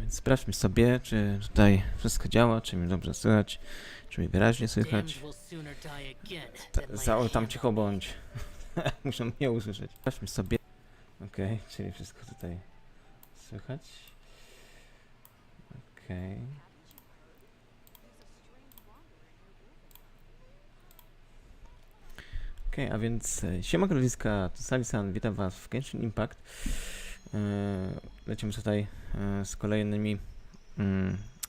Więc sprawdźmy sobie, czy tutaj wszystko działa, czy mnie dobrze słychać, czy mnie wyraźnie słychać. Tam cicho bądź. Muszę mnie usłyszeć. Sprawdźmy sobie. Okej, czyli wszystko tutaj słychać. Okej. Okej, a więc siemanko ludziska, to Saliego, witam was w Genshin Impact. Lecimy tutaj z kolejnymi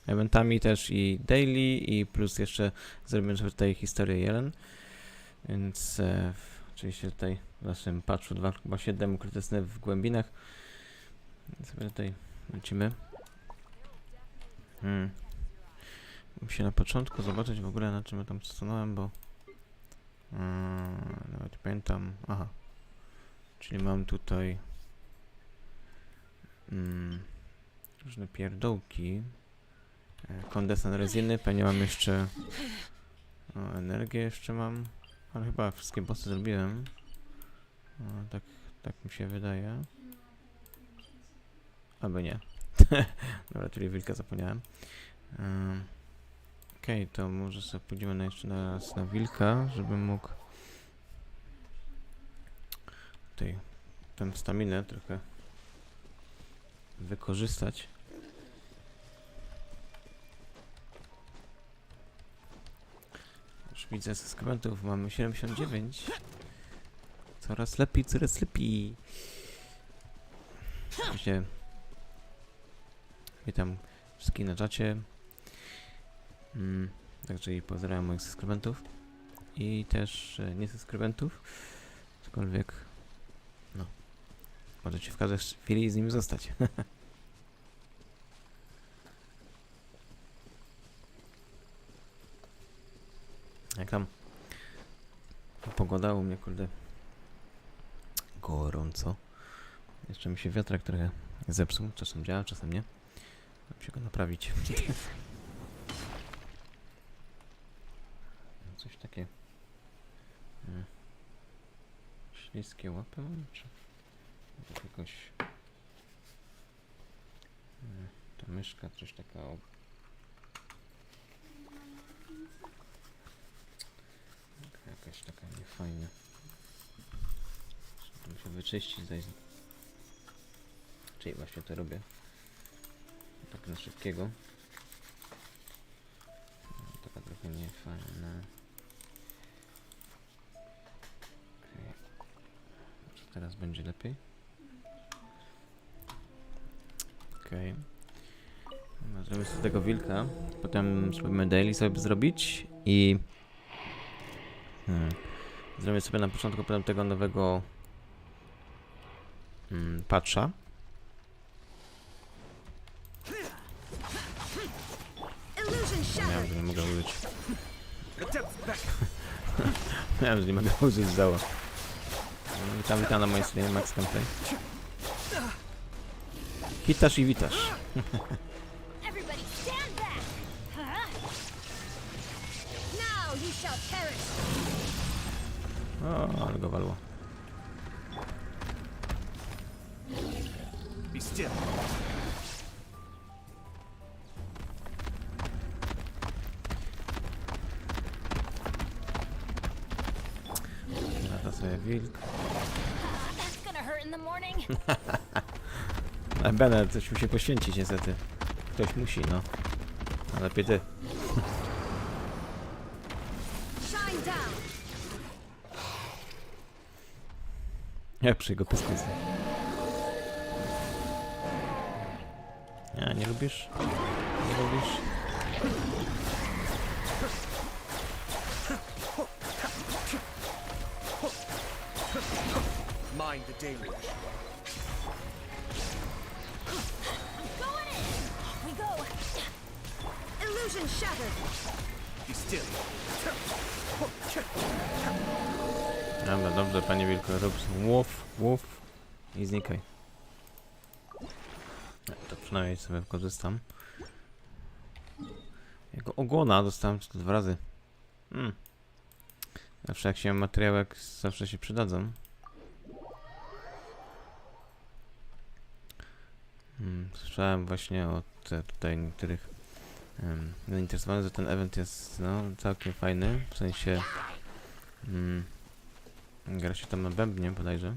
eventami też i daily, i plus jeszcze zrobimy sobie tutaj historię Jelen. Więc oczywiście tutaj w naszym patchu 2.7 Ukryte Sny w Głębinach. Więc sobie tutaj lecimy. Muszę na początku zobaczyć w ogóle, na czym ja tam stanąłem, bo nawet nie pamiętam. Aha, czyli mam tutaj różne pierdołki, kondensat resiny, pewnie mam jeszcze energię jeszcze mam, ale chyba wszystkie bossy zrobiłem. Tak mi się wydaje, albo nie. Dobra, czyli wilka zapomniałem. Okej, to może sobie pójdziemy jeszcze raz na wilka, żebym mógł tutaj tę staminę trochę wykorzystać. Już widzę subskrybentów, mamy 79. Coraz lepiej, coraz lepiej. Oczywiście witam wszystkich na czacie. Także i pozdrawiam moich subskrybentów i też niesubskrybentów, cokolwiek no, możecie w każdej chwili z nimi zostać. Jak tam pogoda u mnie, kurde, gorąco. Jeszcze mi się wiatrak trochę zepsuł, czasem działa, czasem nie. Muszę go naprawić. Coś takie śliskie łapy mam, czy jakoś ta myszka coś taka jakaś taka niefajna. Muszę wyczyścić, czyli właśnie to robię tak na szybkiego. Taka trochę niefajna. Teraz będzie lepiej. Okej. Zrobimy sobie tego wilka. Potem spróbujemy daily sobie zrobić i zrobię sobie na początku potem tego nowego patcha. Miałem, że nie mogę użyć. Miałem, że nie mogę użyć zała. Witam na mojej stronie Max Gameplay. Hitasz i witasz. O, ale go walło. Lata sobie wilk. Będę coś musi poświęcić niestety. Ktoś musi, no. A lepiej ty. Jak przy jego pyskusie. Ja, nie lubisz? Nie lubisz? Mind the deluge. Illusion shattered. Be still. Dobra, dobrze, panie wilku, rób łów i znikaj. To przynajmniej sobie korzystam. Jego ogona dostałem 2 razy. Zawsze jak się ma materiałek, zawsze się przydadzą. Słyszałem właśnie od tutaj niektórych zainteresowanych, że ten event jest no całkiem fajny, w sensie gra się tam na bębnie bodajże.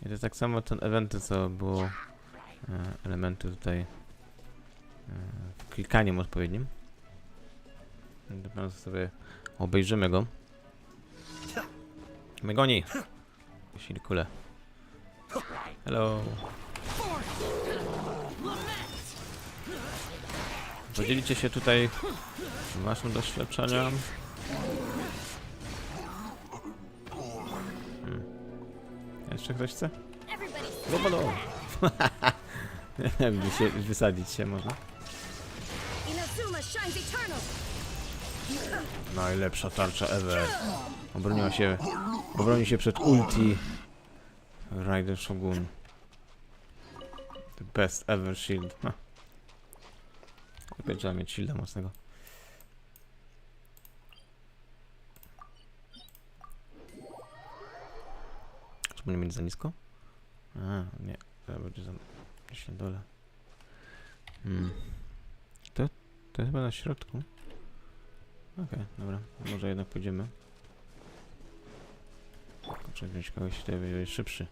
I to jest tak samo ten eventy, co było elementy tutaj w klikaniem odpowiednim. Teraz sobie obejrzymy go. My goni! Sili kule. Hello! Podzielicie się tutaj waszym doświadczeniem. Jeszcze ktoś chce? Lobodo! Wysadzić się można. Najlepsza tarcza ever. Obroni się przed ulti. Rider Shogun. The best ever shield. Lepiej trzeba mieć shielda mocnego. Czy nie mieć za nisko? A, nie. To będzie za... gdzieś na dole. To chyba na środku. Okej, dobra. Może jednak pójdziemy. Muszę wziąć kogoś, który będzie szybszy.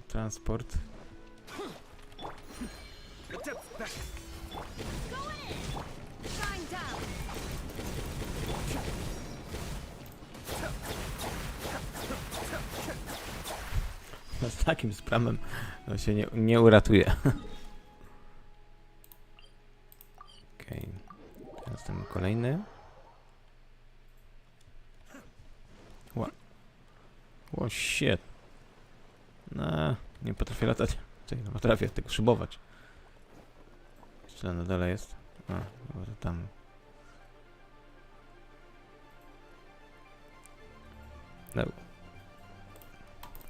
Transport. Z takim spramem to się nie uratuje. Okej. Teraz ten kolejny. O shit. No, nie potrafię latać. Czekaj, no potrafię tylko szybować. Jeszcze na dole jest. Może tam. No.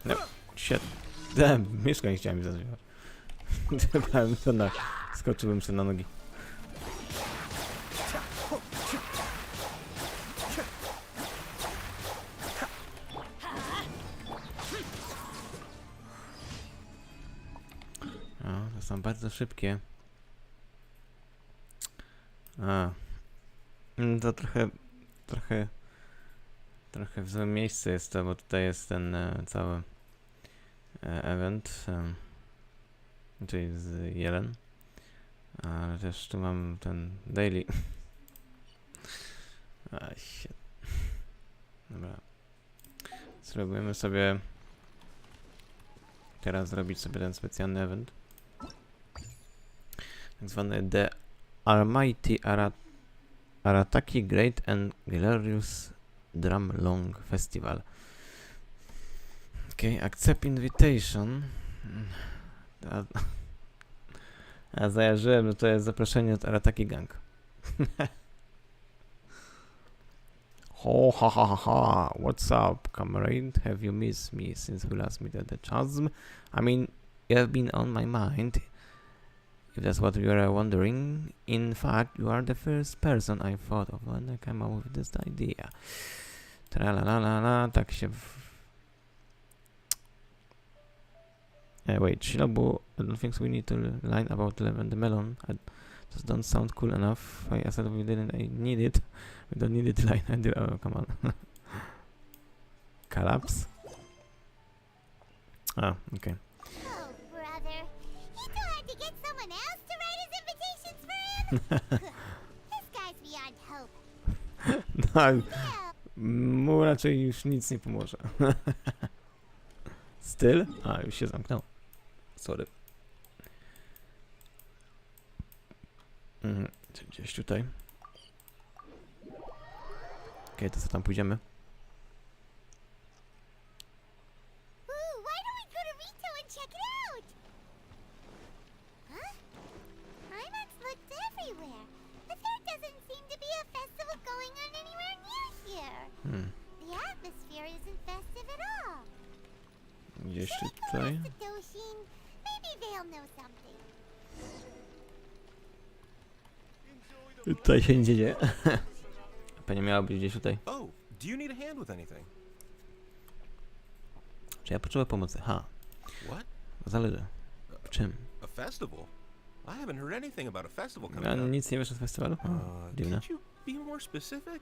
No. Shit. Myszka nie chciałem mi zażywać. Skoczyłem sobie na nogi. To są bardzo szybkie. To trochę w złym miejscu jest to, bo tutaj jest ten cały event, czyli z Jelen, ale też tu mam ten daily. Shit. Dobra. Spróbujemy sobie teraz zrobić sobie ten specjalny event. Tak zwany The Almighty Arataki Great and Glorious Drum Long Festival. Accept invitation. A zajarzyłem, że to jest zaproszenie od Arataki Gang. Ha ha ha ha. What's up, comrade? Have you missed me since we last met at the chasm? I mean, you have been on my mind. If that's what you are wondering, in fact, you are the first person I thought of when I came up with this idea. Tralalala, tak się... Wait, Shilabu, I don't think we need to line about the melon. I just don't sound cool enough. I said we didn't need it. We don't need it to line. Oh, come on. Collapse? Okay. Oh, brother. He still had to get someone else to write his invitations for him? This guy's beyond hope. No, mu raczej już nic nie pomoże. Styl? Już się zamknął. Sorry. Gdzieś tutaj. Okej, to co tam pójdziemy? Ooh, why don't we go to Rito and check it out? Huh? IMAX looked everywhere, but there doesn't seem to be a festival going on anywhere near here. The atmosphere isn't festive at all. Gdzieś tutaj. Maybe they'll know something. Tutaj się nie dzieje. Pewnie miała być gdzieś tutaj. Oh, do you need a hand with anything? Czy ja potrzebuję pomocy? Ha. What? Zależy. W czym? A festival? I haven't heard anything about a festival coming Ja up. nic nie wiesz o festiwalu? O, dziwne. Could you be more specific?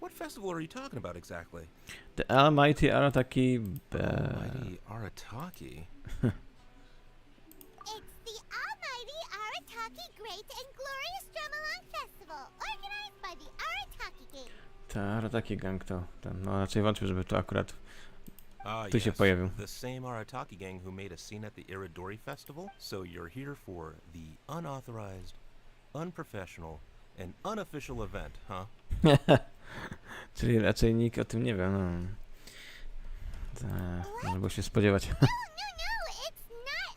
What festival are you talking about exactly? The Almighty Arataki... Almighty Arataki. It's the Almighty Arataki Great and Glorious Drumalong Festival, organized by the Arataki Gang. Ta Arataki Gang to ten, no raczej wątpię, żeby to akurat Ah, tu się yes, pojawił. the same Arataki gang who made a scene at the Iridori Festival. So you're here for the unauthorized, unprofessional, and unofficial event, huh? Czyli raczej nikt o tym nie wie, no. Można było się spodziewać. No, it's not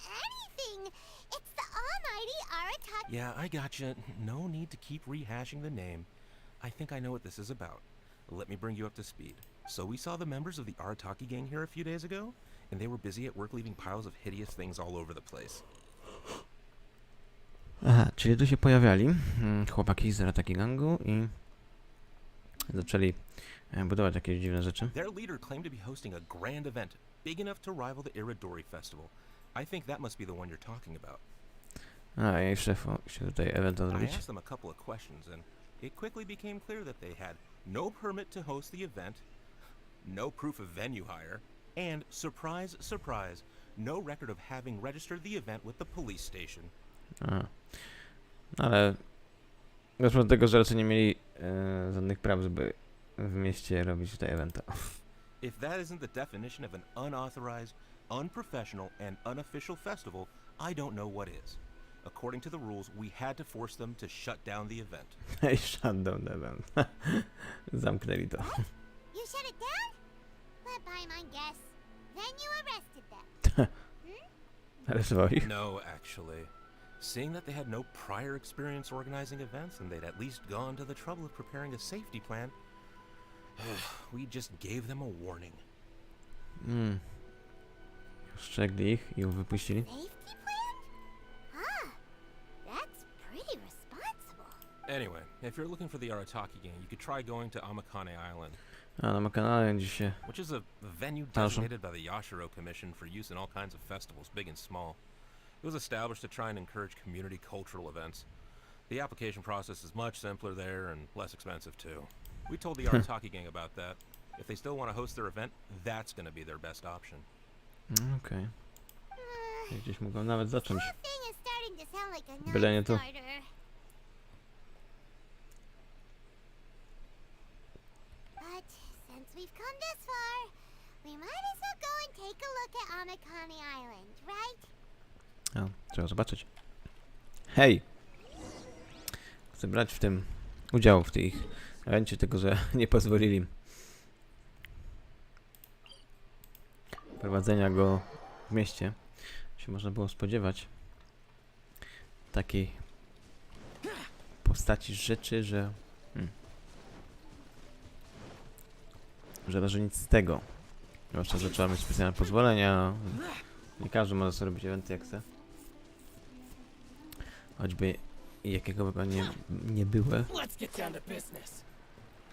anything. It's the Almighty Arataki. Yeah, I gotcha. No need to keep rehashing the name. I think I know what this is about. Let me bring you up to speed. So we saw the members of the Arataki gang here a few days ago, and they were busy at work leaving piles of hideous things all over the place. Aha, czyli tu się pojawiali chłopaki z Arataki Gangu i zaczęli budować jakieś dziwne rzeczy. Their leader claimed to be hosting a grand event, big enough to rival the Iridori Festival. I think that must be the one you're talking about. A, i szef się tutaj event I zrobić. asked them a couple of questions, and it quickly became clear that they had no permit to host the event, no proof of venue hire, and, surprise, surprise, no record of having registered the event with the police station. A. Ale doszło do tego, że raczej nie mieli żadnych praw, żeby w mieście robić tutaj eventa. If that isn't the definition of an unauthorized, unprofessional, and unofficial festival, I don't know what is. According to the rules, we had to force them to shut down the event. I shutdown event. Zamknęli to. You shut it down? Let by my guess. Then you arrested them. Aresztował ich? No, actually. Seeing that they had no prior experience organizing events and they'd at least gone to the trouble of preparing a safety plan, we just gave them a warning. Ostrzegli ich i wypuścili. Safety plan? Ah, that's pretty responsible. Anyway, if you're looking for the Arataki gang, you could try going to Amakane Island, A na kanale dziś się... which is a venue Proszę. designated by the Yashiro Commission for use in all kinds of festivals, big and small. It was established to try and encourage community cultural events. The application process is much simpler there and less expensive too. We told the Arataki gang about that. If they still want to host their event, that's going to be their best option. Okej. Gdzieś mogą nawet zacząć. That thing is starting to sound like a Byle nie tu. non-starter. But since we've come this far, we might as well go and take a look at Amakane Island, right? A, trzeba zobaczyć. Hej! Chcę brać w tym udział w tej evencie, tylko że nie pozwolili prowadzenia go w mieście. Się można było spodziewać takiej postaci rzeczy, że że nic z tego. Zwłaszcza, że trzeba mieć specjalne pozwolenia. Nie każdy może sobie robić eventy jak chce. Choćby jakiego by nie było.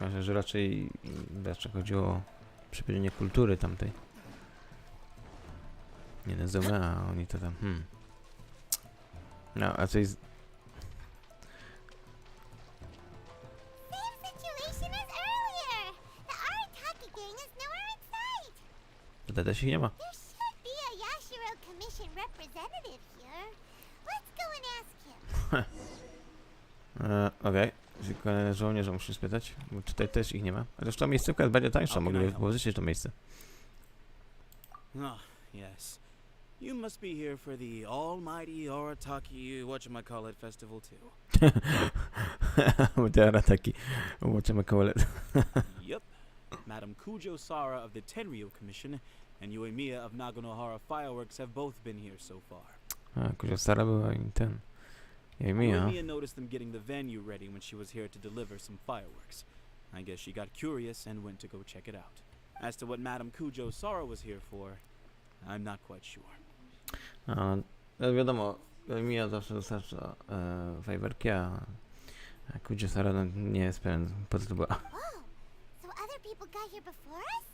Myślę, że raczej chodziło o przybliżenie kultury tamtej. Nie nazywamy, a oni to tam. No, a coś z... Same situation as earlier. The Arataki gang is nowhere in sight. Tutaj też ich nie ma. There should be a Yashiro Commission representative here. Let's go and ask him. Okej. Kolejne żołnierze muszę spytać, bo tutaj też ich nie ma. Chociaż to miejscówka jest bardziej tańsza, mogli położyć to miejsce. Oh, yes. You must be here for the almighty Arataki whatchamacallit festival too. Teraz taki whatchamacallit. Yep. Madam Kujo Sara of the Tenryo Commission and Uemiya of Naganohara Fireworks have both been here so far. A, Kuzia Sara była i ten. I Mia. Uemiya noticed them getting the venue ready when she was here to deliver some fireworks. I guess she got curious and went to go check it out. As to what Madam Kujo Sara was here for, I'm not quite sure. A, wiadomo, Mia zawsze dostarcza fajerwerki, a Kuzia Sara no, nie jest pewien, po co to była. Whoa, so other people got here before us?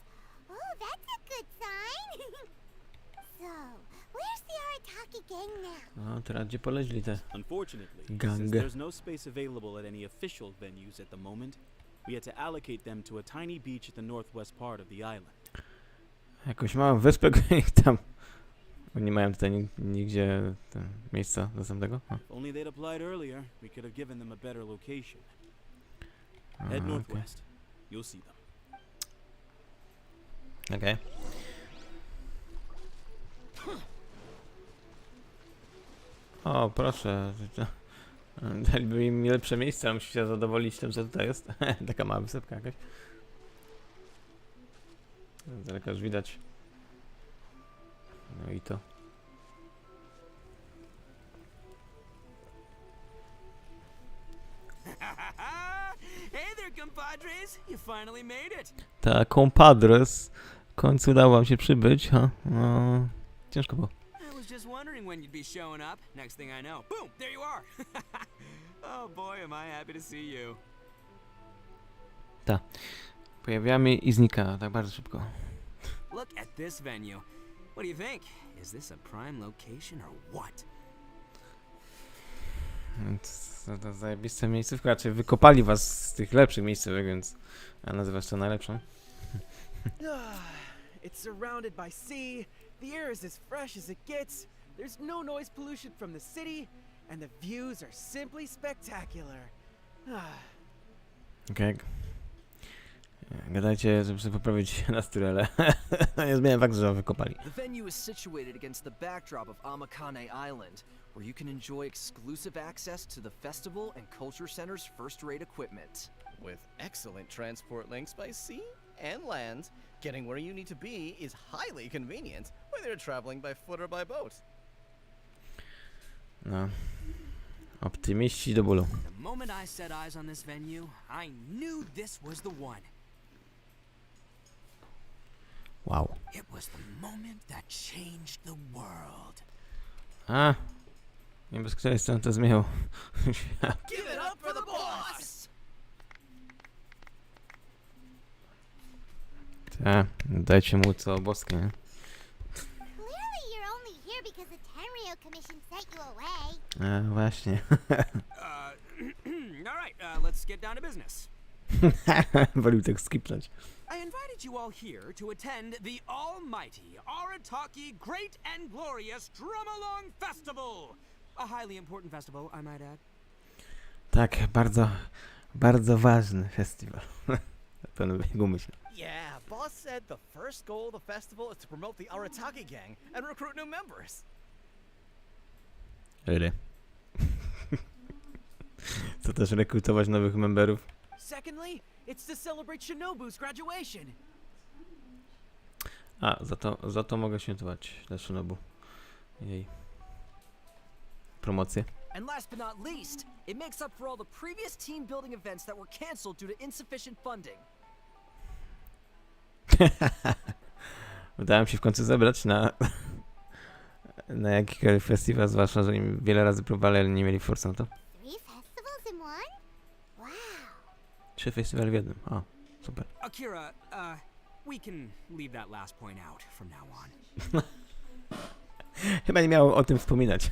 Oh, that's a good sign. So, where's the Arataki gang now? No, teraz gdzie poleźli te? Unfortunately, Gang. since there's no space available at any official venues at the moment, we had to allocate them to a tiny beach at the northwest part of the island. Jakąś małą wyspę ich tam. Nie mają tutaj nigdzie miejsca następnego? If only they'd applied earlier, we could have given them a better location. Head Okej. northwest. You'll see them. Okej. O, proszę. Daliby im lepsze miejsce, ale musi się zadowolić tym, co tutaj jest. Taka mała wysepka jakaś. Z daleka już widać. No i to. Hey there, compadres! You finally made it. Ta compadres. W końcu udało wam się przybyć, ha? No, ciężko było. I was just wondering when you'd be showing up. Next thing I know, boom, there you are. Oh boy, am I happy to see you. Pojawiamy i znika tak bardzo szybko. Look at this venue. What do you think? Is this a prime location or what? Więc to zajebiste miejscówka, raczej wykopali was z tych lepszych miejscówek, więc a nazywasz to najlepszą. It's surrounded by sea, the air is as fresh as it gets, there's no noise pollution from the city, and the views are simply spectacular. Okej. Gadajcie, żeby sobie poprawić nastroje, ale nie zmienia fakt, że ją wykopali. The venue is situated against the backdrop of Amakane Island, where you can enjoy exclusive access to the festival and culture center's first-rate equipment. With excellent transport links by sea and land, getting where you need to be is highly convenient, whether you're traveling by foot or by boat. No. Optymiści do bólu. The moment I set eyes on this venue, I knew this was the one. Wow. It was the moment that changed the world. A! Nie bez której strony to zmieniał. Give it up for the boss! Dajcie mu co boskie, nie? Clearly you're only here because the Tenryo Commission sent you away. Właśnie. All right, let's get down to business. Wolił tak skipnąć. I invited you all here to attend the almighty Arataki Great and Glorious Drum-Along Festival! A highly important festival, I might add. Tak, bardzo, bardzo ważny festiwal. Na pewno jego myśl. Yeah, boss said the first goal of the festival is to promote the Arataki gang and recruit new members. Really? To też rekrutować nowych memberów. Secondly, it's to celebrate Shinobu's graduation. A, za to mogę świętować dla Shinobu. Jej. Promocję. And last but not least, it makes up for all the previous team building events that were canceled due to insufficient funding. Udało mi się w końcu zebrać na jakikolwiek festiwal, zwłaszcza, że im wiele razy próbowali, ale nie mieli forsy na to. 3 festivals in one? Wow. 3 festiwale w jednym. O, super. Akira, we can leave that last point out from now on. Chyba nie miał o tym wspominać.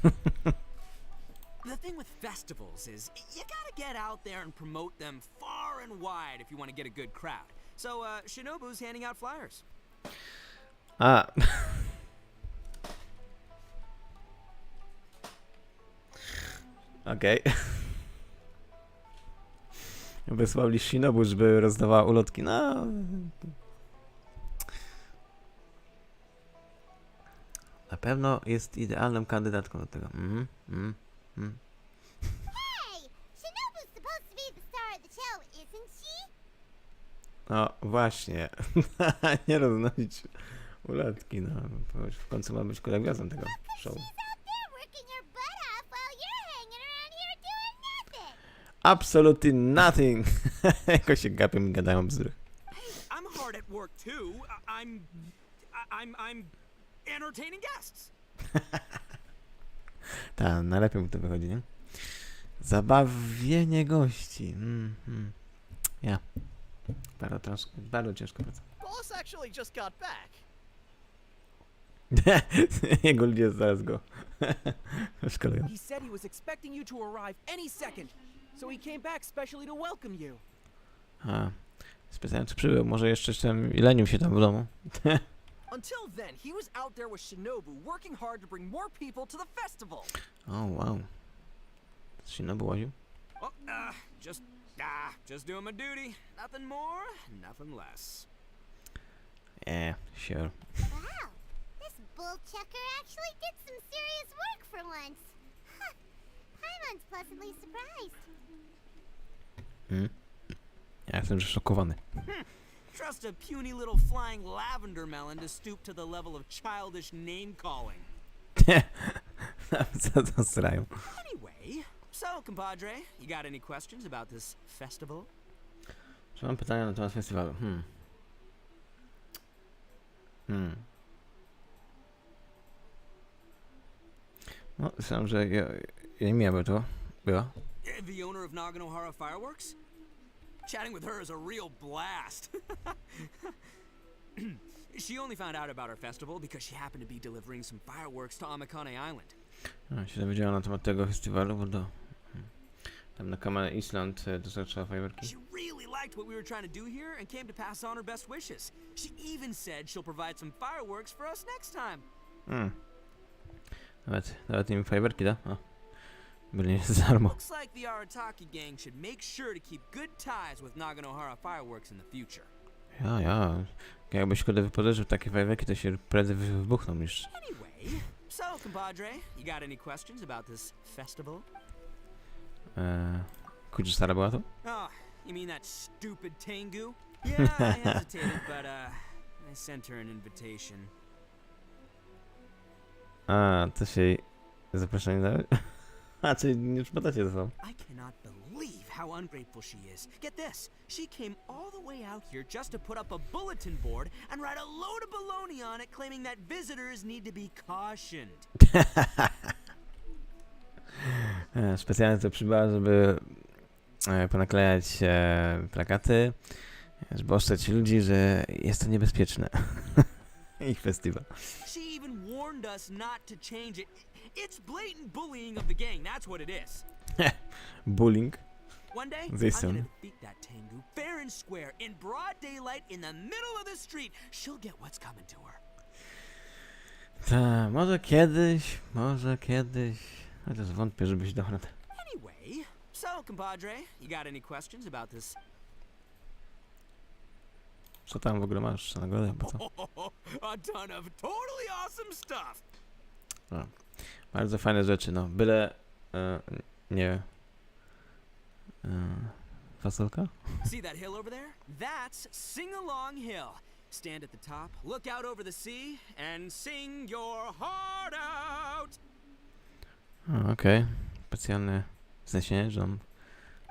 The thing with festivals is you gotta get out there and promote them far and wide if you want to get a good crowd. So, Shinobu's handing out flyers. A. Okej. Wysłali Shinobu, żeby rozdawała ulotki. No. Na pewno jest idealną kandydatką do tego. Hey! Shinobu's supposed to be the star of the show, isn't she? No właśnie. Nie roznosić ulotki, no. To już w końcu ma być gwiazdą tego show. She's out there working her butt off while you're hanging around here doing nothing. Absolutely nothing. Jakoś się gapią i gadają bzdury. I'm hard at work too. I'm entertaining guests. Tak, najlepiej mu to wychodzi, nie? Zabawienie gości. Ja. Bardzo ciężko praca. Boss actually just got back. Jego ludzie zaraz go szkolują. He said he was expecting you to arrive any second, so he came back specially to welcome you. A, specjalnie tu przybył, może jeszcze lenił się tam w domu. Until then, he was out there with Shinobu, working hard to bring more people to the festival. O, wow. Shinobu łaził? Well, just doing my duty. Nothing more, nothing less. Sure. Wow, this bull chucker actually did some serious work for once. Huh. Paimon's pleasantly surprised. Ja jestem zszokowany. Trust a puny little flying lavender melon to stoop to the level of childish name-calling. Co to srają? Anyway, so, compadre, you got any questions about this festival? Czy mam pytania na temat festiwalu? No, myślałem, że ja nie by to była. The owner of Naganohara Fireworks? Chatting with her is a real blast. She only found out about our festival because she happened to be delivering some fireworks to Amikane Island. No, się dowiedziałem na temat tego festiwalu, bo tam na kanale Island dostarczała fajerwerki. She really liked what we were trying to do here and came to pass on her best wishes. She even said she'll provide some fireworks for us next time. Nawet im fajerwerki da? O. Byli nie za darmo. Looks like the Arataki gang should make sure to keep good ties with Naganohara Fireworks in the future. Ja. Jakbyś kurde wypożyczył takie fajerwerki, to się prędzej wybuchną niż... Anyway, so compadre, you got any questions about this festival? Stara była to? Oh, you mean that stupid Tengu? Yeah, I hesitated, but I sent her an invitation. A, to się zaproszenie dały? A, czyli nie przypadacie ze sobą. I cannot believe how ungrateful she is. Get this, she came all the way out here just to put up a bulletin board and write a load of baloney on it claiming that visitors need to be cautioned. Specjalnie to przybyła, żeby ponaklejać plakaty, żeby ostrzec ludzi, że jest to niebezpieczne. Ich festiwal. She even warned us not to change it. It's blatant bullying of the gang, that's what it is. Bullying. One day, Z tej I'm gonna strony. defeat that Tengu fair and square in broad daylight in the middle of the street. She'll get what's coming to her. Ta, może kiedyś. Chociaż wątpię, żebyś dał radę. Anyway, so compadre, you got any questions about this? Co tam w ogóle masz na nagrodę? Bo co? A ton of totally awesome stuff. Bardzo fajne rzeczy, no. Byle... nie... fasolka? See that hill over there? That's Sing Along Hill. Stand at the top, look out over the sea, and sing your heart out. Okej. Specjalne wzniesienie, że on...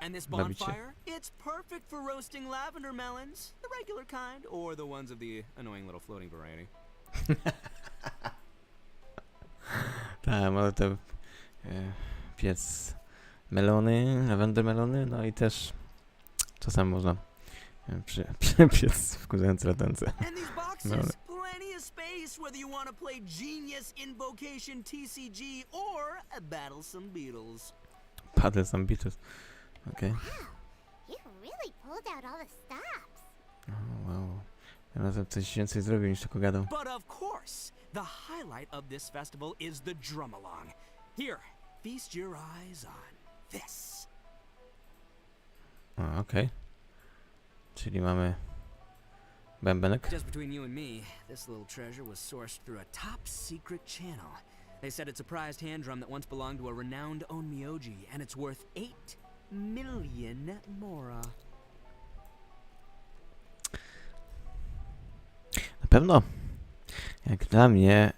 And this Bawicie. bonfire, it's perfect for roasting lavender melons, the regular kind, or the ones of the annoying little floating variety. Tak, może to piec melony, lavender melony, no i też czasami można przypiec wkurzające latence. And these boxes, Melony. plenty of space whether you want to play Genius Invocation TCG or battle some beetles. Padle some Beatles. Okej. Wow, you really pulled out all the stops. Wow. Ja razem coś więcej zrobił niż tylko gadał. But of course, the highlight of this festival is the drum along. Here, feast your eyes on this. Okej. Czyli mamy bębenek. Just between you and me, this little treasure was sourced through a top secret channel. They said it's a prized hand drum that once belonged to a renowned onmyoji, and it's worth 8 million mora. Na pewno, jak dla mnie,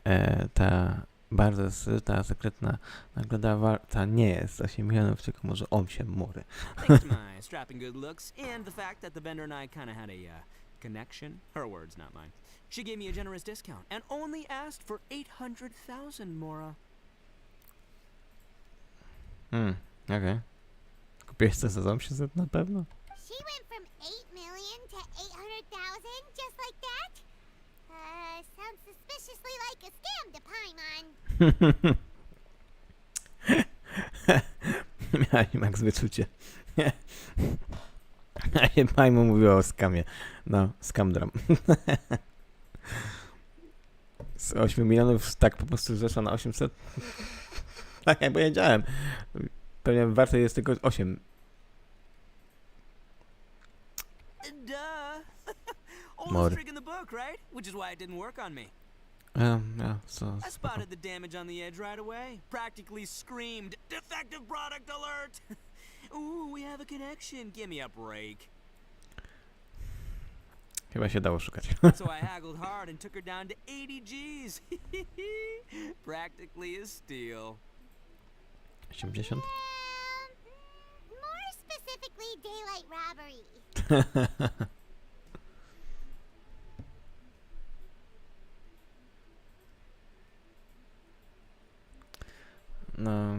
ta bardzo ta sekretna nagroda warta nie jest 8 milionów, tylko może 8 mury. Thanks to my strapping good looks and the fact that the vendor and I kind of had a connection. Her words, not mine. She gave me a generous discount and only asked for 800,000 mora. Okej. Kupiłeś to za 800 na pewno? She went from 8 million to suspiciously like a scam to Paimon. Miałem Max wyczucie. A się Pajmu mówiło o skamie. No, scam dram. Z 8 milionów tak po prostu zeszła na 800. Tak jak powiedziałem. Pewnie warte jest tylko 8. Duh. Oldest More. trick in the book, right? Which is why it didn't work on me. Ja, co? I spotted the damage on the edge right away. Practically screamed, "Defective product alert!" Ooh, we have a connection. Give me a break. Chyba się dało szukać. So I haggled hard and took her down to 80 G's. Practically a steal. 80? More specifically, daylight robbery. No,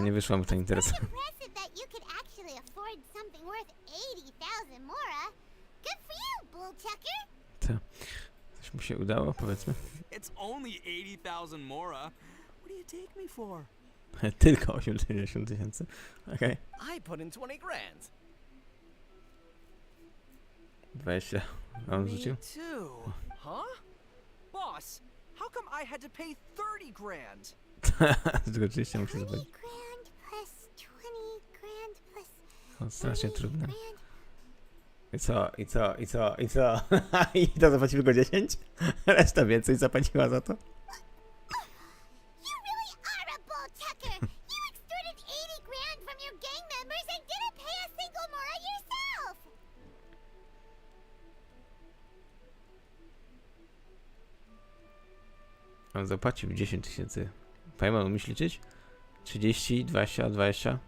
nie wyszło mi to interesujące. Impressive that you could actually afford something worth 80,000 mora. Good for you, bullchucker. Coś mu się udało, powiedzmy. It's only 80,000 mora. What do you take me for? Tylko 80 tysięcy. Okej. I put in 20 grand. 20. A on rzucił? too. Huh? Boss, how come I had to pay 30 grand? Tylko oczywiście muszę 20 zobaczyć. grand plus 20 grand plus To strasznie 20 trudne. grand. I co? I to zapłaci tylko 10? Reszta więcej zapłaciła za to? You really are a bullchucker. You extorted 80 grand from your gang members and didn't pay a single mora yourself. On zapłacił 10 tysięcy. Pajman, umiesz liczyć? 30, 20, 20.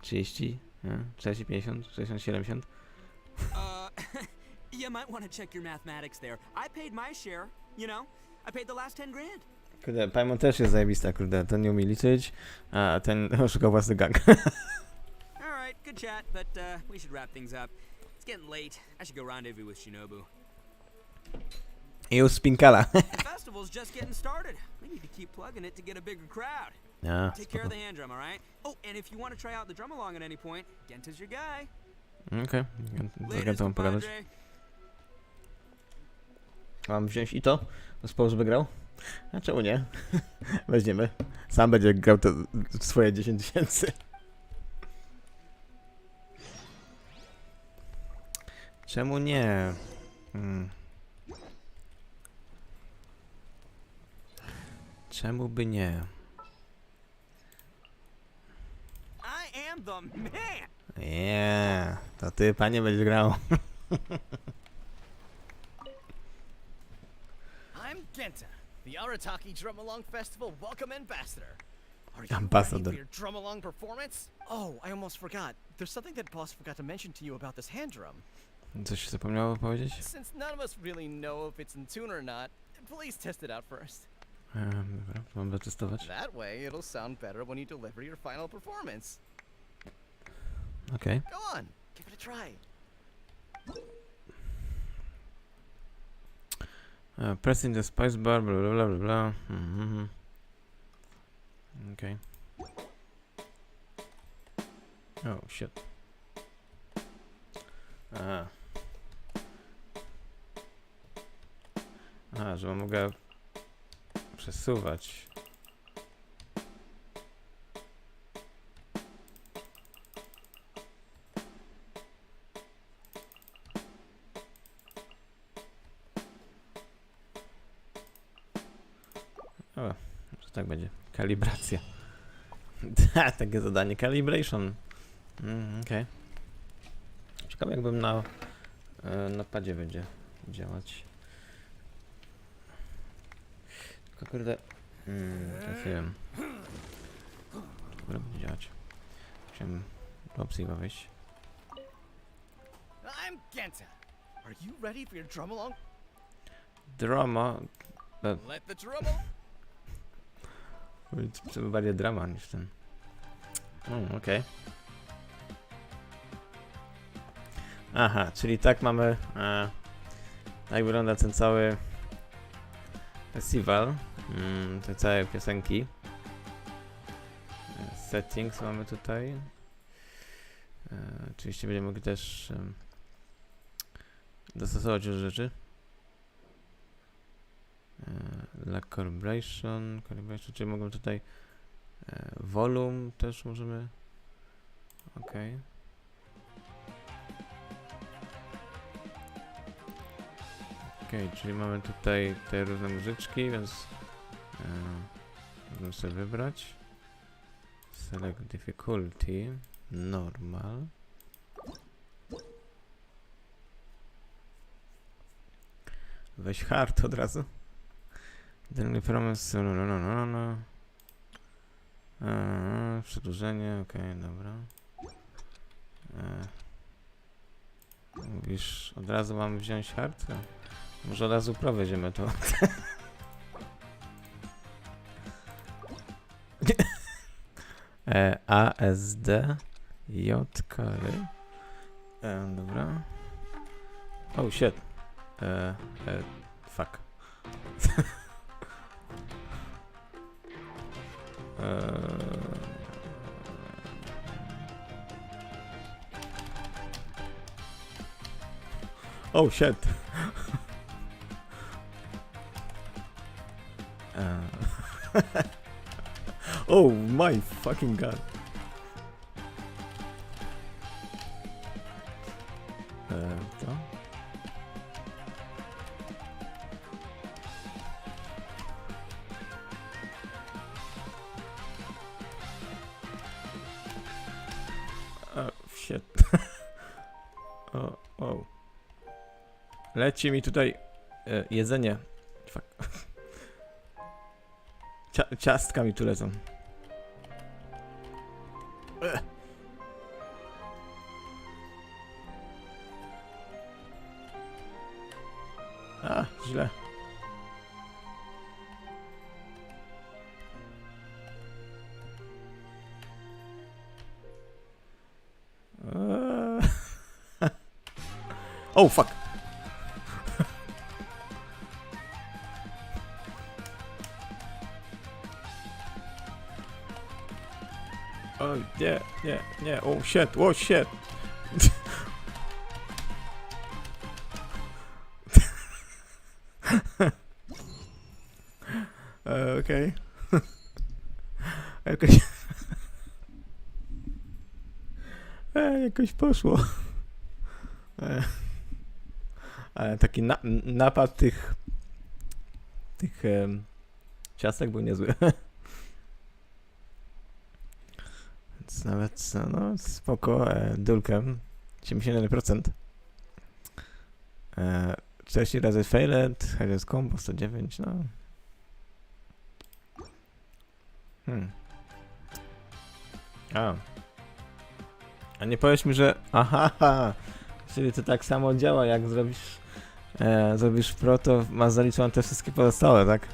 30, 40, 50, 60, 70. You might want to check your mathematics there. I paid my share, you know? I paid the last 10 grand. Kurde, Pajman też jest zajebista, kurde. Ten nie umie liczyć, a ten oszukał własny gang. All right, good chat, but we should wrap things up. It's getting late. I should go rendezvous with Shinobu. I już spinkala. The festival's just getting started. We need to keep plugging it to get a bigger crowd. Ja, Take care of the hand drum, all right? Oh, and if you want to try out the drum along at any point, Genta's your guy. okej. Laters, Zagętą mam pogadać. compadre. Mam wziąć i to? Zespołu, żeby grał? A czemu nie? Weźmiemy. Sam będzie grał to swoje 10 tysięcy. Czemu nie? Czemu by nie? I am the man. Nie, to ty, panie, będziesz grał. I'm Genta, the Arataki Drum Along Festival Welcome Ambassador. Are you Ambassador. ready for your drum along performance? Oh, I almost forgot. There's something that boss forgot to mention to you about this hand drum. Coś zapomniało powiedzieć? Since none of us really know if it's in tune or not, please test it out first. Dobra, mam zatestować. That way, it'll sound better when you deliver your final performance. Okej. Go on, give it a try. Pressing the spice bar, bla bla bla bla bla. Okej. Oh shit. Aha. Aha, że mogę przesuwać. O, że tak będzie. Kalibracja. Takie zadanie. Calibration. Okej. Ciekawe jakbym na padzie będzie działać. Tylko kurde... trafiłem. Dobra, będzie działać. Musiałem do obsługa wejść. I'm Genta. Are you ready for your drum along? Drama... Let the drum Trzeba bardziej drama niż ten. Okej. Aha, czyli tak mamy... tak wygląda ten cały Festival. Te całe piosenki. Settings mamy tutaj. Oczywiście będziemy mogli też dostosować już rzeczy. Dla calibration, czyli mogę tutaj volume też możemy. Ok. Ok, czyli mamy tutaj te różne muzyczki, więc możemy sobie wybrać. Select difficulty, normal. Weź hard od razu. Then promise, no. Przedłużenie, okej, dobra. Mówisz, od razu mamy wziąć hard? Może od razu pro weźmiemy to. ASD J-Kary. Dobra. Oh shit. Fuck. Oh shit. Oh my fucking god. To? Oh shit. Oh. Leci mi tutaj jedzenie. Fuck. Ciastka mi tu lecą. A, źle. Oh fuck. Oh nie, oh shit, okej. Jakoś poszło. Ale taki napad tych ciastek był niezły. Więc nawet no spoko, dulkiem 71%. 40 razy failed, highest combo 109, no. A nie powiesz mi, że aha, czyli to tak samo działa, jak zrobisz pro, to masz zaliczone te wszystkie pozostałe, tak?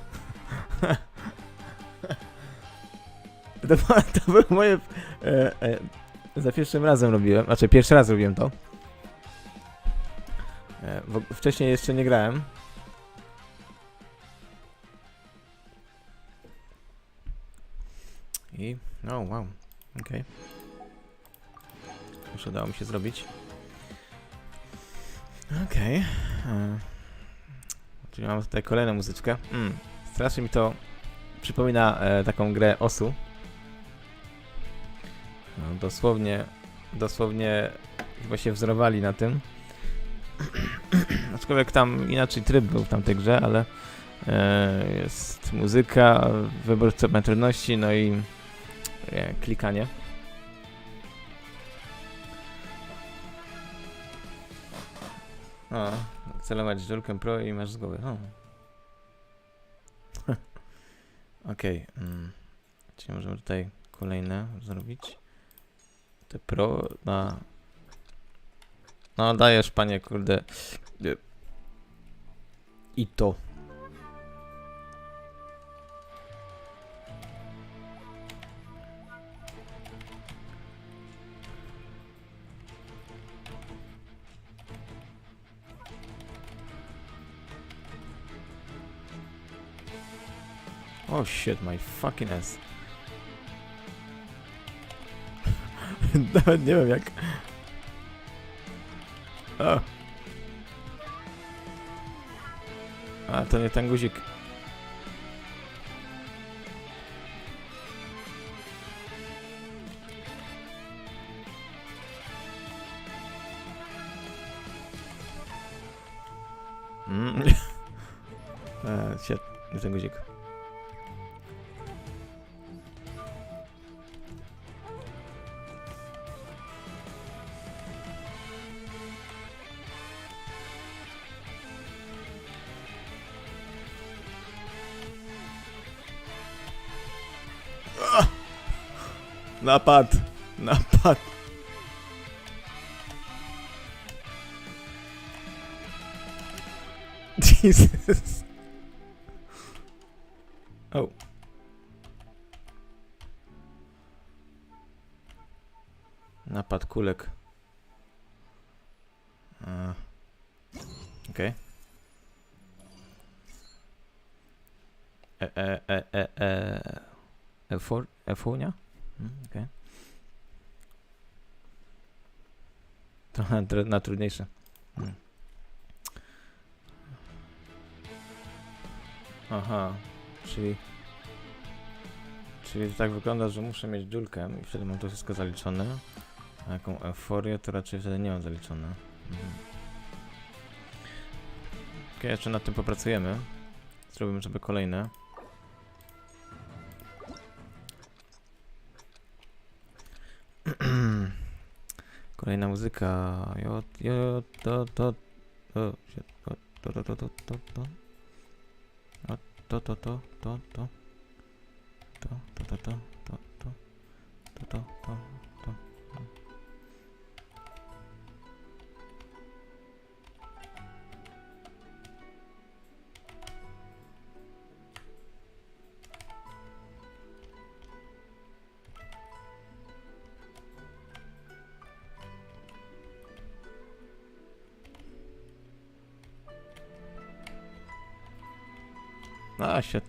To było moje... za pierwszym razem robiłem, znaczy pierwszy raz robiłem to. Wcześniej jeszcze nie grałem. I... oh wow, okej. Już udało mi się zrobić. Okej. Czyli mam tutaj kolejną muzyczkę. Strasznie mi to przypomina taką grę Osu. No, dosłownie chyba się wzorowali na tym. Aczkolwiek tam inaczej tryb był w tamtej grze, ale jest muzyka, wybór stopienia trudności, no i klikanie. O, celować żelkiem pro i masz z głowy. Okej. Czyli możemy tutaj kolejne zrobić. Te pro na... No dajesz, panie, kurde. I to. Oh shit, my fucking ass. Nawet nie wiem jak... O! A, to nie ten guzik. Shit, nie ten guzik. Napad! Napad! Jesus! Oh. Napad kulek. Okej. F4, okej. To na trudniejsze. Aha, czyli tak wygląda, że muszę mieć dżulkę i wtedy mam to wszystko zaliczone. A jaką euforię, to raczej wtedy nie mam zaliczone. Okej, jeszcze nad tym popracujemy. Zrobimy sobie kolejne. Kolejna muzyka. Ah, shit.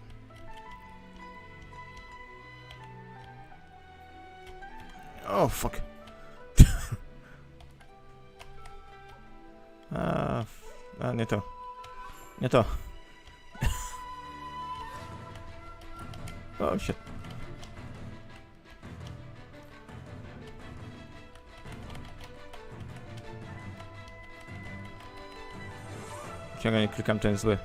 Oh, fuck. Nie to. Nie to. Oh, shit. Ciągle nie klikam, ten zły.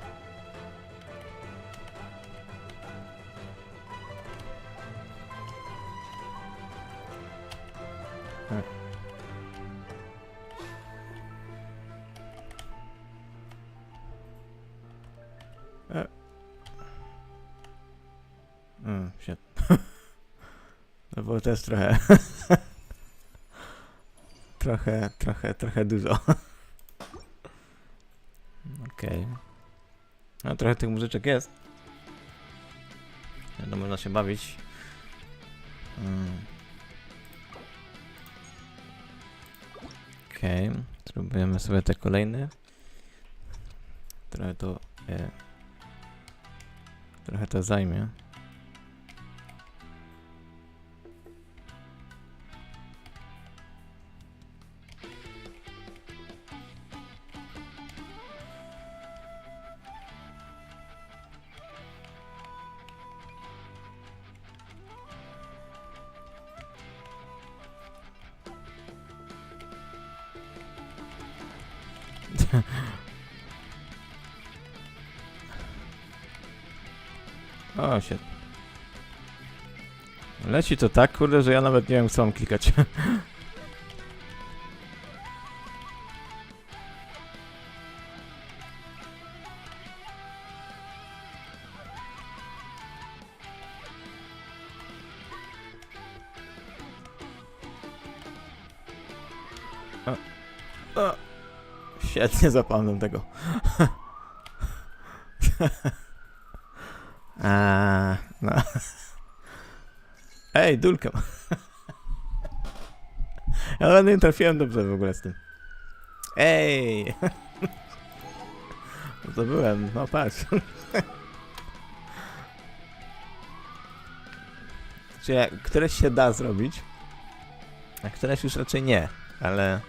Shit. To było też trochę... trochę dużo. Okej. No trochę tych muzyczek jest. No można się bawić. Okej. Spróbujemy sobie te kolejne. Trochę to zajmie. O, shit. Leci to tak, kurde, że ja nawet nie wiem, co mam klikać. Świetnie zapomnę tego. No. Ej, dulkę. Ja nawet nie trafiłem dobrze w ogóle z tym. Ej! To byłem, no patrz. Czyli któreś się da zrobić, a któreś już raczej nie, ale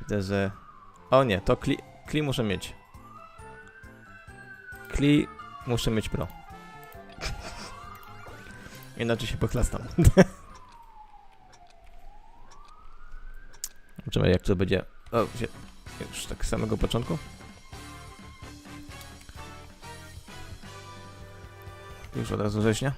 widzę, że... O nie, to kli muszę mieć. Kli muszę mieć pro. Inaczej się pochlastam. Zobaczymy jak to będzie. O, już tak z samego początku. Już od razu września.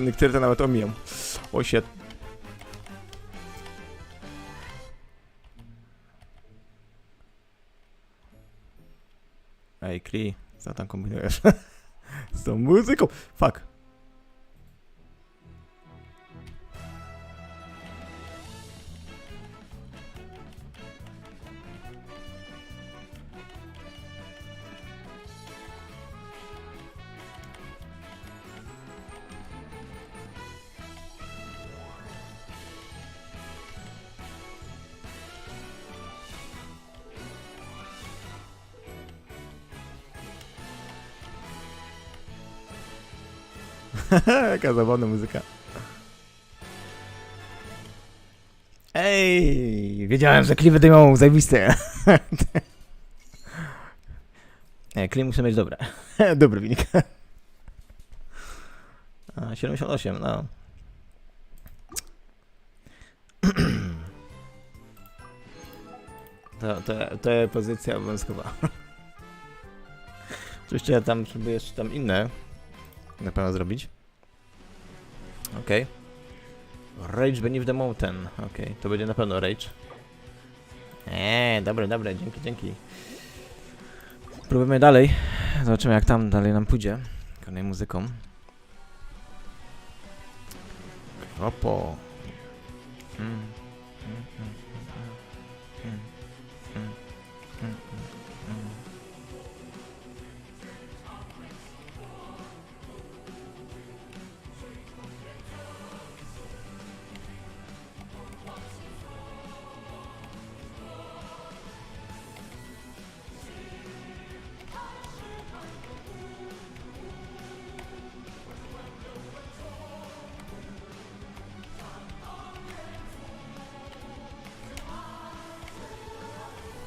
Niektóre to nawet omijam. O shit. Ej, Kli, co tam kombinujesz? Z tą muzyką. Fuck. Jaka zabawna muzyka. Ej, wiedziałem, że kliwy dymią zajebiste. Nie, klim muszę mieć dobre. Dobry wynik. 78, no. To pozycja obowiązkowa. Oczywiście ja tam spróbuję jeszcze tam inne na pewno zrobić. Okej. Rage beneath the mountain. Okej, to będzie na pewno rage. Dobre, dzięki. Próbujemy dalej. Zobaczymy jak tam dalej nam pójdzie. Kolejną muzyką. Kropo.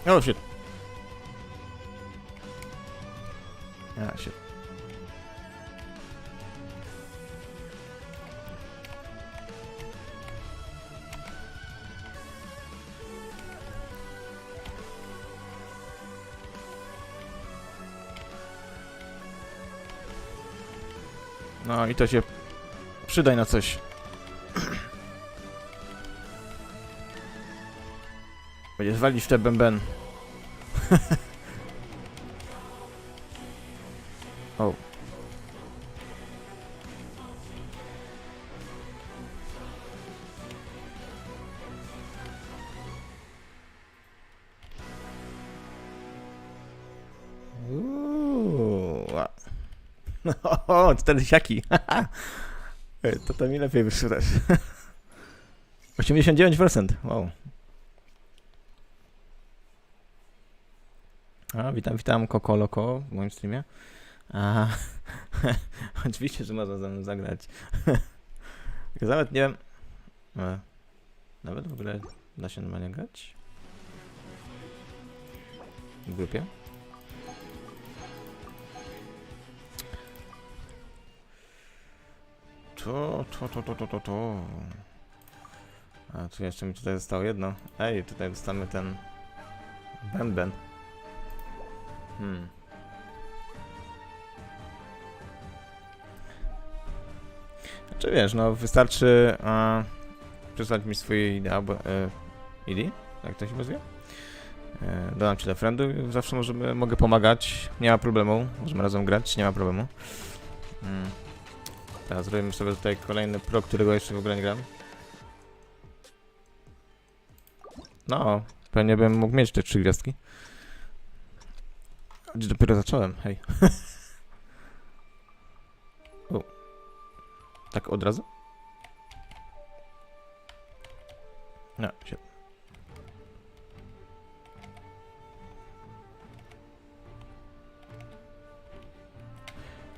Oh shit. Ah shit. No i to się przydaj na coś. Będziesz walić w te bęben. O. O, 4 siaki. To tam mi lepiej wyszło też. 89%. Wow. A, witam Koko Loko w moim streamie. A, oczywiście, że można ze mną zagrać. Nawet nie wiem. Nawet w ogóle da się normalnie grać. W grupie. To. A tu jeszcze mi tutaj zostało jedno. Ej, tutaj dostamy ten bęben. Znaczy wiesz, no wystarczy przysłać mi swój ID, jak to się nazywa? Dodam ci do friendu i zawsze mogę pomagać, nie ma problemu, możemy razem grać, nie ma problemu. Teraz zrobimy sobie tutaj kolejny pro, którego jeszcze w ogóle nie gram. No, pewnie bym mógł mieć te 3 gwiazdki. Dopiero zacząłem, hej. O. Tak od razu? No, się.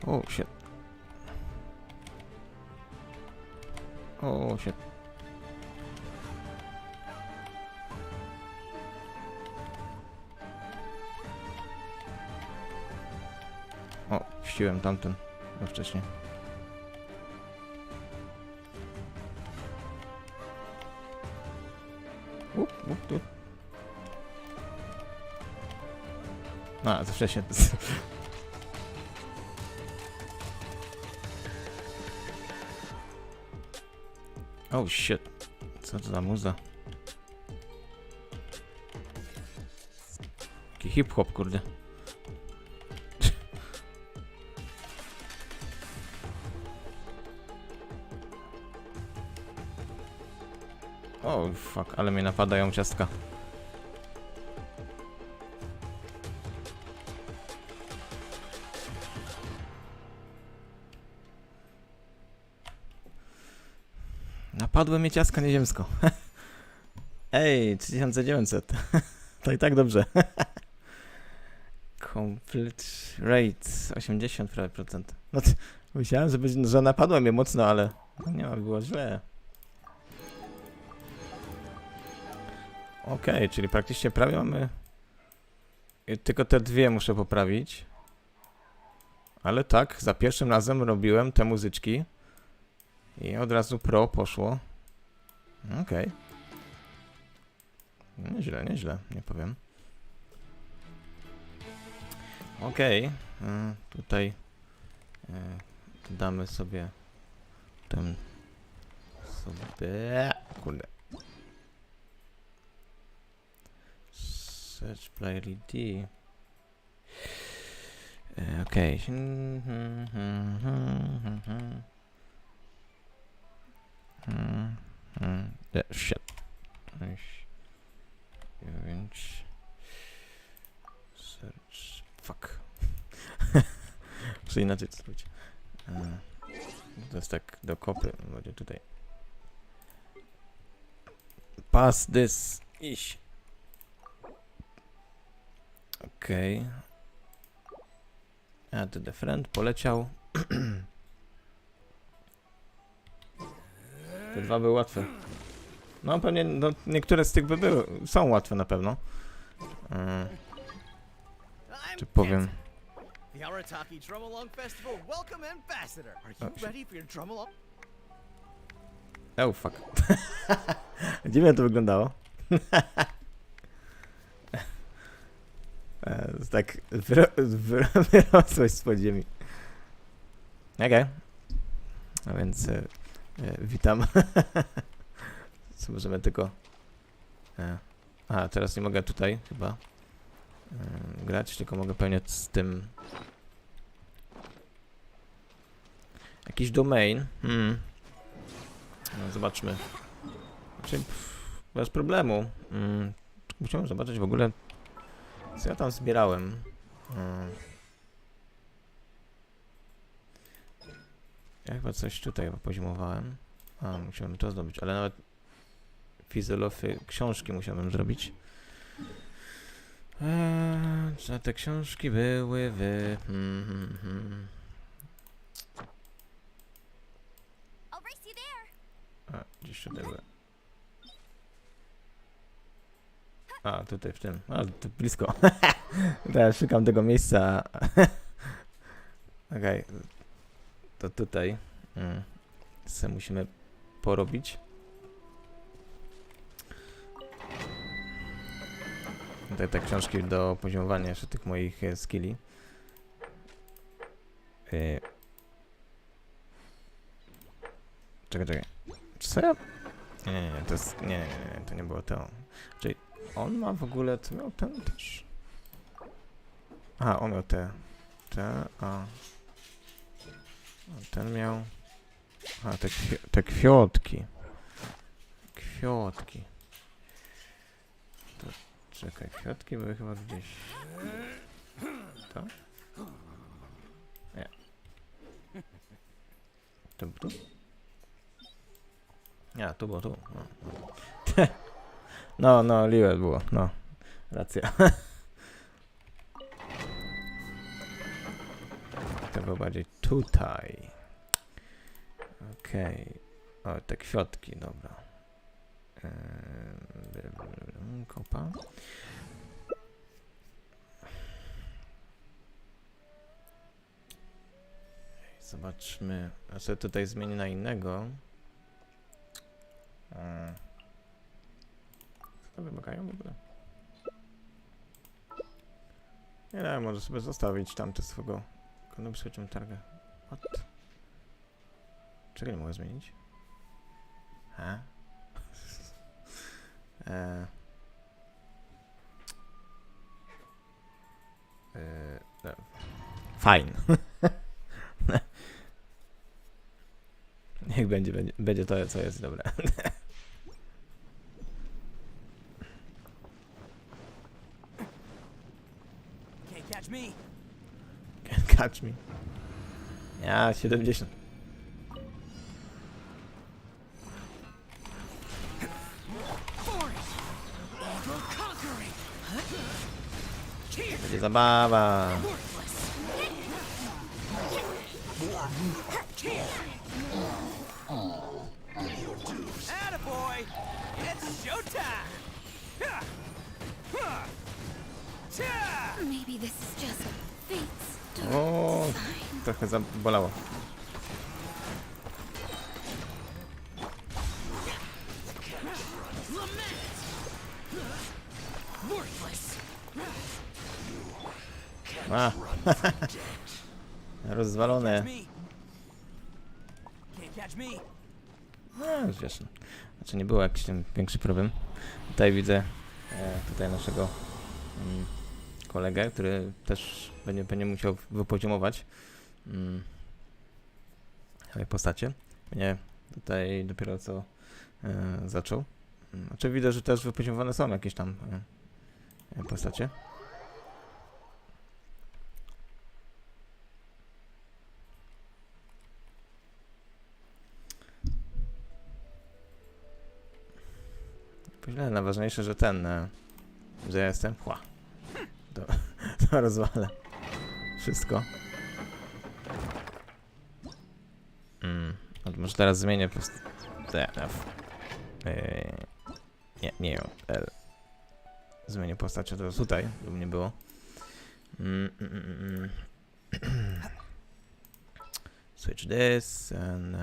O, shit. O, shit. O, ściłem tamten no wcześniej. Tu. A, za wcześnie. Oh shit. Co to za muza? Taki hip-hop, kurde. O, fuck, ale mnie napadają ciastka. Napadły mnie ciastka nieziemsko. Ej, 3900. To i tak dobrze. Complete rate 80%. No myślałem, że napadło mnie mocno, ale no nie ma, było źle. Okej, czyli praktycznie prawie mamy... Tylko te 2 muszę poprawić. Ale tak, za pierwszym razem robiłem te muzyczki. I od razu pro poszło. Okej. Nieźle, nie powiem. Okej. Tutaj damy sobie ten... Kurde. Search play LED. Okej. Shit. 9. Search. Fuck. Muszę inaczej to zrobić. To jest tak do kopy. Będzie tutaj. Pass this. Iść. Okej. Add the friend. Poleciał. Te 2 były łatwe. No pewnie no, niektóre z tych by były. Są łatwe na pewno. Czy powiem. Oh fuck. Dziwnie to wyglądało. Tak wyrosłeś spod ziemi. Okej. A więc witam. Co możemy tylko... A, teraz nie mogę tutaj chyba grać, tylko mogę pewnie z tym... Jakiś domain. No, zobaczmy. Znaczy, bez problemu. Musiałem zobaczyć w ogóle, co ja tam zbierałem. Ja chyba coś tutaj poziomowałem. A, musiałem to zrobić, ale nawet fizolofy książki musiałem zrobić. Czy te książki były w... A, gdzieś tutaj były. A, tutaj w tym. A, to blisko. Teraz szukam tego miejsca. Okej. To tutaj. Co musimy porobić. Tutaj te książki do poziomowania jeszcze tych moich skilli. Czekaj. Co ja? Nie, to jest... Nie, to nie było to. Czyli on ma w ogóle... To miał ten też. Aha, on miał te, a... Ten miał... A, te, te kwiatki. Kwiatki. Czekaj, kwiatki były chyba gdzieś... To? Nie. Tu? Ja, tu było, tu. No, liwe było, no. Racja. To było bardziej tutaj. Okej. O, te kwiatki, dobra. Kopa. Zobaczmy. Ja sobie tutaj zmienię na innego. Co to wymagają w ogóle? Nie, może sobie zostawić tamte swego. Kanał przeciąg targę. What? Czego nie mogę zmienić? No. Fajnie. Niech będzie to, co jest dobre. Can't catch me. Can't catch me. Ja, 70. Będzie zabawa. Attaboy! It's showtime! Maybe this is just fate's O, trochę zabolało. A. Rozwalone. No, wiesz, znaczy nie było jakiś tam większy problem. Tutaj widzę tutaj naszego kolegę, który też będzie musiał wypoziomować postacie. Nie, tutaj dopiero co zaczął. Znaczy widzę, że też wypoziomowane są jakieś tam postacie. Źle, najważniejsze, że że ja jestem. To rozwalę wszystko. Może teraz zmienię po prostu. Nie ją. Zmienię postać od razu tutaj, żeby nie było. Switch this and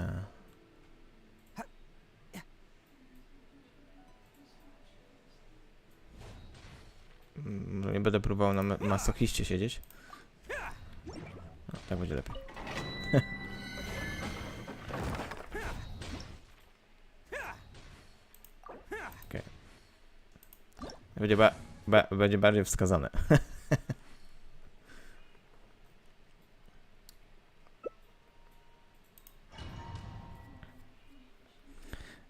nie będę próbował na masochiście siedzieć. No, tak będzie lepiej. Okay. Będzie bardziej wskazane.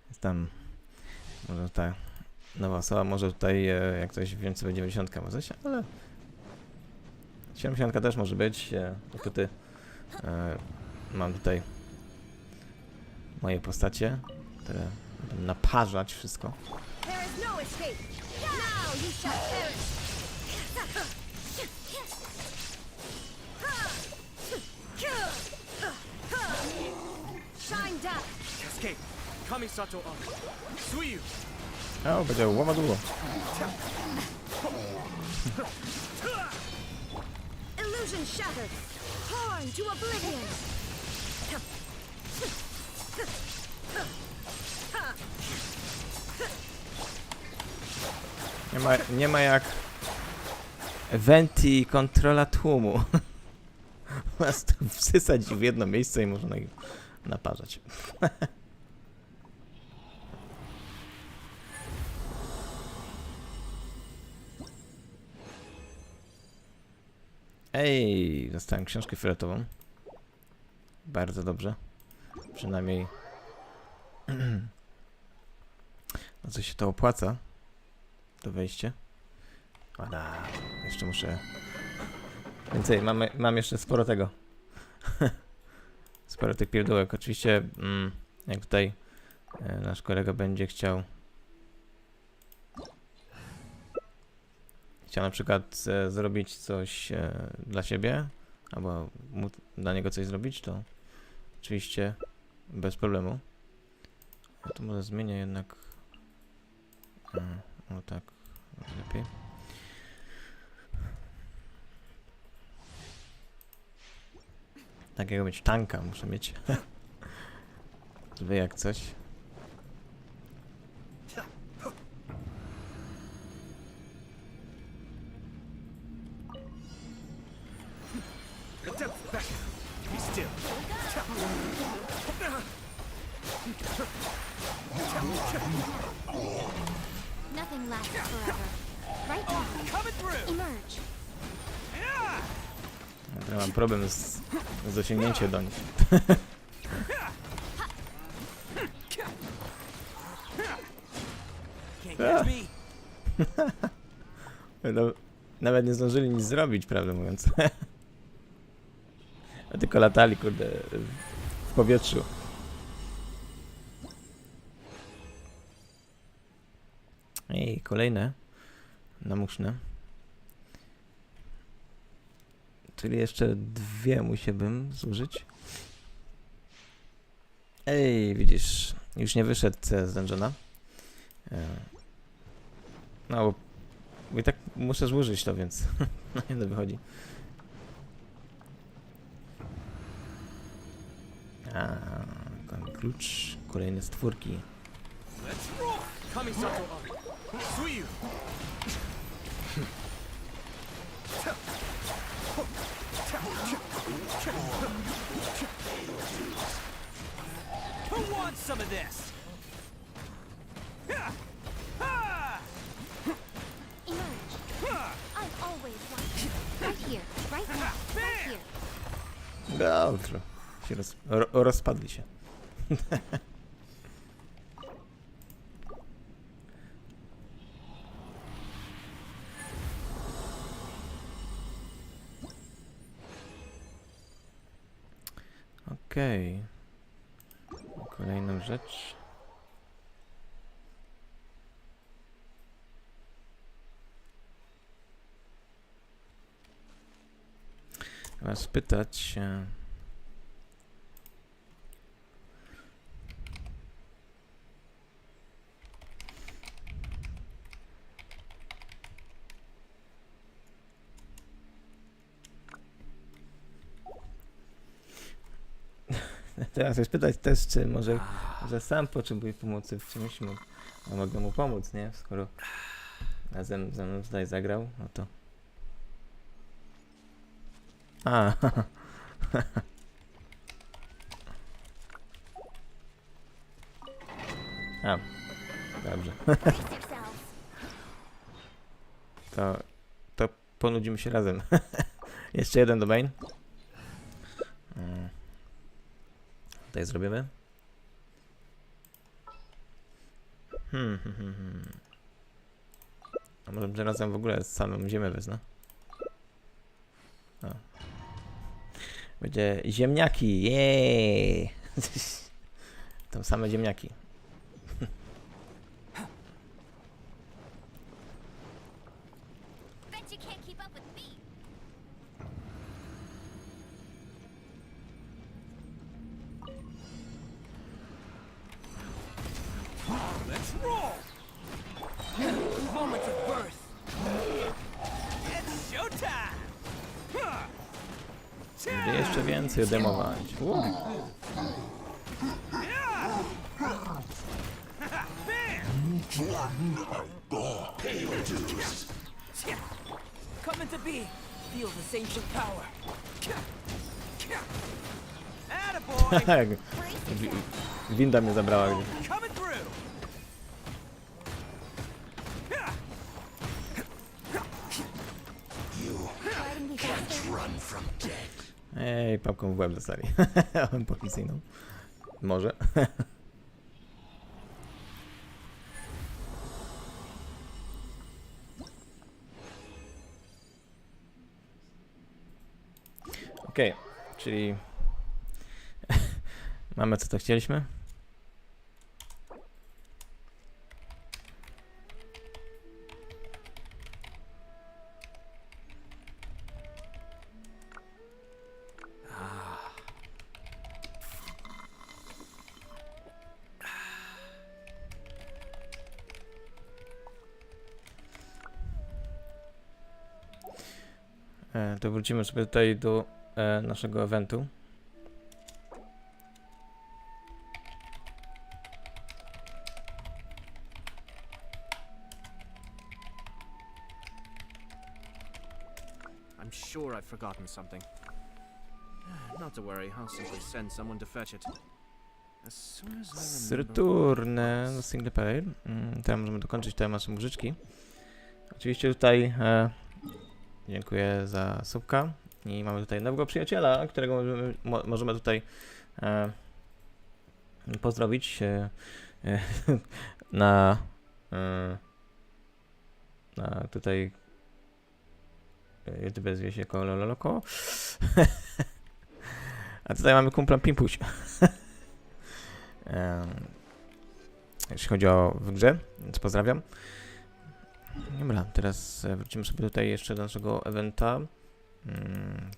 Jest tam może ta nowa osoba, może tutaj jak coś więcej będzie 90 może się, ale 70 też może być. Niestety mam tutaj moje postacie, które będą naparzać wszystko. There is no escape. Now you shall perish. Shine down. Escape! Kamisato on. Suiyu! O, będzie łowa długo. Illusion shattered. Torn to oblivion. Nie ma jak Venti kontrola tłumu. Was tu wsysać w jedno miejsce i można ich naparzać. Ej, dostałem książkę fioletową. Bardzo dobrze. Przynajmniej no coś się to opłaca. To wejście. Ada, jeszcze muszę... Więcej, mam jeszcze sporo tego. Sporo tych pierdółek. Oczywiście, jak tutaj nasz kolega będzie chciał na przykład zrobić coś dla siebie, albo dla niego coś zrobić, to oczywiście bez problemu. Ja to może zmienię jednak. O tak, lepiej. Takiego mieć tanka muszę mieć. Żeby jak coś. Nothing lasts forever. Right now, emerge. Ja mam problem z dosięgnięciem do nich. No, nawet nie zdążyli nic zrobić, prawdę mówiąc. A tylko latali, kurde, w powietrzu. Ej, kolejne namuszne. Czyli jeszcze 2 musiałbym zużyć. Ej, widzisz, już nie wyszedł z dungeona. No, bo i tak muszę złożyć to, więc no nie to wychodzi. Klucz, kolejne stwórki. Who wants some of this? Emerge. I've always wanted you. Right here, right now, right here. Dobrze. Się rozpadli się. Okej. Kolejną rzecz. Chyba spytać się. Teraz się spytać też, czy może sam potrzebuje pomocy w czymś, a mogę mu pomóc, nie? Skoro razem ze mną tutaj zagrał, no to... Dobrze. To ponudzimy się razem. Jeszcze jeden domain. Tutaj zrobimy. A może razem w ogóle samą ziemię wezmę. Będzie ziemniaki, jeee! Tam same ziemniaki. Bet you can't keep up with me. Let's roll! Moment of birth. It's showtime! Będzie jeszcze więcej demować. Coming to be. Feel this ancient power. Attaboy! Winda mnie zabrała. Coming through. Ej, pałką w łeb dostali. Policyjną. Może. Okej, czyli mamy co to chcieliśmy. To wrócimy sobie tutaj do naszego eventu. I'm sure I've forgotten something. Not to worry, I'll simply send someone to fetch it. As soon as I remember. Return single player. Teraz możemy dokończyć te nasze muzyczki. Oczywiście tutaj dziękuję za subka. I mamy tutaj nowego przyjaciela, którego możemy tutaj pozdrowić na tutaj YouTube zwie się Kololoko. A tutaj mamy kumpla Pimpuś. Jeśli chodzi o w grze, więc pozdrawiam. Dobra, teraz wrócimy sobie tutaj jeszcze do naszego eventa.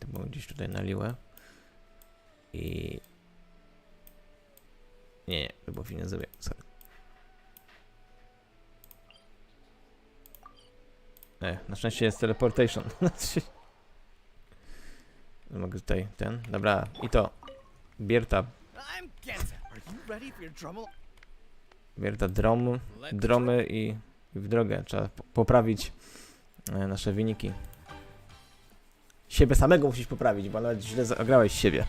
To było gdzieś tutaj na liłę. I... Nie, to było finansowe, sorry. Na szczęście jest teleportation. Mogę tutaj ten. Dobra, i to. Bierta. Bierta dromy i w drogę. Trzeba poprawić nasze wyniki. Siebie samego musisz poprawić, bo nawet źle zagrałeś siebie.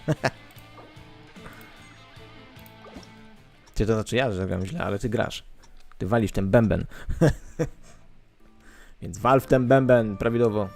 Ty to znaczy ja, że gram źle, ale ty grasz. Ty walisz ten bęben. Więc wal w ten bęben prawidłowo.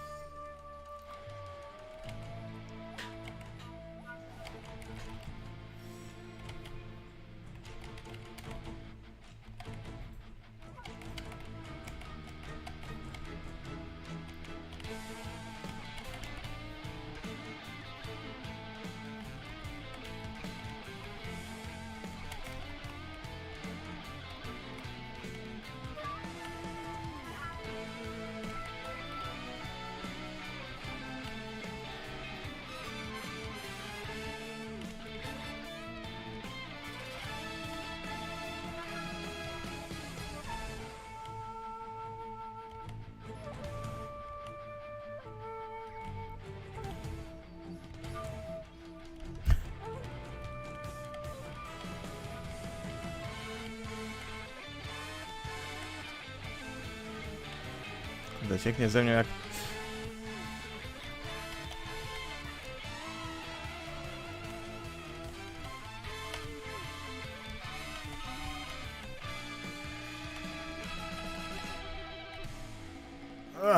Docieknie ze mnie jak...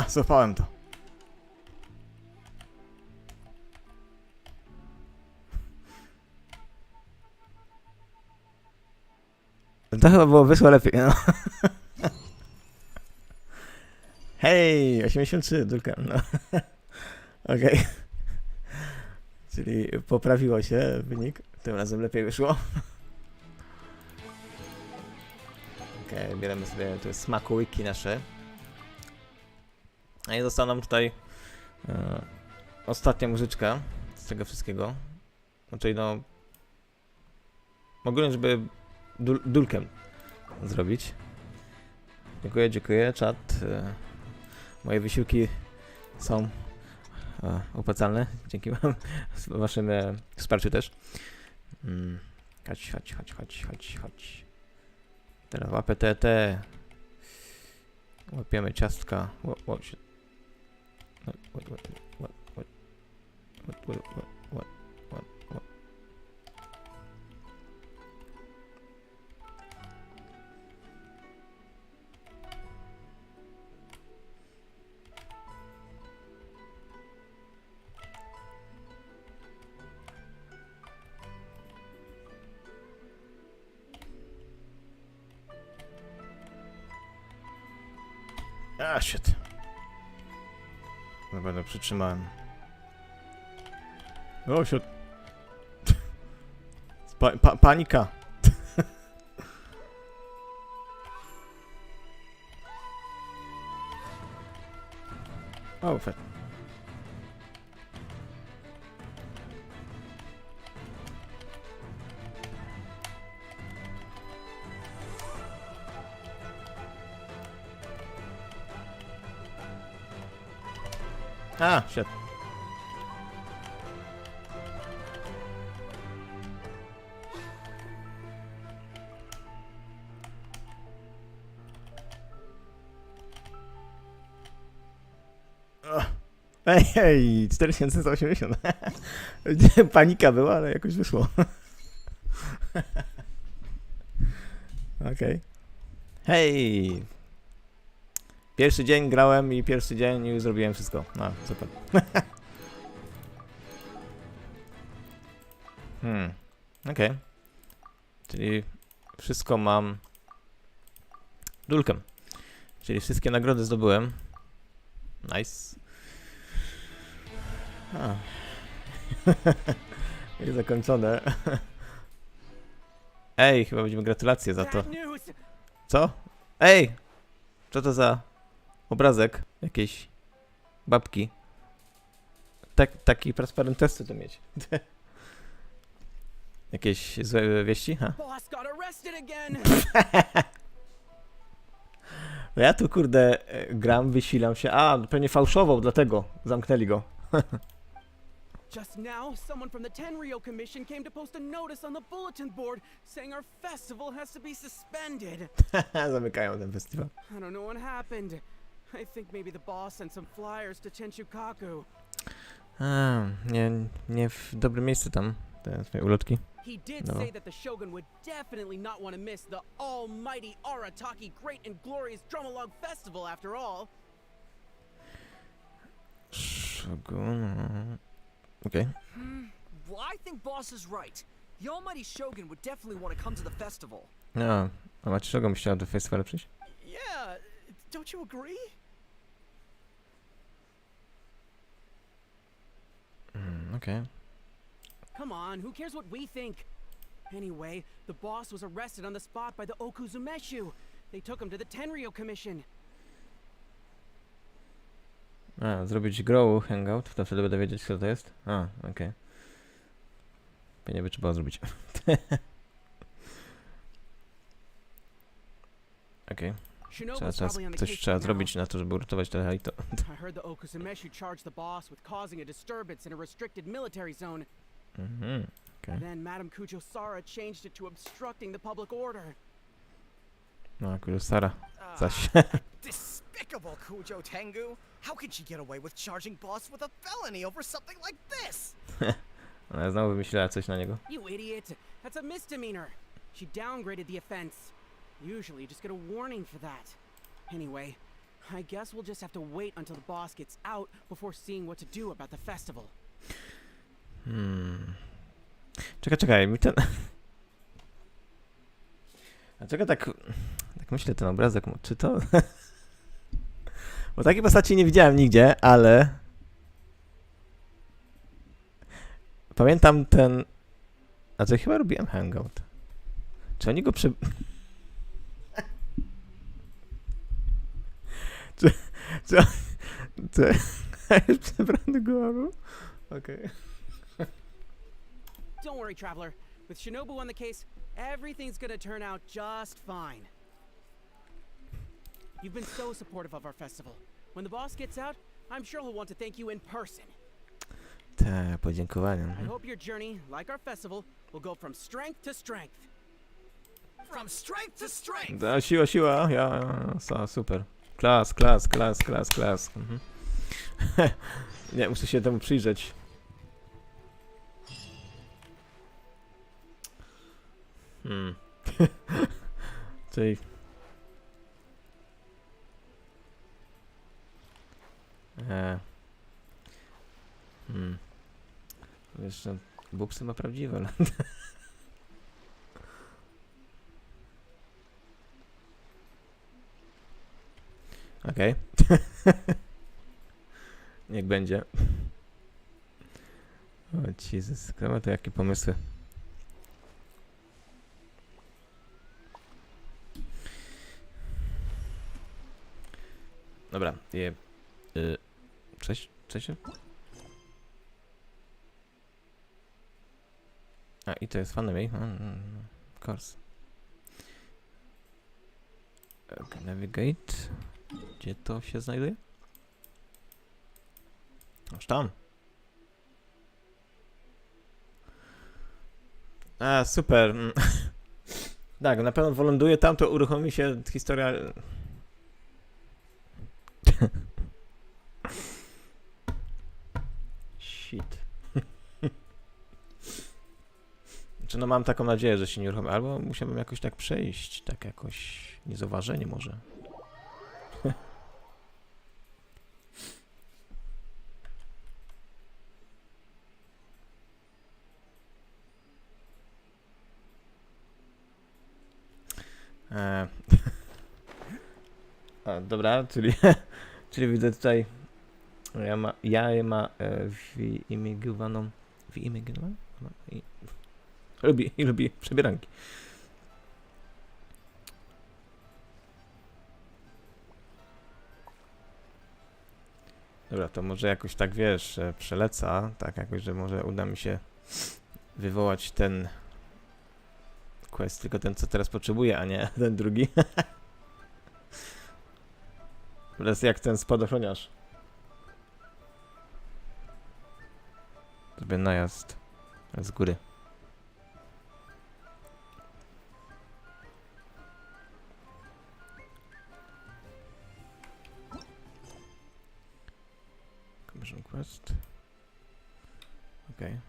Złapałem to. To chyba było wyszło lepiej, no. Hej, 83, Dulka, no. Okej. Czyli poprawiło się wynik, tym razem lepiej wyszło. Okej, bierzemy sobie tu smakołyki nasze. A i została nam tutaj ostatnia muzyczka z tego wszystkiego. Czyli no... Mogłem, żeby dulkiem zrobić. Dziękuję, czat. Moje wysiłki są opłacalne. Dzięki wam, waszym wsparciu też. Chodź. Teraz łapę te. Łapiemy ciastka. A, shit. No będę przytrzymałem. O, shit. Panika. O, fajnie. Ah, shit. Ej, 4180. Panika była, ale jakoś wyszło. Okej. Hej! Pierwszy dzień grałem i pierwszy dzień już zrobiłem wszystko. No, super. Okej. Czyli wszystko mam dulkiem. Czyli wszystkie nagrody zdobyłem. Nice. Jest zakończone. Ej, chyba będziemy gratulacje za to. Co? Ej! Co to za obrazek jakiejś babki? Taki transparent testy to mieć. Jakieś złe wieści? Ha? No ja tu kurde gram, wysilam się. A, pewnie fałszował, dlatego zamknęli go. Just now, someone from the Tenryou Commission came to post a notice on the bulletin board saying our festival has to be suspended. Zamykają ten festiwal. I don't know what happened. I think maybe the boss sent some flyers to Chenchukaku. Nie w dobrym miejscu tam, te swoje ulotki. He did say that the Shogun would definitely not want to miss the almighty Arataki Great and Glorious Drumalog Festival after all. Shogun... Okay. Well, I think Boss is right. The almighty Shogun would definitely want to come to the festival. No, a macie czego byś chciał do festiwalu przyjść? Yeah, don't you agree? Okay. Come on, who cares what we think? Anyway, the boss was arrested on the spot by the Okuzumeshu. They took him to the Tenryou Commission. A, zrobić grow hangout, to wtedy będę wiedzieć, kto to jest. A, okej. Pewnie by trzeba zrobić. Okej. Coś trzeba zrobić na to, żeby uratować te hajto. I heard the Okuzumeshu charged the boss with causing a disturbance in a restricted military zone. Okay. Then Madame Kujo Sara changed it to obstructing the public order. No, Kurosara. Zaś. Despicable Kujo Tengu! How could she get away with charging Boss with a felony over something like this? Ona znowu wymyśliła coś na niego. You idiot! That's a misdemeanor. She downgraded the offense. Usually you just get a warning for that. Anyway, I guess we'll just have to wait until the boss gets out before seeing what to do about the festival. Czekaj, mi ten... Dlaczego tak myślę, ten obrazek, czy to... Bo takiej postaci nie widziałem nigdzie, ale... Pamiętam ten... Znaczy chyba robiłem hangout. Czy oni go Czy jest przebrany głową? Okej. Don't worry, Traveler. With Shinobu on the case, everything's gonna turn out just fine. You've been so supportive of our festival. When the boss gets out, I'm sure he'll want to thank you in person. Tak, podziękowania. I hope your journey, like our festival, will go from strength to strength. From strength to strength! Da, siła, ja, super. Klas. Nie, muszę się temu przyjrzeć. Czyli... Wiesz, że buksy ma prawdziwe, ale... Okej. Niech będzie. Jezus, kto ma to jakie pomysły? Dobra, cześć? A, i to jest fanmade? Of course. Okay, navigate. Gdzie to się znajduje? Aż tam. A, super. Tak, na pewno wyląduje tam, to uruchomi się historia... Shit. Czy no mam taką nadzieję, że się nie uruchomi, albo musiałbym jakoś tak przejść, tak jakoś niezauważenie może. A, dobra, czyli, czyli widzę tutaj wyimigrowaną lubi przebieranki. Dobra, to może jakoś tak, wiesz, przeleca, tak jakoś, że może uda mi się wywołać ten quest, tylko ten, co teraz potrzebuję, a nie ten drugi. Teraz jak ten spadochroniarz. Sobie najazd z góry. Commission quest. Okej.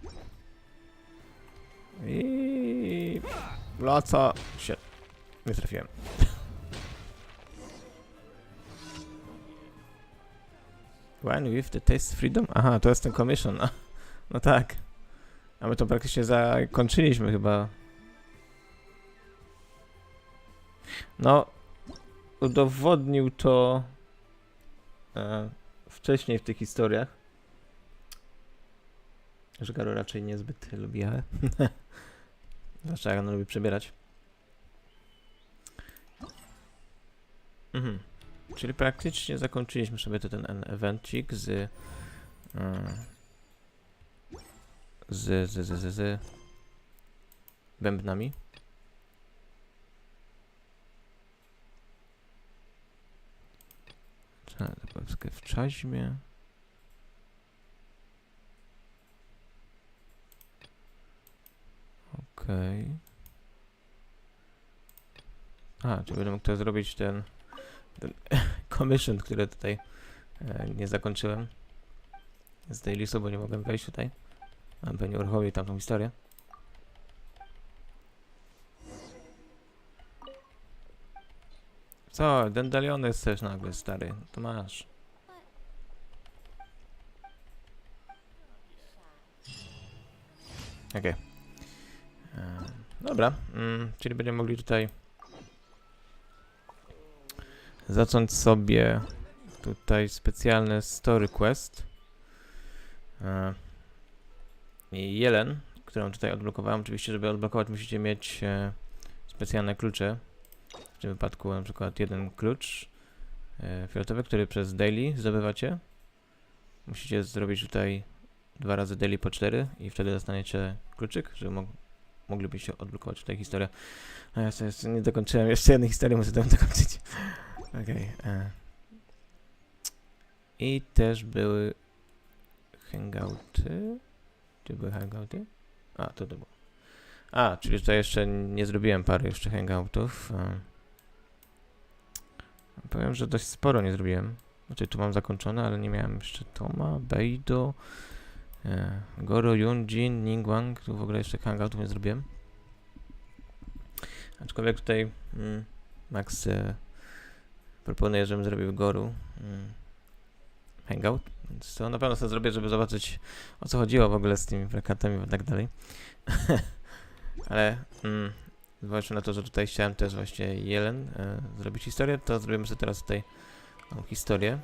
I laca się. Nie trafiłem. When with the taste freedom? Aha, to jest ten commission. No tak. A my to praktycznie zakończyliśmy chyba. No, udowodnił to wcześniej w tych historiach, że Garo raczej niezbyt lubi jachę. Zwłaszcza jak ona lubi przebierać. Czyli praktycznie zakończyliśmy sobie ten evencik z bębnami. Polskę w czaźmie. Okej. A, czy będę mógł to zrobić ten commission, który tutaj nie zakończyłem z Dailysu, bo nie mogłem wejść tutaj. Mam pewnie uruchomił tamtą historię. Co? Dendaliony chcesz nagle, stary? To masz. Okej. Dobra. Czyli będziemy mogli tutaj zacząć sobie tutaj specjalny story quest. I Jelen, którą tutaj odblokowałem. Oczywiście, żeby odblokować, musicie mieć specjalne klucze. W tym wypadku na przykład jeden klucz fioletowy, który przez daily zdobywacie. Musicie zrobić tutaj 2 razy daily po 4 i wtedy dostaniecie kluczyk, żeby moglibyście odblokować tutaj historię. A ja jeszcze nie dokończyłem jeszcze jednej historii, muszę tam dokończyć. Okej. I też były hangouty. Gdzie były hangouty? A, to było. A, czyli tutaj jeszcze nie zrobiłem pary jeszcze hangoutów. Powiem, że dość sporo nie zrobiłem. Znaczy tu mam zakończone, ale nie miałem jeszcze Toma, Beido, Goro, Yunjin, Ningguang. Tu w ogóle jeszcze hangoutów nie zrobiłem. Aczkolwiek tutaj Max proponuje, żebym zrobił Goru hangout. Więc to na pewno sobie zrobię, żeby zobaczyć, o co chodziło w ogóle z tymi plakatami i tak dalej. Ale zwłaszcza na to, że tutaj chciałem też właśnie Jelen zrobić historię, to zrobimy sobie teraz tutaj tą historię.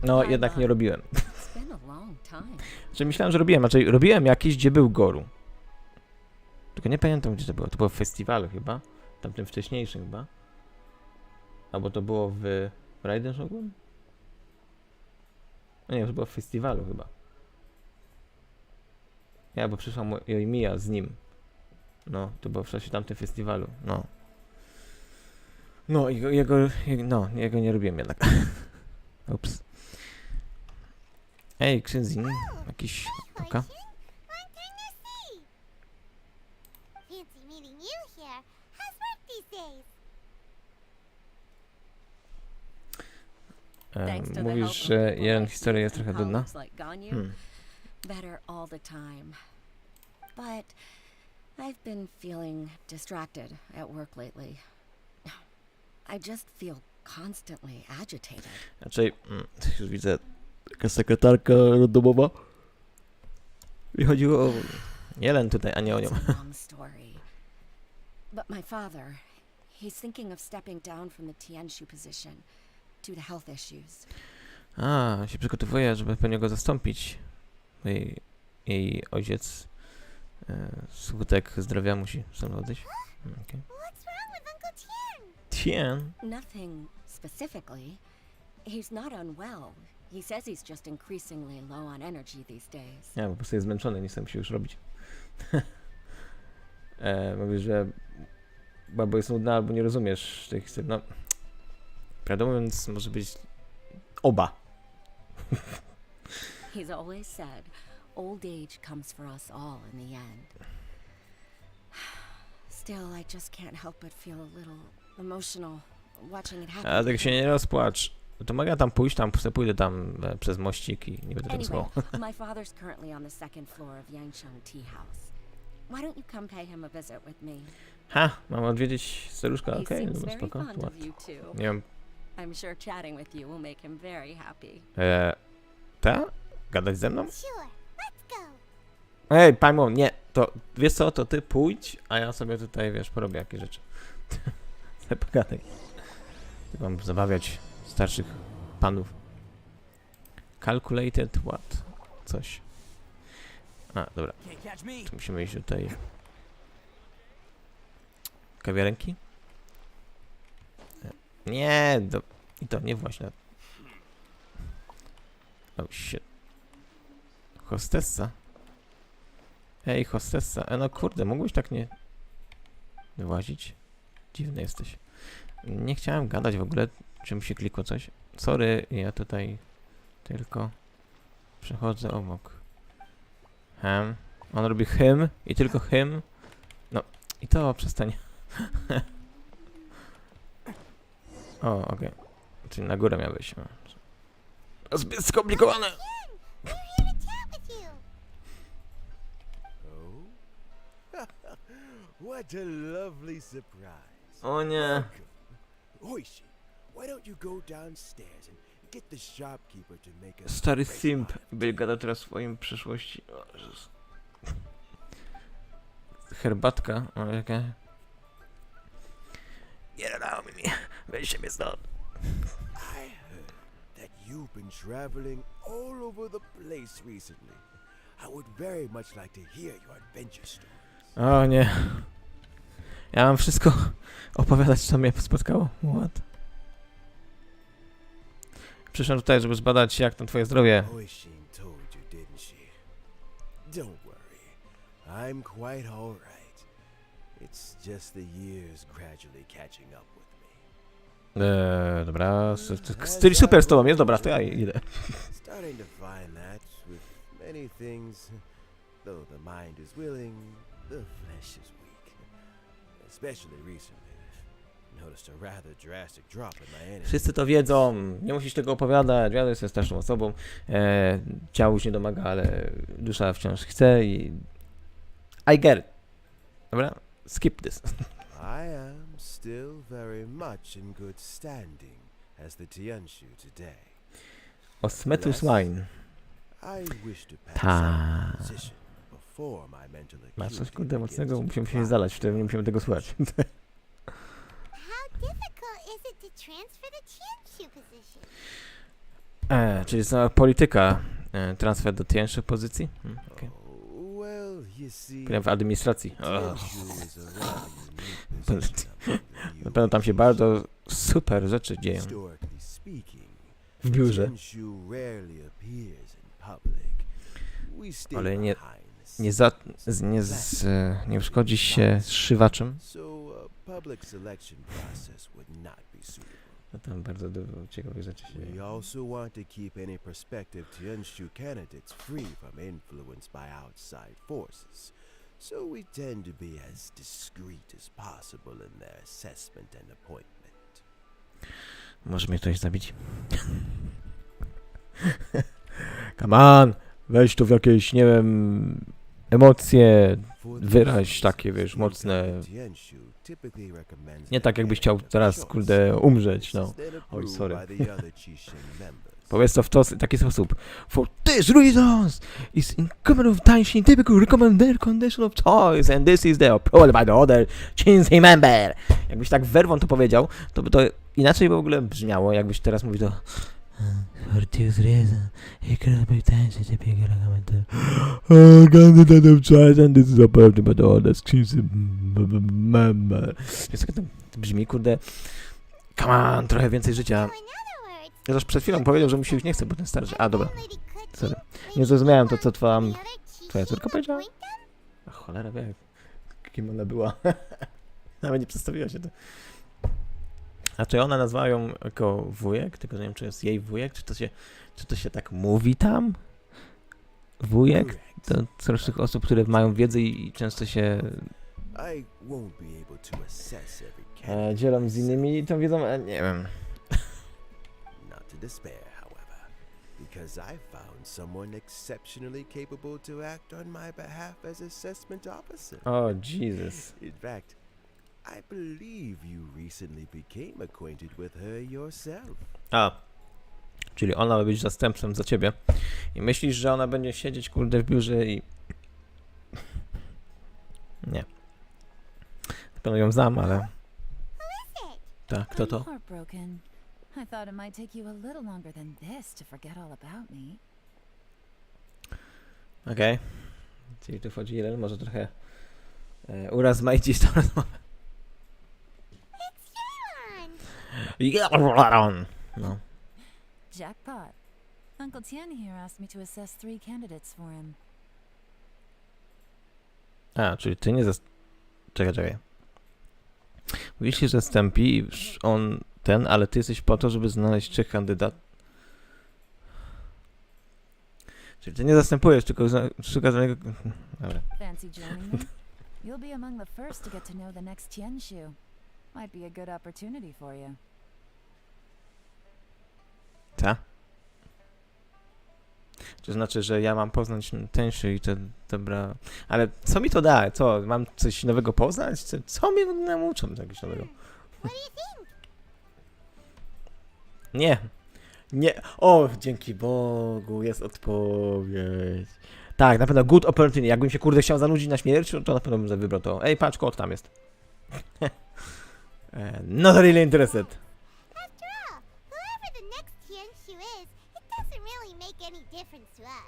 No, jednak nie robiłem. been a long time. Znaczy myślałem, że robiłem, znaczy robiłem jakieś, gdzie był Goru. Tylko nie pamiętam, gdzie to było. To było w festiwalu chyba. Tamtym wcześniejszym chyba. Albo to było w Raiden Shogun? No nie, to było w festiwalu chyba. Ja, bo przyszła Mija z nim. No, to było w czasie tamtym festiwalu, no. No, jego nie robiłem jednak. Ups. Ej, Ksynzin, jakiś... Oka. Long time no see. Fancy meeting you here. How's work these days? Thanks to the help Mówisz, of że people jeden like historia you jest and trochę nudna? colleagues like Ganyu, better all the time. But I've been feeling distracted at work lately. I just feel constantly agitated. Raczej, już widzę, taka sekretarka domowa. I chodziło o Jelen tutaj, a nie o nią. It's a long story. But my father, he's thinking of stepping down from the Tianshu position due to health issues. A, się przygotowuje, żeby pewnie go zastąpić. Jej ojciec skutek zdrowia musi sam odejść. Okay. What's wrong with Uncle Tian? Tien. Nothing specifically. He's not unwell. He says he's just increasingly low on energy these days. Ja po prostu jest zmęczony, nie chce się już robić. Mówisz, że albo jest nudna, albo nie rozumiesz tej historii. No, prawdę mówiąc, może być oba. He's always said, old age comes for us all in the end. Still, I just can't help but feel a little emotional watching it happen. A tak się nie rozpłacz. To mogę ja tam pójść, pójdę tam przez mościk i nie będę tam Anyway, słuchał. my father's currently on the second floor of Yangsheng Tea House. Why don't you come pay him a visit with me? Ha, mam odwiedzić staruszka, He okej, seems dobra, very spoko. fond of you too. Nie wiem, I'm sure chatting with you will make him very happy. ta? Gadać ze mną? Sure. Let's go. Ej, Paimon, nie, to wiesz co, to ty pójdź, a ja sobie tutaj, wiesz, porobię jakieś rzeczy. Sobie pogadaj. Nie mam zabawiać starszych panów. Calculated what? Coś. A, dobra. Tu musimy iść tutaj. Kawiarenki? Nie, i to nie właśnie. Oh shit. Hostessa? Ej, hostessa. No kurde, mógłbyś tak nie wyłazić? Dziwny jesteś. Nie chciałem gadać w ogóle, czym się klikło coś. Sorry, ja tutaj tylko przechodzę obok. On robi hym i tylko hym. No, i to przestań. O, okej. Czyli na górę miałeś. To jest zbyt skomplikowane. We're here to chat with you. What a lovely surprise. O nie. Oishi, why don't you go downstairs and get the shopkeeper to make us Stary simp. By gadał teraz o swoim przyszłości. O, Jezus. Herbatka. O, jaka. Nie dał mi. Weź się stąd. I heard that you've been traveling all over the place recently. I would very much like to hear your adventure stories. O nie. Ja mam wszystko opowiadać, co mnie spotkało. What? Przyszedłem tutaj, żeby zbadać, jak tam twoje zdrowie. Oishin told you, didn't she? Don't worry. I'm quite all right. It's just the years gradually catching up with me. Dobra. Styl super z tobą jest, dobra, to ja idę. Starting to find that with many things, though the mind is willing, the flesh is weak. Especially recently, I've noticed a rather drastic drop in my energy. Wszyscy to wiedzą, nie musisz tego opowiadać, ja jestem starszą osobą, ciało już nie domaga, ale dusza wciąż chce i... I get it. Dobra? Skip this. I am still very much in good standing as the Tianshu today. Osmetus wine. I wish to pass Ta. on position before my mental Masz coś acuity kurde begins mocnego, to musimy się decline. zalać, wtedy nie musimy tego słuchać. How difficult is it to transfer the Tianshu position? Czyli cała polityka transfer do cięższych pozycji? Okay. Well, you see, Powiem w administracji. Tenshu is a rather unique Pozycji. position among the Na pewno tam się bardzo super rzeczy dzieją. Historically speaking, W biurze. Tenshu rarely appears in public. We stay Ale nie, behind the nie, nie szkodzi się scenes. zszywaczem. So a public selection process would not be suitable. No tam bardzo dużo ciekawych rzeczy się We dzieje. also want to keep any prospective Tenshu candidates free from influence by outside forces. So we tend to be as discreet as possible in their assessment and appointment. Może mnie ktoś zabić? Come on! Weź to w jakieś, nie wiem, emocje, wyraź takie, wiesz, mocne. Nie tak jakbyś chciał teraz, kurde, umrzeć, no. Oj, sorry. Powiedz to w taki sposób. For these reasons, it's incumbent of Taishin typical recommended condition of choice, and this is the approval by the other Chinsei member. Jakbyś tak werwą to powiedział, to by to inaczej w ogóle brzmiało, jakbyś teraz mówił to. For these reasons, it could be Taishin typical recommended candidate of choice, and this is approval by the other Chinsei member. Więc jak to brzmi, kurde. Come on, trochę więcej życia. Ja też przed chwilą powiedział, że mu się już nie chce, bo ten starszy. A, dobra. Sorry. Nie zrozumiałem to, co twoja córka powiedziała. A cholera wie, kim ona była. Nawet nie przedstawiła się to. A czy ona nazwała ją jako wujek? Tylko nie wiem, czy jest jej wujek, czy to się tak mówi tam? Wujek? To coraz tych osób, które mają wiedzę i często się dzielą z innymi tą wiedzą, nie wiem. To despair, however, because I found someone exceptionally capable to act on my behalf as assessment officer. Oh, Jesus. In fact, I believe you recently became acquainted with her yourself. A, czyli ona ma być zastępcą za ciebie. I myślisz, że ona będzie siedzieć, kurde, w biurze i... Nie. Na pewno ją znam, ale... Tak, kto to? I thought it might take you a little longer than this to forget all about me. Okej. Czyli tu wchodzi Jelen, może trochę urozmaicić tą rozmowę. No. Jackpot. Uncle Tian here asked me to assess 3 candidates for him. A, czyli ty nie Czekaj. Mówisz się, że zastąpi on ten, ale ty jesteś po to, żeby znaleźć 3 kandydatów. Czyli ty nie zastępujesz, tylko szukasz żadnego... Dobra. Fancy joining me? You'll be among the first to get to know the next Tianshu. Might be a good opportunity for you. Co? To znaczy, że ja mam poznać Tenshu i to dobra... Ale co mi to da? Co? Mam coś nowego poznać? Co mnie nauczą czegoś nowego? Nie. O, dzięki Bogu, jest odpowiedź. Tak, na pewno good opportunity. Jakbym się, kurde, chciał zanudzić na śmierć, to na pewno bym wybrał to. Ej, patrz, kot tam jest. Not really interested.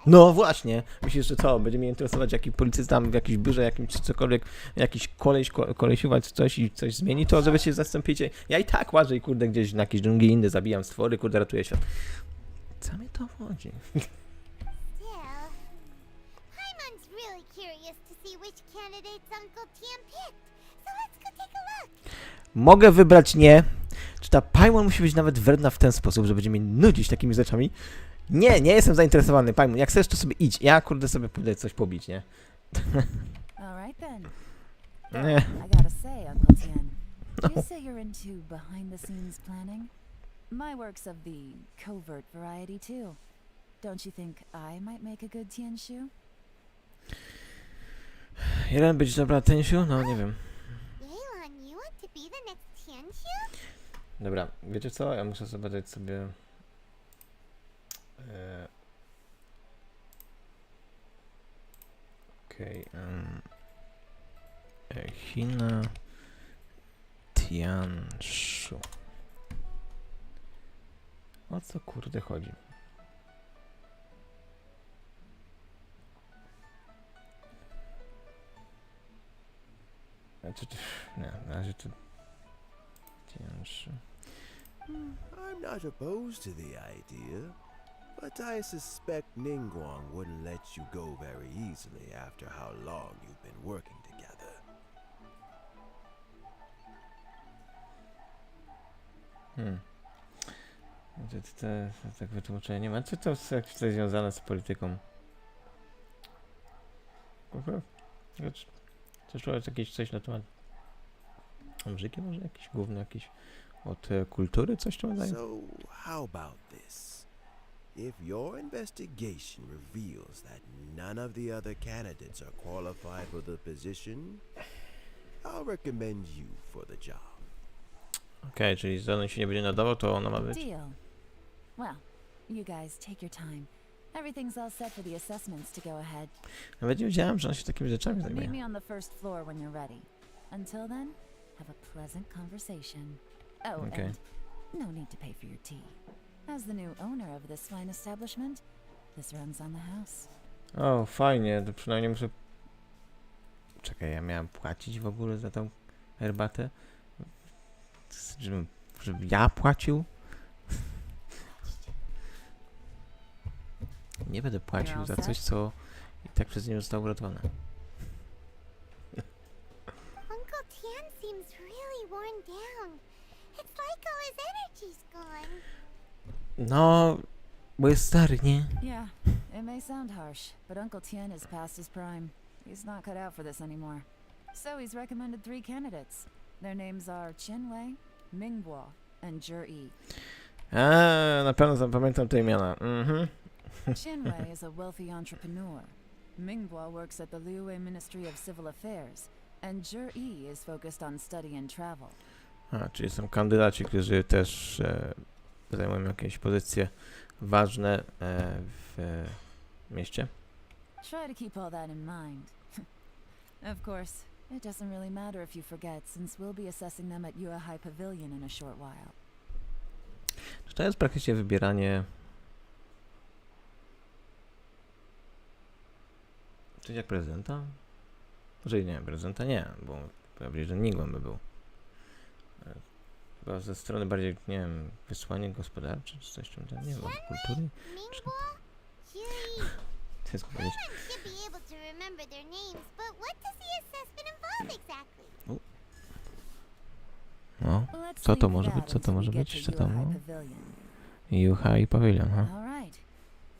No właśnie. Myślisz, że co? Będzie mnie interesować jaki policysta w jakimś biurze, jakimś czy cokolwiek, jakiś kolesiuwać coś i coś zmieni, to żeby się zastąpicie. Ja i tak łażę i kurde gdzieś na jakiejś dżungli inny zabijam stwory, kurde ratuję świat. Co mi to chodzi? Mogę wybrać nie. Czy ta Paimon musi być nawet wredna w ten sposób, że będzie mnie nudzić takimi rzeczami? Nie jestem zainteresowany, Paimon. Jak chcesz, to sobie idź. Ja, kurde, sobie pójdę coś pobić, nie? Alright then. Nie. I gotta say, Uncle Tian, you say you're into behind-the-scenes planning? My work's of the covert variety too. Don't you think I might make a good Tianshu? Jeden być dobra Tenshu? No, nie wiem. Dobra, wiecie co? Ja muszę zobaczyć sobie... Okej. China... Tianshu. O co kurde chodzi? Znaczy, nie, na razie to cięższe. I'm not opposed to the idea, but I suspect Ningguang wouldn't let you go very easily after how long you've been working together. To tak wytłumaczenie nie ma. Czy to jest jakieś coś związane z polityką? Czy człowiek jakieś coś na temat Amżyki może jakiś główny jakiś od kultury coś w tym rodzaju? So, how about this? If your investigation reveals that none of the other candidates are qualified for the position, I'll recommend you for the job. Okej, czyli żaden się nie będzie nadawał, to ona ma być. Deal. Well, you guys take your time. Everything's all set for the assessments to go ahead. Nawet nie wiedziałem, że on się takimi rzeczami Meet zajmuje. me on the first floor when you're ready. Until then, have a pleasant conversation. Oh, Okay. and no need to pay for your tea. As the new owner of this fine establishment, this runs on the house. O, fajnie, to przynajmniej muszę... Czekaj, ja miałem płacić w ogóle za tą herbatę? Żeby ja płacił? Nie będę płacił za coś, co i tak przez nie zostało uratowane. Uncle Tian seems really worn down. It's like all his energy's gone. No, bo jest stary, nie? Yeah, it may sound harsh, but Uncle Tian is past his prime. He's not cut out for this anymore. So he's recommended 3 candidates. Their names are Qianwei, Mingguo, and Zhi. Na pewno zapamiętam te imiona. Qianwei is a wealthy entrepreneur. Mingguo works at the Liyue Ministry of Civil Affairs, and Zhi is focused on study and travel. Czyli są kandydaci, którzy też zajmują jakieś pozycje ważne w mieście. Try to keep all that in mind. Of course, it doesn't really matter if you forget, since we'll be assessing them at Yuehai Pavilion in a short while. Czy to jest praktycznie wybieranie... Coś jak prezydenta? Może nie, prezydenta nie, bo prawie że Ningguang by był. Chyba ze strony bardziej, nie wiem, wysłanie gospodarcze, czy coś tam, nie wiem, kultury? Mingguo? Yuri. To jest powiedzieć. Someone should be able to remember their names, but what does the assessment involve exactly? No, Let's co to leave może that być, co to until we może get być, to co tam, Yuehai no? Pavilion. Yuehai Pavilion, ha? All right.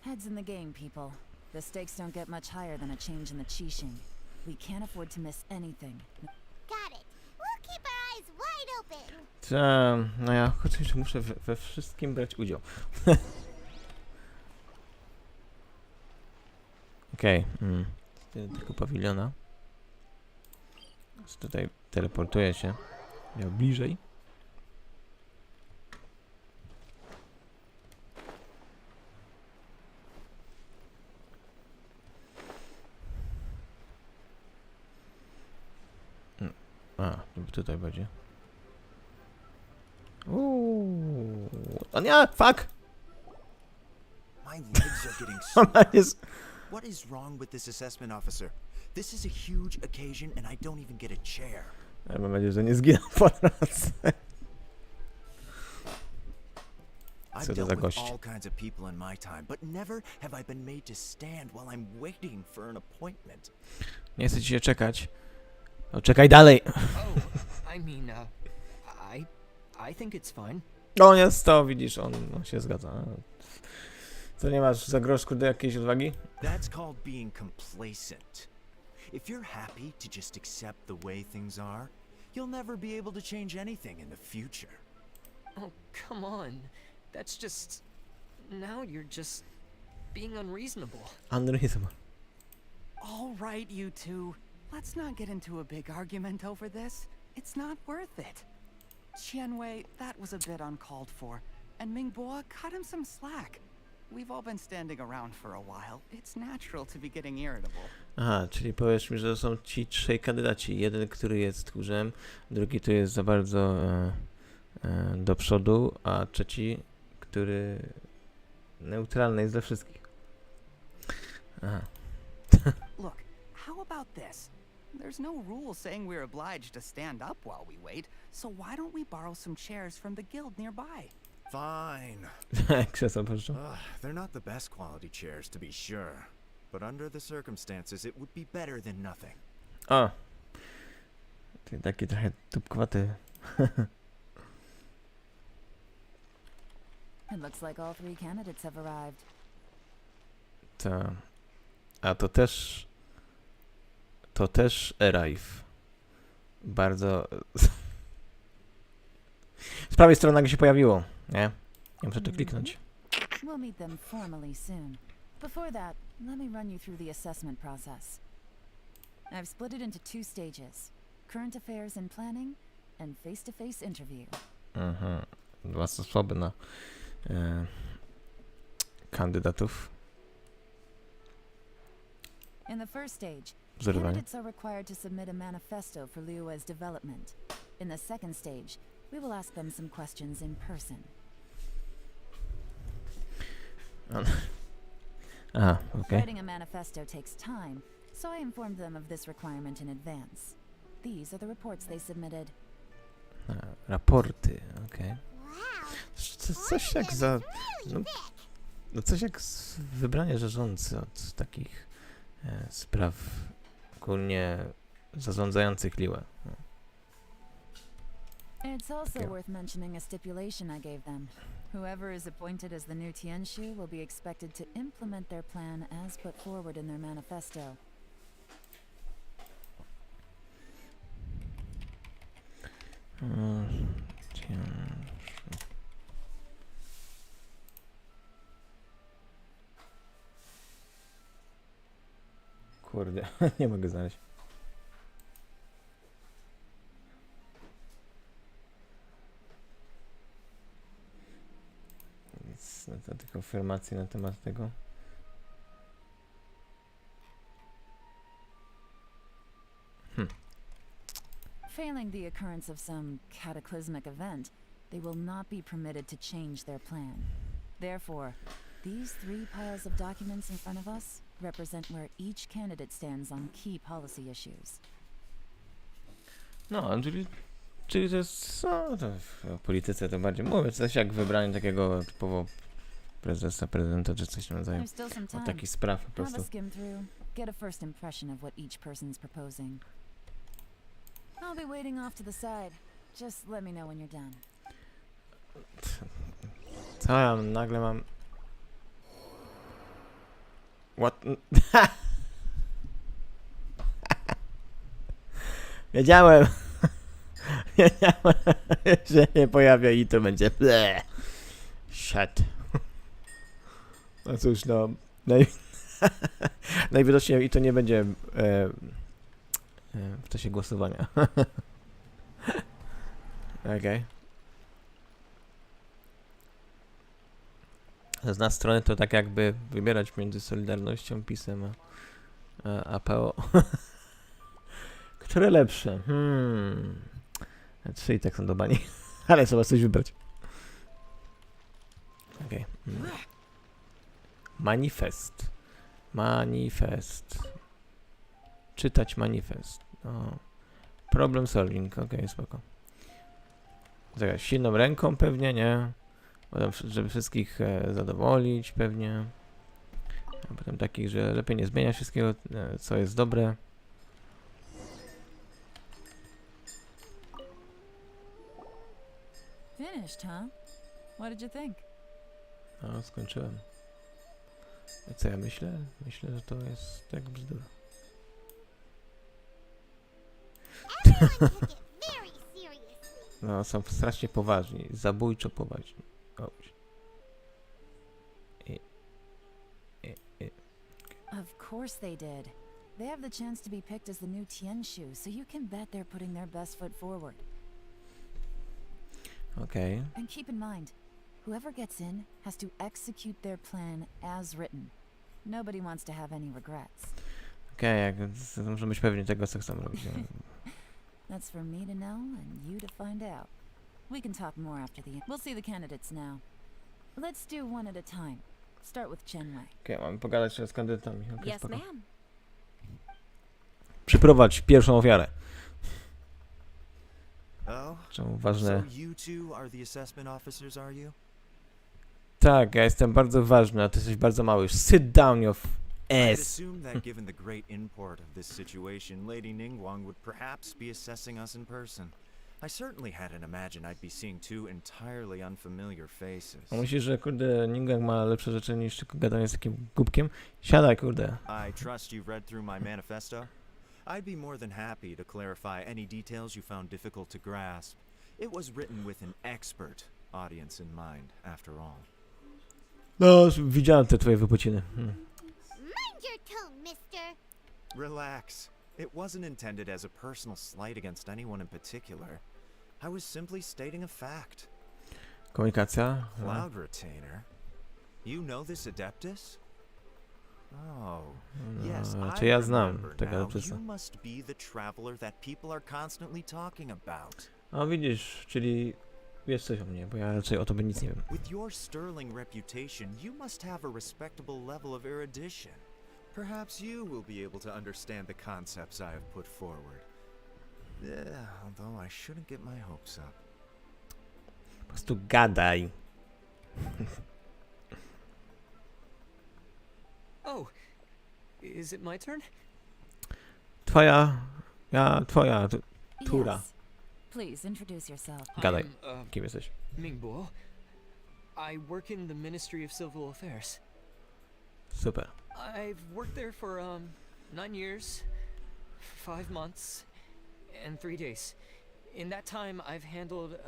Heads in the game, people. The stakes don't get much higher than a change in the Qixing. We can't afford to miss anything. Got it. We'll keep our eyes wide open. No ja chociaż muszę we wszystkim brać udział. Okej, tylko pawiliona. Więc tutaj teleportuję się. Miał bliżej. Tutaj będzie. O nie, fuck! My legs are getting Ona jest... What is wrong with this assessment officer? This is a huge occasion and I don't even get a chair. Ja mam nadzieję, że nie zginę po drodze. I've dealt with all kinds of people in my time, but never have I been made to stand while I'm waiting for an appointment. Nie chcę ci się czekać. No czekaj dalej! Oh, I mean, I think it's fine. No jest to, widzisz, on się zgadza. Co, nie masz za grosz, kurde, jakiejś odwagi? That's called being complacent. If you're happy to just accept the way things are, you'll never be able to change anything in the future. Oh, come on. That's just... Now you're just being unreasonable. Unreasonable. All right, you two. Let's not get into a big argument over this. It's not worth it. Qianwei, that was a bit uncalled for. And Mingguo, cut him some slack. We've all been standing around for a while. It's natural to be getting irritable. Aha, czyli powiesz mi, że są ci 3 kandydaci. Jeden, który jest tchórzem, drugi, który jest za bardzo do przodu, a trzeci, który neutralny jest dla wszystkich. Aha. Look, how about this? There's no rule saying we're obliged to stand up while we wait, so why don't we borrow some chairs from the guild nearby? Fine. Krzesło pożyczą. They're not the best quality chairs, to be sure. But under the circumstances, it would be better than nothing. O! Ty taki trochę tubkowaty. It looks like all 3 candidates have arrived. To... A to też... To też arrive. Bardzo... Z prawej strony nagle się pojawiło, nie? Ja muszę to kliknąć. We'll meet them formally soon. Before that, let me run you through the assessment process. I've split it into 2 stages. Current affairs and planning, and face-to-face interview. Mhm. 2 sposoby na kandydatów. In the first stage, Wzorowanie. candidates are required to submit a manifesto for Liyue's development. In the second stage, we will ask them some questions in person. Aha, okej. Writing a manifesto takes time, so I informed them of this requirement in advance. These are the reports they submitted. Raporty, okej. Wow. Coś jak za... No coś jak wybranie zarządcy od takich spraw ogólnie zarządzających Liyue. It's also Okay. worth mentioning a stipulation I gave them. Whoever is appointed as the new Tianshu will be expected to implement their plan as put forward in their manifesto. Kurde, nie mogę znaleźć. Nic, no to tylko informacje na temat tego. Failing the occurrence of some cataclysmic event, they will not be permitted to change their plan. Therefore, these 3 piles of documents in front of us represent where each candidate stands on key policy issues. No, czyli to jest, no, to w polityce to bardziej mówię, coś jak wybranie takiego typowo prezydenta, czy coś tam rodzaju. There's still some Od time. takich spraw po Have a prostu. skim through, get a first impression of what each person's proposing. I'll be waiting off to the side. Just let me know when you're done. Co ja nagle mam... What? Wiedziałem! Wiedziałem, że nie pojawia i to będzie bleh. Shit. No cóż, no... Najwidoczniej i to nie będzie w czasie głosowania. Okej. Z strony to tak jakby wybierać między Solidarnością, PiS-em a PO. Które lepsze? 3 i tak są do bani. Ale trzeba coś wybrać. Okej. Manifest. Manifest. Czytać manifest. O. Problem solving. Okej, spoko. Zaraz, silną ręką pewnie, nie? Potem, żeby wszystkich zadowolić pewnie. A potem takich, że lepiej nie zmienia wszystkiego, co jest dobre. Finished, huh? What did you think? No, skończyłem. A co ja myślę? Myślę, że to jest tak bzdura. Everyone took it very seriously. No, są strasznie poważni. Zabójczo poważni. O. Of course they did. They have the chance to be picked as the new Tianshu, so you can bet they're putting their best foot forward. Okej. And keep in mind, whoever gets in has to execute their plan as written. Nobody wants to have any regrets. Okej, jak muszę być pewni tego, co chcę robić. That's for me to know and you to find out. We can talk more after the... We'll see the candidates now. Let's do one at a time. Start with Chenwei. Okej, mamy pogadać z kandydatami. Okay, Yes, spoko. ma'am. przyprowadź pierwszą ofiarę. Oh, Czemu ważne? so you two are the assessment officers, are you? Tak, ja jestem bardzo ważny, a ty jesteś bardzo mały. Sit down, your I'd ass. assume that given the great import of this situation, Lady Ningguang would perhaps be assessing us in person. I certainly hadn't imagined I'd be seeing two entirely unfamiliar faces. A myślisz, że kurde Ningguang ma lepsze rzeczy niż tylko gadanie z takim głupkiem? Siadaj, kurde. I trust you've read through my manifesto. I'd be more than happy to clarify any details you found difficult to grasp. It was written with an expert audience in mind, after all. No, widziałem te twoje wypociny. Mind your tone, mister. Relax. It wasn't intended as a personal slight against anyone in particular. I was simply stating a fact. Komunikacja. Cloud Retainer? You know this Adeptus? Oh, yes, Czy I ja znam remember tego now. Adeptusa. You must be the traveler that people are constantly talking about. A widzisz, czyli wiesz coś o mnie, bo ja raczej o tobie nic nie wiem. With your sterling reputation, you must have a respectable level of erudition. Perhaps you will be able to understand the concepts I have put forward. Although I shouldn't get my hopes up. Po prostu gadaj. Oh, is it my turn? Twoja tura. Yes. Please introduce yourself. Gadaj. I'm, Kim jesteś? Mingbo. I work in the Ministry of Civil Affairs. Super. I've worked there for 9 years, 5 months, and 3 days. In that time, I've handled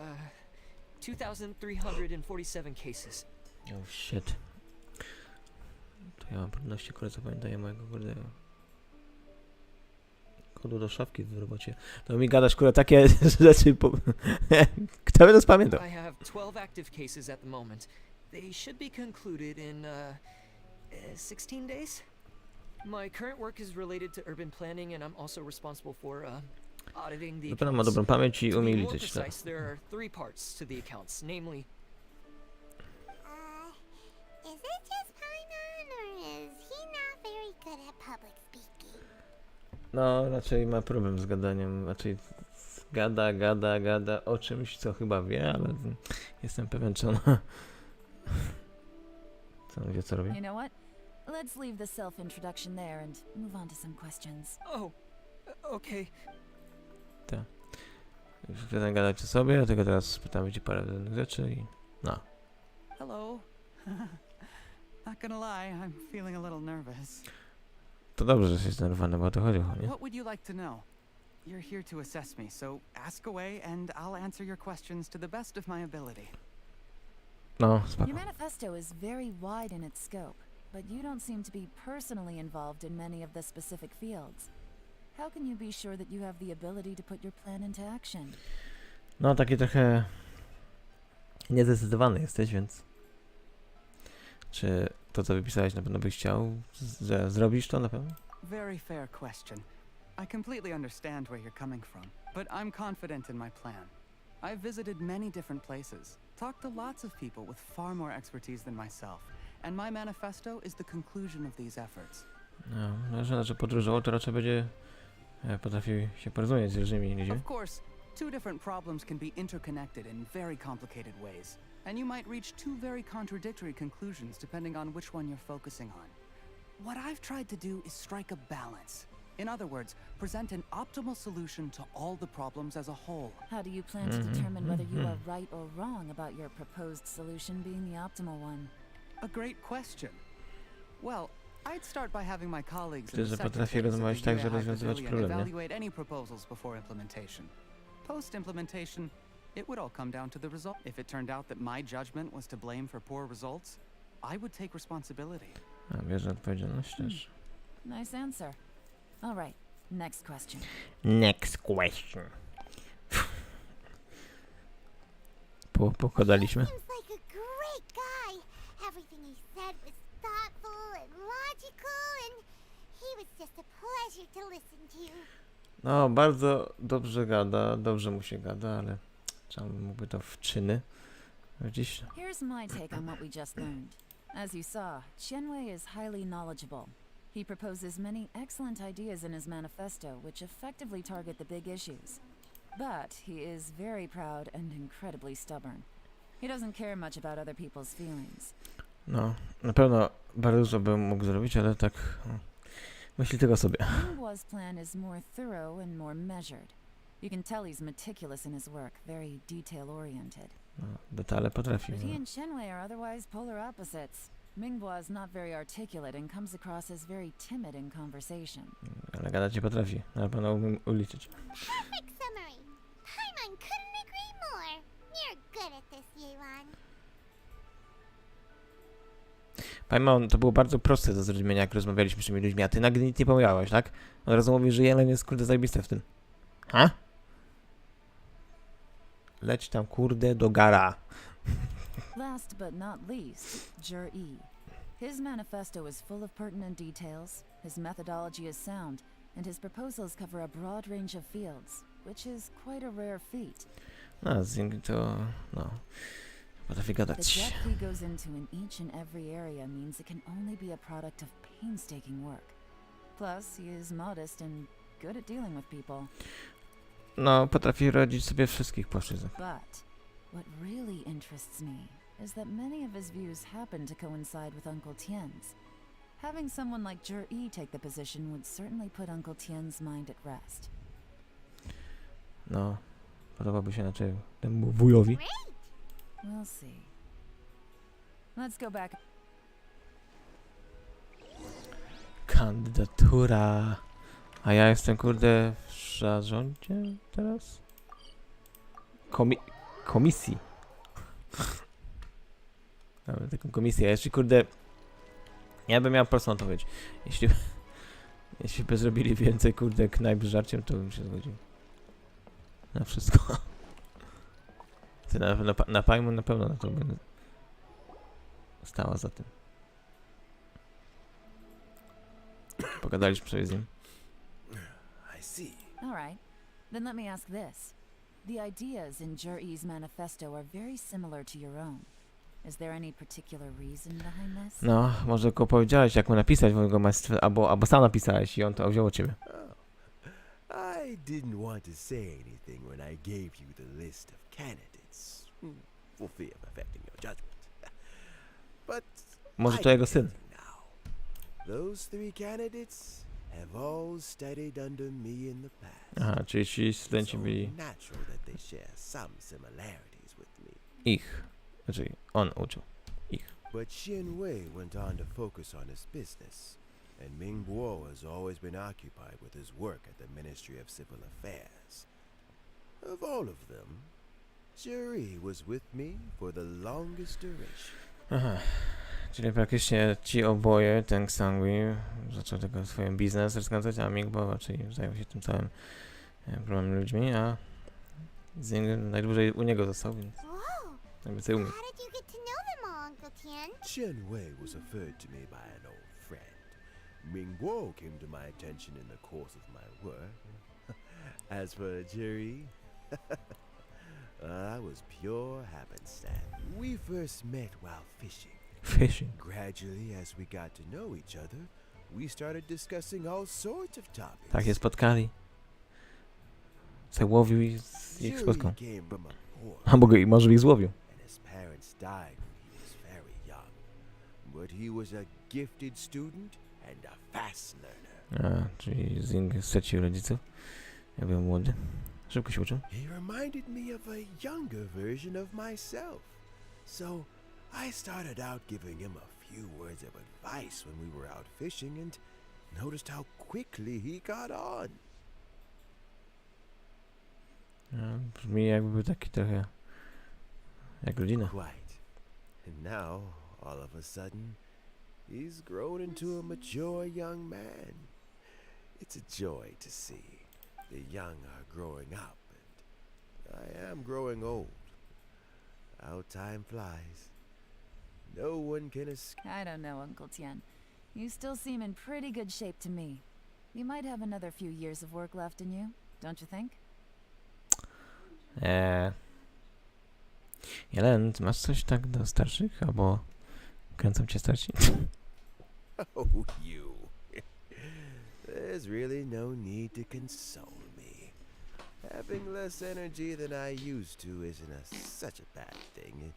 2,347 cases. Oh shit. To ja mam trudności, kurde, zapamiętania mojego kurde kodu do szafki w robocie. To mi gadasz, kurde, takie rzeczy. Kto by to spamiętał? I have 12 active cases at the moment. They should be concluded in 16 days. My current work is related to urban planning, and I'm also responsible for auditing the Na pewno ma accounts. dobrą pamięć i To be umie more liczyć. Tak. precise, there are 3 parts to the accounts, namely Is it just Paimon, or is he not very good at public speaking? No, raczej ma problem z gadaniem. Raczej gada o czymś, co chyba wie, ale jestem pewien, czy ona... Co on wie, co robi? You know what? Let's leave the self-introduction there and move on to some questions. oh, okay. Już przestań gadać o sobie, dlatego teraz spytamy cię parę różnych rzeczy i... No. Hello. Not gonna lie, I'm feeling a little nervous. To dobrze, że jesteś zdenerwowany, bo o to chodziło, nie? What would you like to know? You're here to assess me, so ask away and I'll answer your questions to the best of my ability. No, spoko. Your manifesto is very wide in its scope, but you don't seem to be personally involved in many of the specific fields. How can you be sure that you have the ability to put your plan into action? No, taki trochę... niezdecydowany jesteś, więc... Czy to, co wypisałeś, na pewno byś chciał, że zrobisz to na pewno? Very fair question. I completely understand where you're coming from, but I'm confident in my plan. I've visited many different places, talked to lots of people with far more expertise than myself, and my manifesto is the conclusion of these efforts. No, że podróżował, to raczej będzie potrafił się porozumieć z różnymi ludźmi. Of course, 2 different problems can be interconnected in very complicated ways, and you might reach 2 very contradictory conclusions depending on which one you're focusing on. What I've tried to do is strike a balance. In other words, present an optimal solution to all the problems as a whole. How do you plan to determine whether you are right or wrong about your proposed solution being the optimal one? A great question. Well, I'd start by having my colleagues Myślę, in the że second potrafię phase of rozmawiać the tak, że UAI rozwiązywać pavilion problem, nie? evaluate any proposals before implementation. Post-implementation, it would all come down to the result. If it turned out that my judgment was to blame for poor results, I would take responsibility. A, bierze odpowiedzialność też. Nice answer. All right, next question. Next question. Pokładaliśmy. Seems like a great guy. Everything he said was thoughtful and logical, and he was just a pleasure to listen to. No, bardzo dobrze gada, dobrze mu się gada, ale trzeba mógłby to w czyny. Gdzieś... Here's my take on what we just learned. As you saw, Qianwei is highly knowledgeable. He proposes many excellent ideas in his manifesto which effectively target the big issues. But he is very proud and incredibly stubborn. He doesn't care much about other people's feelings. No, na pewno bardzo dużo bym mógł zrobić, ale tak myśli tylko sobie. Mingguo's plan is more thorough and more measured. You can tell he's meticulous in his work, very detail-oriented. No, detale potrafi. But he No. and Shenwei are otherwise polar opposites. Mingguo is not very articulate and comes across as very timid in conversation. Ale gadać nie potrafi. Na pewno umiem uliczyć. Perfect summary. Paimon couldn't agree more. You're good at this, Yuan. Paimon, to było bardzo proste do zrozumienia, jak rozmawialiśmy z tymi ludźmi, a ty nagle nic nie pomagałaś, tak? Od razu mówisz, że Jelen jest kurde zajebiste w tym. Ha? Leć tam kurde do gara. Last but not least, Jur-E. His manifesto is full of pertinent details, his methodology is sound, and his proposals cover a broad range of fields, which is quite a rare feat. No, Zing to... no... potrafi The gadać. depth he goes into in each and every area means it can only be a product of painstaking work. Plus, he is modest and good at dealing with people. No, potrafi radzić sobie w wszystkich płaszczyznach. But what really interests me is that many of his views happen to coincide with Uncle Tien's. Having someone like Jur-E take the position would certainly put Uncle Tien's mind at rest. No, podobałby się raczej temu wujowi. We'll see. Let's go back. Kandydatura. A ja jestem kurde w zarządzie teraz? Komisji. Mamy taką komisję. Ja jeszcze kurde... Ja bym miał prostą odpowiedź. Jeśli by zrobili więcej kurde knajp z żarciem, to bym się zgodził. Na wszystko. Ty na Paimon na pewno na to będę stała za tym. Pogadaliśmy sobie z nim. I see. All right. Then let me ask this. The ideas in Jur-E's manifesto are very similar to your own. Is there any particular reason behind this? No, może tylko powiedziałeś, jak mu napisać w jego manifestie, albo sam napisałeś i on to wziął od ciebie. I didn't want to say anything when I gave you the list of candidates, for fear of affecting your judgment. But Może I to jego can syn. tell you now, those three candidates have all studied under me in the past. Aha, czyli ci studenci So byli natural that they share some similarities with me. ich. Znaczy, on uczył ich. But Xin Wei went on to focus on his business, and Ming Guo has always been occupied with his work at the Ministry of Civil Affairs. Of all of them, Juri was with me for the longest duration. Aha, czyli praktycznie ci oboje, ten Xangui, zaczął tego swoją biznes rozkręcać, a Mingbo, czyli zajął się tym całym problemem ludźmi, a Zing najdłużej u niego został, więc Whoa! najwięcej umie. How did you get to know them all, Uncle Tien? Chen Wei was referred to me by an old friend. Ming Guo came to my attention in the course of my work. As for Juri, I was pure happenstance. We first met while fishing. Fishing. Gradually, as we got to know each other, we started discussing all sorts of topics. Tak się spotkali. Se łowił i ich Juri spotkał. came from a poor Albo i może ich złowił. and his parents died when he was very young. But he was a gifted student and a fast learner. A, czyli Zing stracił rodziców, jak był młody. Szybko się uczył. He reminded me of a younger version of myself. So I started out giving him a few words of advice when we were out fishing and noticed how quickly he got on. Brzmi jakby był taki trochę jak rodzina. Quite. And now, all of a sudden, he's grown into a mature young man. It's a joy to see. The young are growing up, and I am growing old. How time flies. No one can escape. I don't know, Uncle Tien. You still seem in pretty good shape to me. You might have another few years of work left in you, don't you think? Jelen, masz coś tak do starszych? Albo kręcą cię starsi? Oh, you. there's really no need to console me. Having less energy than I used to isn't such a bad thing.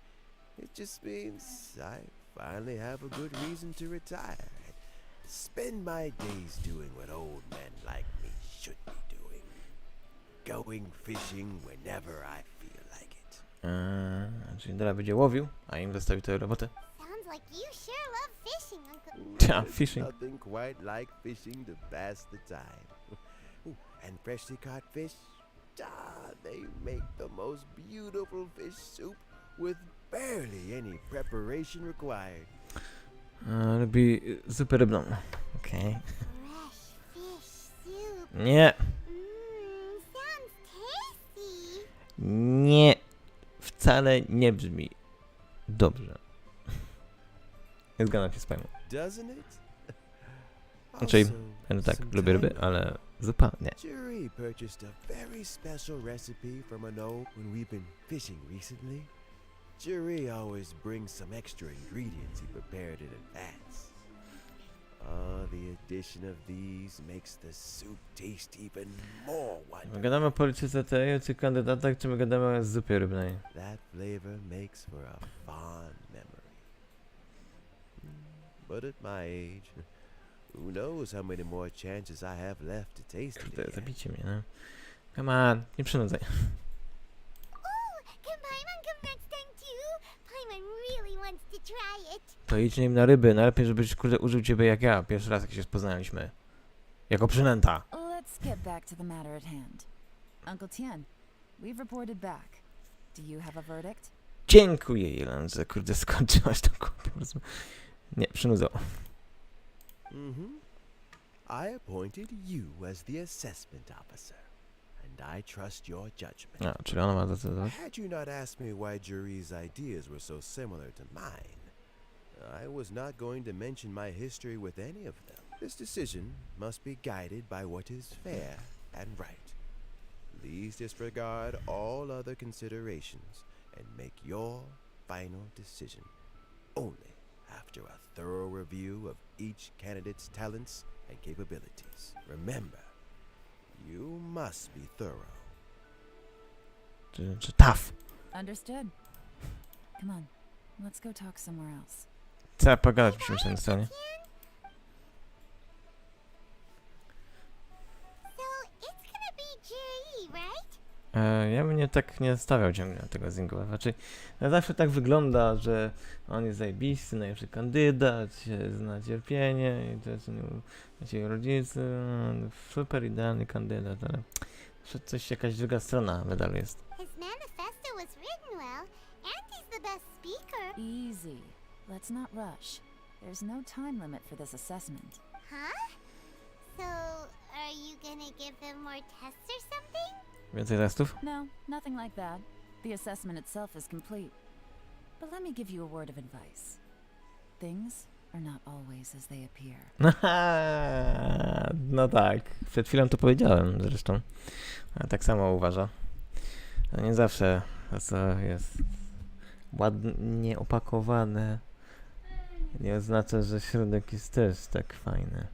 It just means I finally have a good reason to retire. Spend my days doing what old men like me should be doing. Going fishing whenever I feel like it. Czyli teraz będzie łowił, a im zostawi tę robotę. Sounds like you sure love fishing, Uncle. Yeah, fishing. Nothing quite like fishing to pass the time. Ooh, and freshly caught fish, they make the most beautiful fish soup with barely any preparation required. Lubi zupę rybną. Okej. Fresh fish soup. Nie, Sounds tasty. nie. Wcale nie brzmi dobrze. Nie zgadzam się z panią. Doesn't it? Znaczy, Also, ja tak, some lubię ryby, time ale zupa nie. Jerry purchased a very special recipe from an old when we've been fishing recently. Jerry always brings some extra ingredients he prepared in advance. The addition of these makes the soup taste even more My wonderful. gadamy o polityce tej, czy kandydatach, czy my gadamy o zupie rybnej? That flavor makes for a fond memory. But at my age, who knows how many more chances I have left to taste it Kurde, again. zabicie mnie, no. Come on, nie przynudzaj. Can Paimon come next time too? Paimon really wants to try it. To idź nim na ryby, najlepiej żebyś kurde użył ciebie jak ja, pierwszy raz jak się poznaliśmy. Jako przynęta. Let's get back to the matter at hand. Uncle Tien, we've reported back. Do you have a verdict? Dziękuję, Jelen, że kurde skończyłaś to po prostu. Nie, przynudzał. I appointed you as the assessment officer, and I trust your judgment. A, czyli ona ma zadecydować? Had you not asked me why Jury's ideas were so similar to mine, I was not going to mention my history with any of them. This decision must be guided by what is fair and right. Please disregard all other considerations and make your final decision only after a thorough review of each candidate's talents and capabilities. Remember, you must be thorough. Czy tough? Understood. Come on, let's go talk somewhere else. Trzeba pogadać musimy sobie na stronie. So it's gonna be Jerry, right? Ja bym tak nie stawiał ciągle na tego singla. Znaczy, zawsze tak wygląda, że on jest zajebisty, najlepszy kandydat, się zna cierpienie i to jest nasi rodzice, super idealny kandydat, ale coś, jakaś druga strona medalu jest. His manifesto was written well, and he's the best speaker. Easy. Let's not rush. There's no time limit for this assessment. Huh? So, are you gonna give them more tests or something? Więcej testów? No, nothing like that. The assessment itself is complete. But let me give you a word of advice. Things are not always as they appear. No tak, przed chwilą to powiedziałem zresztą. A tak samo uważa. To nie zawsze to, co jest ładnie opakowane, nie oznacza, że środek jest też tak fajny.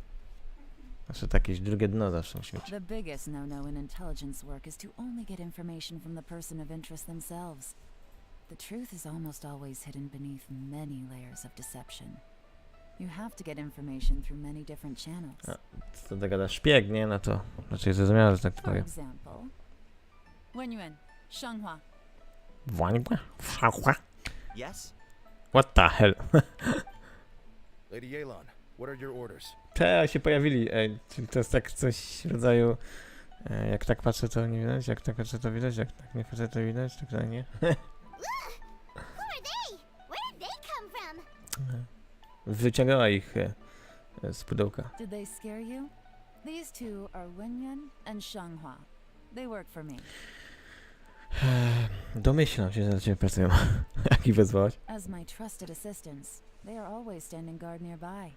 Znaczy jakieś drugie dno zawsze musi mieć. The biggest no-no in intelligence work is to only get information from the person of interest themselves. The truth is almost always hidden beneath many layers of deception. You have to get information through many different channels. Co to gada szpieg, nie? No to raczej zrozumiałe, że tak to For powiem. example, Wenyuan, Shanghua. Yes? What the hell? Lady Yelan, what are your orders? Się pojawili, czyli to jest tak coś w rodzaju jak tak patrzę to nie widać, jak tak patrzę to widać, jak tak nie patrzę to widać, tak to nie. Who are they? Where did they come from? Wyciągała ich z pudełka. Did they scare you? These two are Wenyuan and Shanghua. They work for me. Domyślam się, że dla ciebie pracują. Jak ich wezwałaś? As my trusted assistants, they are always standing guard nearby.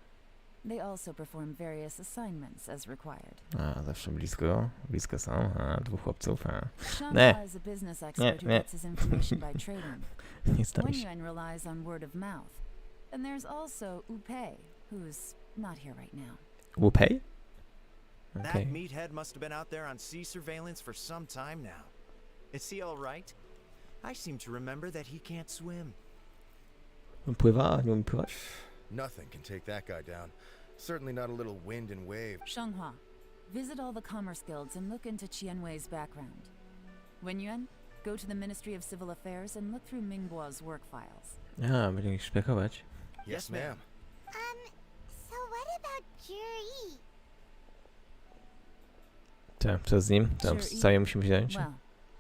They also perform various assignments as required. A, zawsze blisko są, a dwóch chłopców, a... Shanghua is a business expert who gets his information by trading. Nie stanie się. Wenyuan relies on word of mouth. And there's also Upei, who's not here right now. Łupej? That Okej. meathead must have been out there on sea surveillance for some time now. Is he all right? I seem to remember that he can't swim. Pływa, nie umie pływać? Nothing can take that guy down. Certainly not a little wind and wave. Shenghua, visit all the commerce guilds and look into Qianwei's background. Wenyuan, go to the Ministry of Civil Affairs and look through Mingguo's work files. A, będziemy ich szpiegować. Yes, ma'am. So what about Juri? Tak, co z nim? Tam Sure, cały musimy wziąć. Well,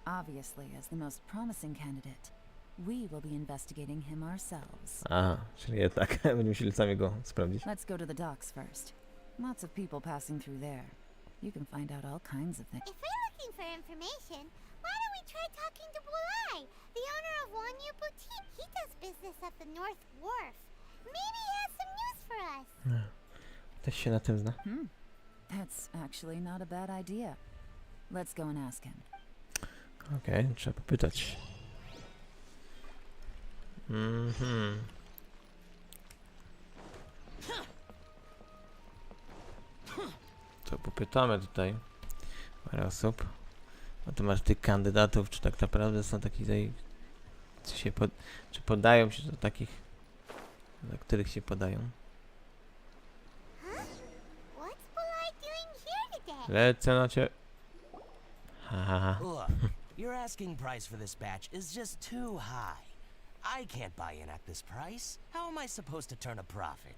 obviously, as the most promising candidate, we will be investigating him ourselves. Aha, czyli jednak będziemy musieli sami go sprawdzić. Let's go to the docks first. Lots of people passing through there. You can find out all kinds of things. If we're looking for information, why don't we try talking to Bulai, the owner of Wanyu Boutique? He does business at the North Wharf. Maybe he has some news for us. Też się na tym zna. That's actually not a bad idea. Let's go and ask him. Okej, trzeba popytać. To popytamy tutaj parę osób. Na temat tych kandydatów, czy tak naprawdę są taki tutaj, czy podają się do takich, do których się podają. What's Bulai doing here today? Lecę na cię. Haha. Look, your asking price for this batch is just too high. I can't buy in at this price. How am I supposed to turn a profit?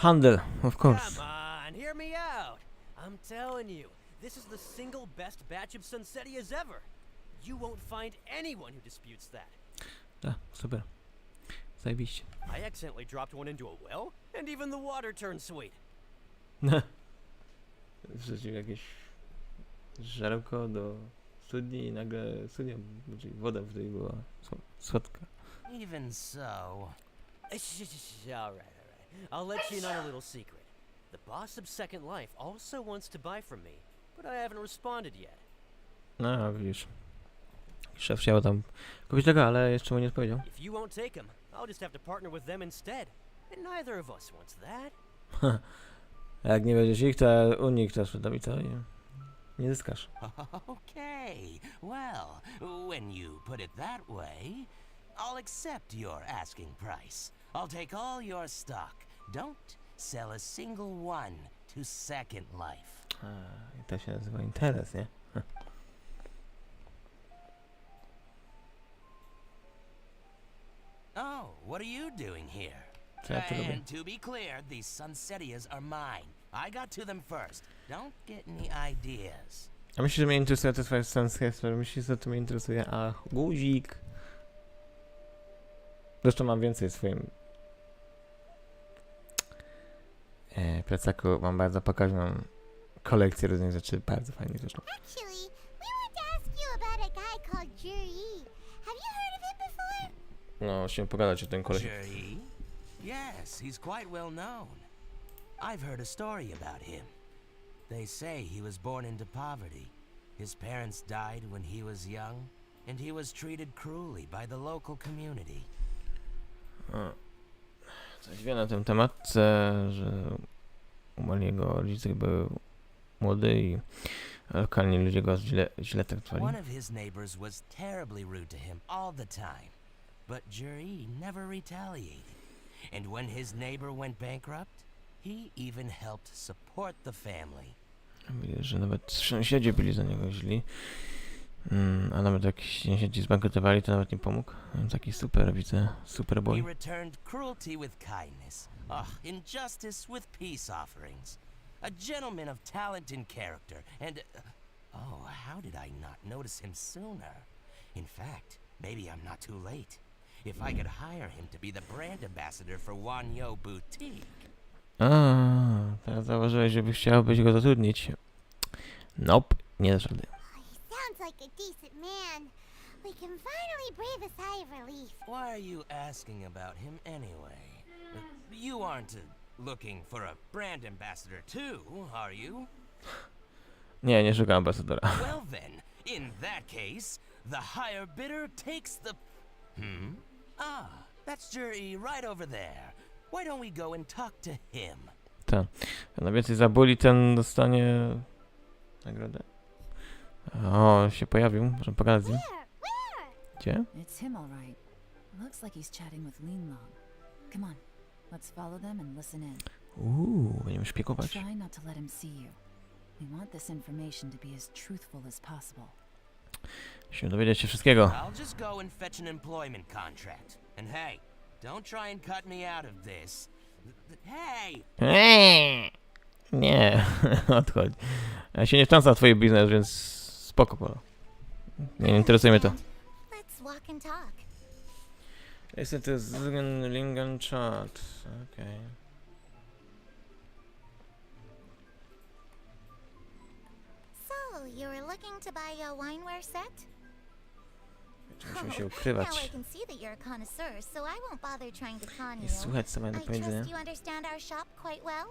Handel, of course. Come on, hear me out. I'm telling you, this is the single best batch of Sunsetias ever. You won't find anyone who disputes that. Super. Zajebiście. I accidentally dropped one into a well, and even the water turned sweet. Wrzucił jakieś żarełko do studni i nagle studnia, czyli woda w której była słodka. Even so. All right. I'll let you in on a little secret. The boss of Second Life also wants to buy from me, but I haven't responded yet. No, widzisz. Szef chciał tam kupić tego, ale jeszcze mu nie odpowiedział. If you won't take him, I'll just have to partner with them instead. And neither of us wants that. A jak nie będziesz ich, to unik też sprzedam i to nie zyskasz. Okay, well, when you put it that way, I'll accept your asking price. I'll take all your stock. Don't sell a single one to Second Life. I to się nazywa interes, nie? Oh, what are you doing here? Co ja tu robię? And to be clear, these Sunsetias are mine. I got to them first. Don't get any ideas. A myślisz, że mnie interesuje te twoje sensy, myślisz, że to mnie interesuje, a guzik. Zresztą mam więcej w swoim plecaku, mam bardzo pokaźną kolekcję różnych rzeczy, bardzo fajnych zresztą. Actually, we want to ask you about a guy called Juri. Have you heard of him before? No, się pogadać o tym kolesie. Juri? Yes, he's quite well known. I've heard a story about him. They say he was born into poverty. His parents died when he was young, and he was treated cruelly by the local community. Coś wie na ten temat, że umarli jego rodzice, był młody i lokalni ludzie go źle traktowali. One of his neighbors was terribly rude to him all the time, but Juri never retaliated. And when his neighbor went bankrupt, he even helped support the family. Widzisz, że nawet sąsiedzi byli za niego źli, a nawet jak sąsiedzi zbankrutowali, to nawet nie pomógł. Taki super, widzę, super boy. He returned cruelty with kindness, injustice with peace offerings. A gentleman of talent and character, and how did I not notice him sooner? In fact, maybe I'm not too late. If I could hire him to be the brand ambassador for Wanyu Boutique. Teraz zauważyłeś, żebyś chciałbyś go zatrudnić. Nope, nie dasz rady. He sounds like a decent man. We can finally breathe a sigh of relief. Why are you asking about him anyway? You aren't looking for a brand ambassador too, are you? Nie szukam ambasadora. Well then, in that case, the higher bidder takes the... That's Juri right over there. Why don't we go and talk to him? ten. Kto najwięcej zabuli, ten dostanie nagrodę. O, się pojawił, możemy pogadać z nim. Gdzie? It's him, all right. Looks like he's chatting with Linlong. Come on, let's follow them and listen in. Będziemy szpiegować. Try not to let him see you. We want this information to be as truthful as possible. Musimy dowiedzieć się wszystkiego. I'll just go and fetch an employment contract. And hey, don't try and cut me out of this. Hey! Nie, odchodź. Ja się nie wtrącam w twój biznes, więc spoko, Polo. Nie interesuje mnie to. Let's walk and talk. Listen to Lingen chat. Okej. So, you were looking to buy a wineware set? Musimy się Now ukrywać. I can see that you're a connoisseur, so I won't bother trying to con Nie you. słuchać, co mają do I powiedzenia. trust you understand our shop quite well?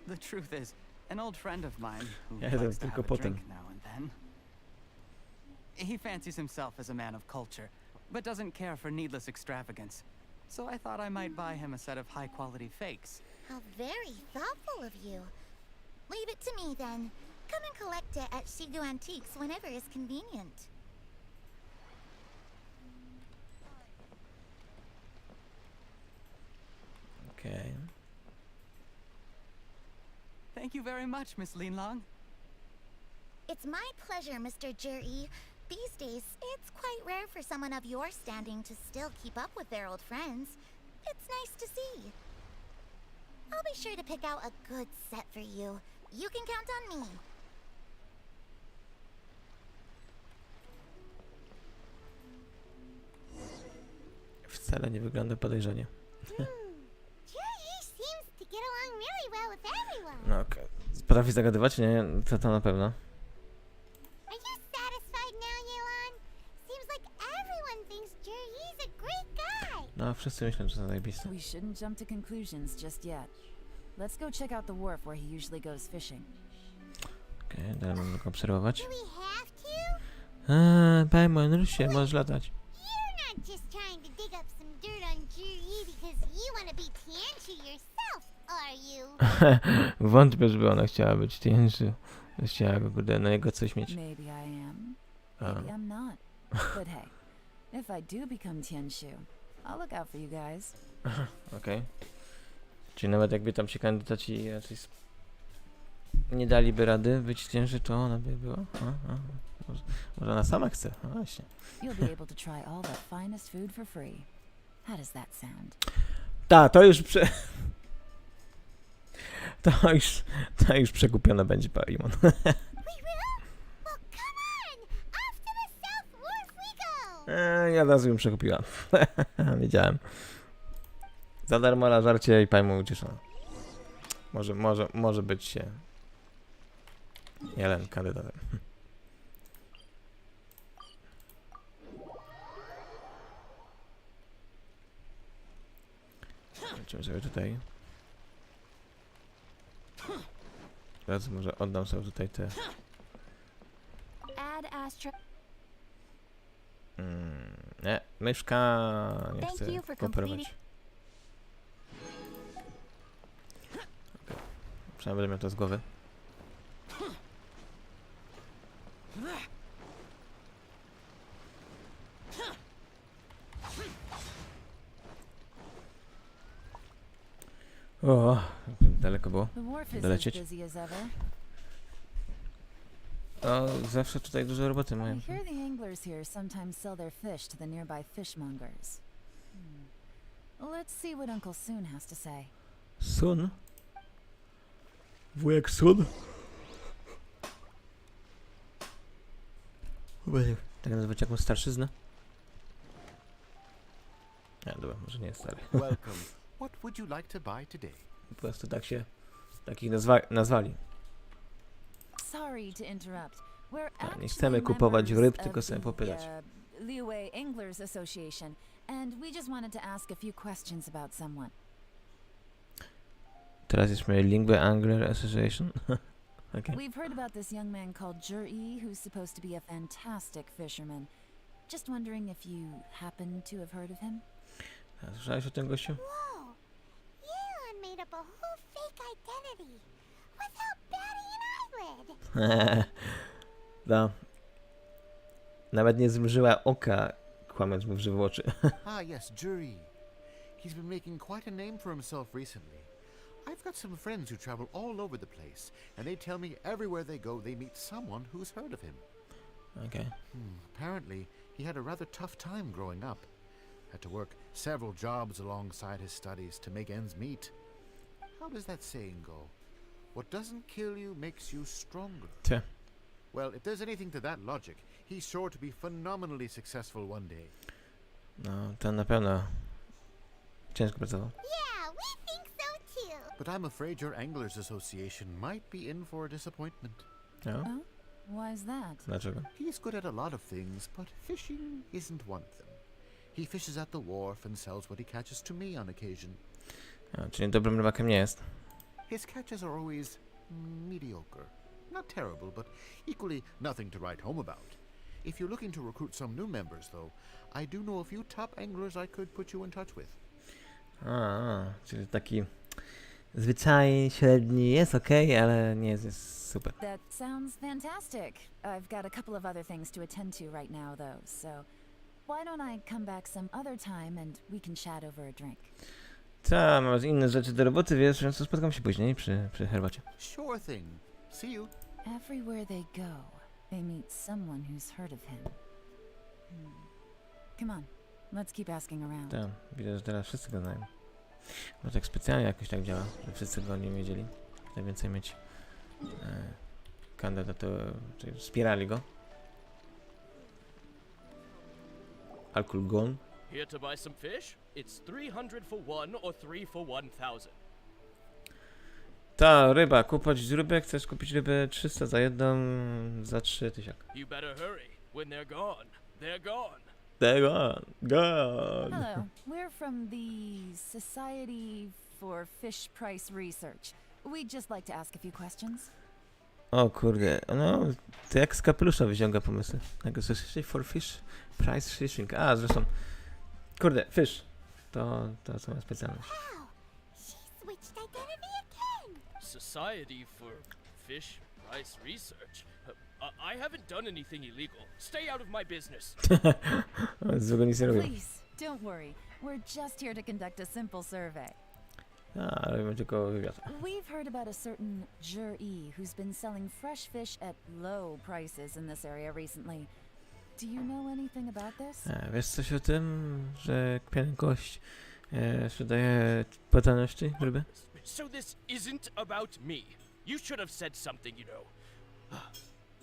The truth is, an old friend of mine who Ja jestem likes to tylko have a potem. drink now and then. He fancies himself as a man of culture, but doesn't care for needless extravagance. So I thought I might buy him a set of high-quality fakes. How very thoughtful of you. Leave it to me then. Come and collect it at Shigu Antiques whenever is convenient. Okej. Thank you very much, Miss Linlong. It's my pleasure, Mr. Juri. These days, it's quite rare for someone of your standing to still keep up with their old friends. It's nice to see. I'll be sure to pick out a good set for you. You can count on me. Wcale nie wygląda podejrzanie. Juri seems to get along really well with everyone. No okej. Potrafi zagadywać? Nie, to na pewno. Are you satisfied now, Yelan? Seems like everyone thinks Juri's a great guy. No, wszyscy myślą, że to zajebiste. We shouldn't jump to conclusions just yet. Let's go check out the wharf where he usually goes fishing. Okej, dalej mam tylko obserwować. Do we have to? Paimon, rusz się, możesz latać. You're not just trying to dig up some dirt on Juri because you want to be Tianchu yourself, are you? Wątpię, żeby ona chciała być Tianchu. Chciała go, kurde, na niego coś mieć. Maybe I am. A. Maybe I'm not. But hey, if I do become Tianshu, I'll look out for you guys. Okej. Czyli nawet jakby tam się kandydaci raczej nie daliby rady być Tianchu, to ona by była. Może ona sama chce. No właśnie. You'll be able to try all the finest food for free. How does that sound? To już przekupione będzie Paimon. We will? Well, come on! Off to the South Wharf we go! Ja od razu ją przekupiłam. Wiedziałem. Za darmo na żarcie i Paimon ucieszona. Może być się Jelen kandydatem. Zobaczymy sobie tutaj. Teraz może oddam sobie tutaj te... Nie, myszka nie chcę kooperować. Okay. Przynajmniej będę miał to z głowy. O, daleko było dolecieć. O, zawsze tutaj dużo roboty mają. I hear the anglers here sometimes sell their fish to the nearby fishmongers. Let's see what Uncle Soon has to say. Sun? Wujek Sun? Tak nazywać jakąś starszyznę? Nie, dobra, może nie jest stary. Welcome. What would you like to buy today? Po prostu tak się takich nazwali. Sorry to interrupt. We're Nie chcemy kupować ryb, tylko chcemy popylać. Liyue Anglers Association, and we just wanted to ask a few questions about someone. Teraz jesteśmy Lingua Angler Association. Okay. We've heard about this young man called Juri, who's supposed to be a fantastic fisherman. Just wondering if you happen to have heard of him? A słyszałeś o tym gościu? Whoa! Yelan made up a whole fake identity without batting an eyelid. No. Nawet nie zmrużyła oka, kłamiąc mu w żywe oczy. Ah, yes, Juri. He's been making quite a name for himself recently. I've got some friends who travel all over the place, and they tell me everywhere they go they meet someone who's heard of him. Okay. Apparently, he had a rather tough time growing up. Had to work several jobs alongside his studies to make ends meet. How does that saying go? What doesn't kill you makes you stronger. Cie. Well, if there's anything to that logic, he's sure to be phenomenally successful one day. No, ten na pewno ciężko pracował. Yeah, we think so too. But I'm afraid your Anglers Association might be in for a disappointment. No? Oh? Why's that? Dlaczego? He's good at a lot of things, but fishing isn't one of them. He fishes at the wharf and sells what he catches to me on occasion. A, czyli dobrym rybakiem nie jest. His catches are always mediocre. Not terrible, but equally nothing to write home about. If you're looking to recruit some new members, though, I do know a few top anglers I could put you in touch with. Czyli taki zwyczaj średni jest okej, ale nie jest super. That sounds fantastic. I've got a couple of other things to attend to right now, though, so why don't I come back some other time and we can chat over a drink? Ta, mam inne rzeczy do roboty, wiesz, więc spotkam się później przy herbacie. Sure thing. See you. Everywhere they go, they meet someone who's heard of him. Come on, let's keep asking around. Tak, widać, że teraz wszyscy go znają. Bo tak specjalnie jakoś tak działa, że wszyscy go nie wiedzieli. Chcę więcej mieć kandydatów, czyli wspierali go. Alkohol gone. Here to buy some fish? It's 300 for one or 3 for 1000. Ta ryba, kupować rybę, chcesz kupić rybę 300 za jedną, za 3000. You better hurry. When they're gone, they're gone. They're gone, gone. Hello, we're from the Society for Fish Price Research. We'd just like to ask a few questions. O kurde, no, to jak z kapelusza wyciąga pomysły. Jako Society for Fish Price Fishing. A, zresztą, kurde, fish. To moja specjalność. Wow, she switched identity again. Society for Fish Price Research. I haven't done anything illegal. Stay out of my business. Złego nic nie robię. Please, don't worry. We're just here to conduct a simple survey. A, robimy tylko wywiad. We've heard about a certain Juri who's been selling fresh fish at low prices in this area recently. Do you know anything about this? Wiesz coś o tym, że piany gość sprzedaje po taniości ryby? So this isn't about me. You should have said something, you know.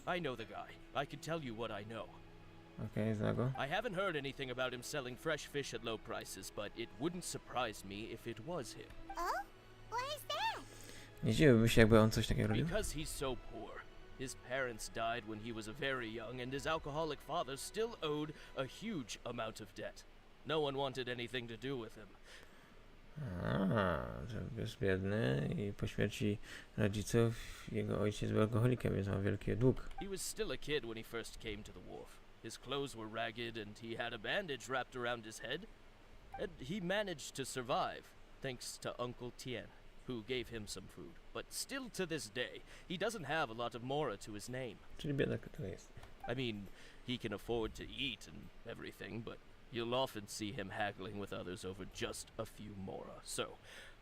I know the guy. I can tell you what I know. Okej, zna go. I haven't heard anything about him selling fresh fish at low prices, but it wouldn't surprise me if it was him. Oh? Why is that? Nie dziwiłbym się, jakby on coś takiego robił. Because he's so poor. His parents died when he was very young, and his alcoholic father still owed a huge amount of debt. No one wanted anything to do with him. Że jest biedny i po śmierci rodziców jego ojciec był alkoholikiem, więc ma wielki dług. He was still a kid when he first came to the wharf. His clothes were ragged and he had a bandage wrapped around his head. And he managed to survive, thanks to Uncle Tien, who gave him some food. But still to this day, he doesn't have a lot of mora to his name. Czyli biedak to jest. I mean, he can afford to eat and everything, but you'll often see him haggling with others over just a few mora. So,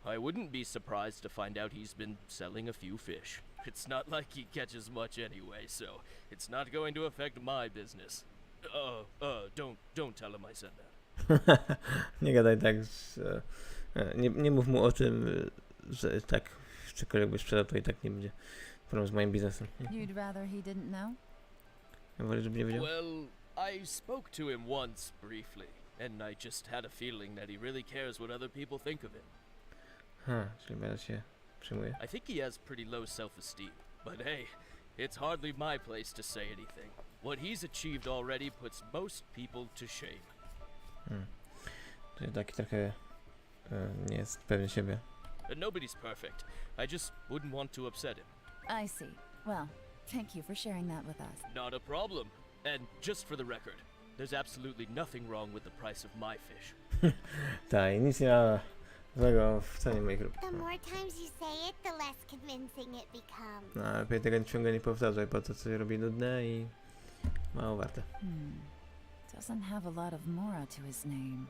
I wouldn't be surprised to find out he's been selling a few fish. It's not like he catches much anyway, so it's not going to affect my business. Don't tell him I said that. Nie gadaj tak, nie mów mu o tym, że tak, cokolwiek by sprzedał, to i tak nie będzie problem z moim biznesem. You'd rather he didn't know? Ja wolę, żeby nie wiedział. Well, I spoke to him once briefly, and I just had a feeling that he really cares what other people think of him. Czyli bardzo się przyjmuje. I think he has pretty low self-esteem, but hey, it's hardly my place to say anything. What he's achieved already puts most people to shame. Czyli taki trochę nie jest pewny siebie. And nobody's perfect. I just wouldn't want to upset him. I see. Well, thank you for sharing that with us. Not a problem. And just for the record, There's absolutely nothing wrong with the price of my fish. Tak, i nic nie ma złego w cenie moich ryb. The more times you say it, the less convincing it becomes. No, lepiej tego ciągle nie powtarzaj, po to coś robi nudne i mało warte. Doesn't have a lot of mora to his name.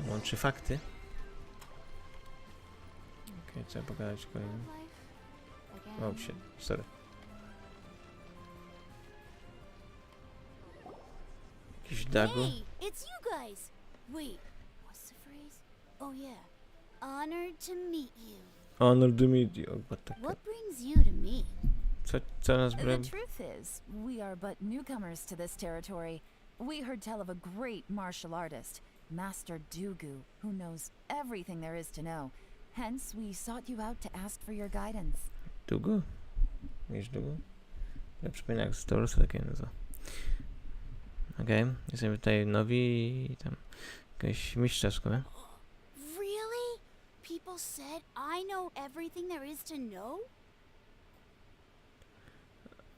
Łączy fakty. Okej, trzeba pogadać kolejnym. O, shit, sorry. Jakiś dagu. Hey, it's you guys. Wait, what's the phrase? Oh yeah, honored to meet you. Honor to meet you. What the What brings you to me? Co nas The broni? truth is, we are but newcomers to this territory. We heard tell of a great martial artist, Master Dugu, who knows everything there is to know. Hence, we sought you out to ask for your guidance. Długo? Wiesz długo? Ja przypomnę jak Stores takie nazywa. Okej, jesteśmy tutaj nowi i tam jakaś mistrzowska, nie? Really? People said I know everything there is to know?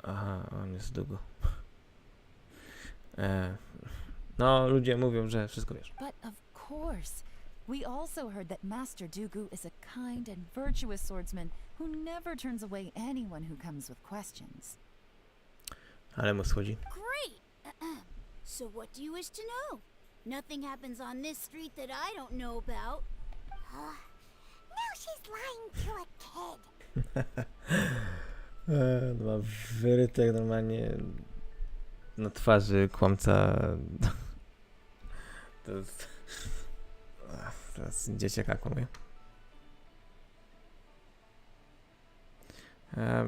Aha, on jest długo. No, ludzie mówią, że wszystko wiesz. But of course, we also heard that Master Dugu is a kind and virtuous swordsman who never turns away anyone who comes with questions. Ale mu schodzi. Great! So what do you wish to know? Nothing happens on this street that I don't know about. Now she's lying to a kid. Ma wyryte jak normalnie na twarzy kłamca. To jest... Teraz dzieciaka kłamie.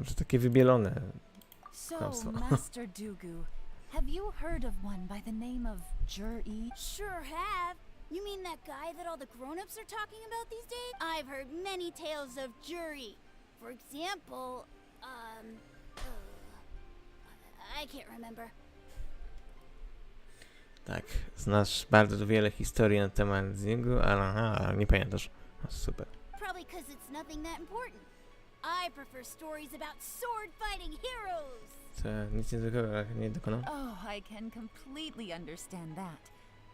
To takie wybielone So, kłamstwo. Master Dugu, have you heard of one by the name of Jur-E? Sure have. You mean that guy that all the grown-ups are talking about these days? I've heard many tales of Jury. For example, I can't remember. Tak, znasz bardzo wiele historii na temat niego, ale nie pamiętasz. O, super. Probably because it's nothing that important. I prefer stories about sword-fighting heroes. Co, nic niezwykłego nie dokonał? Oh, I can completely understand that.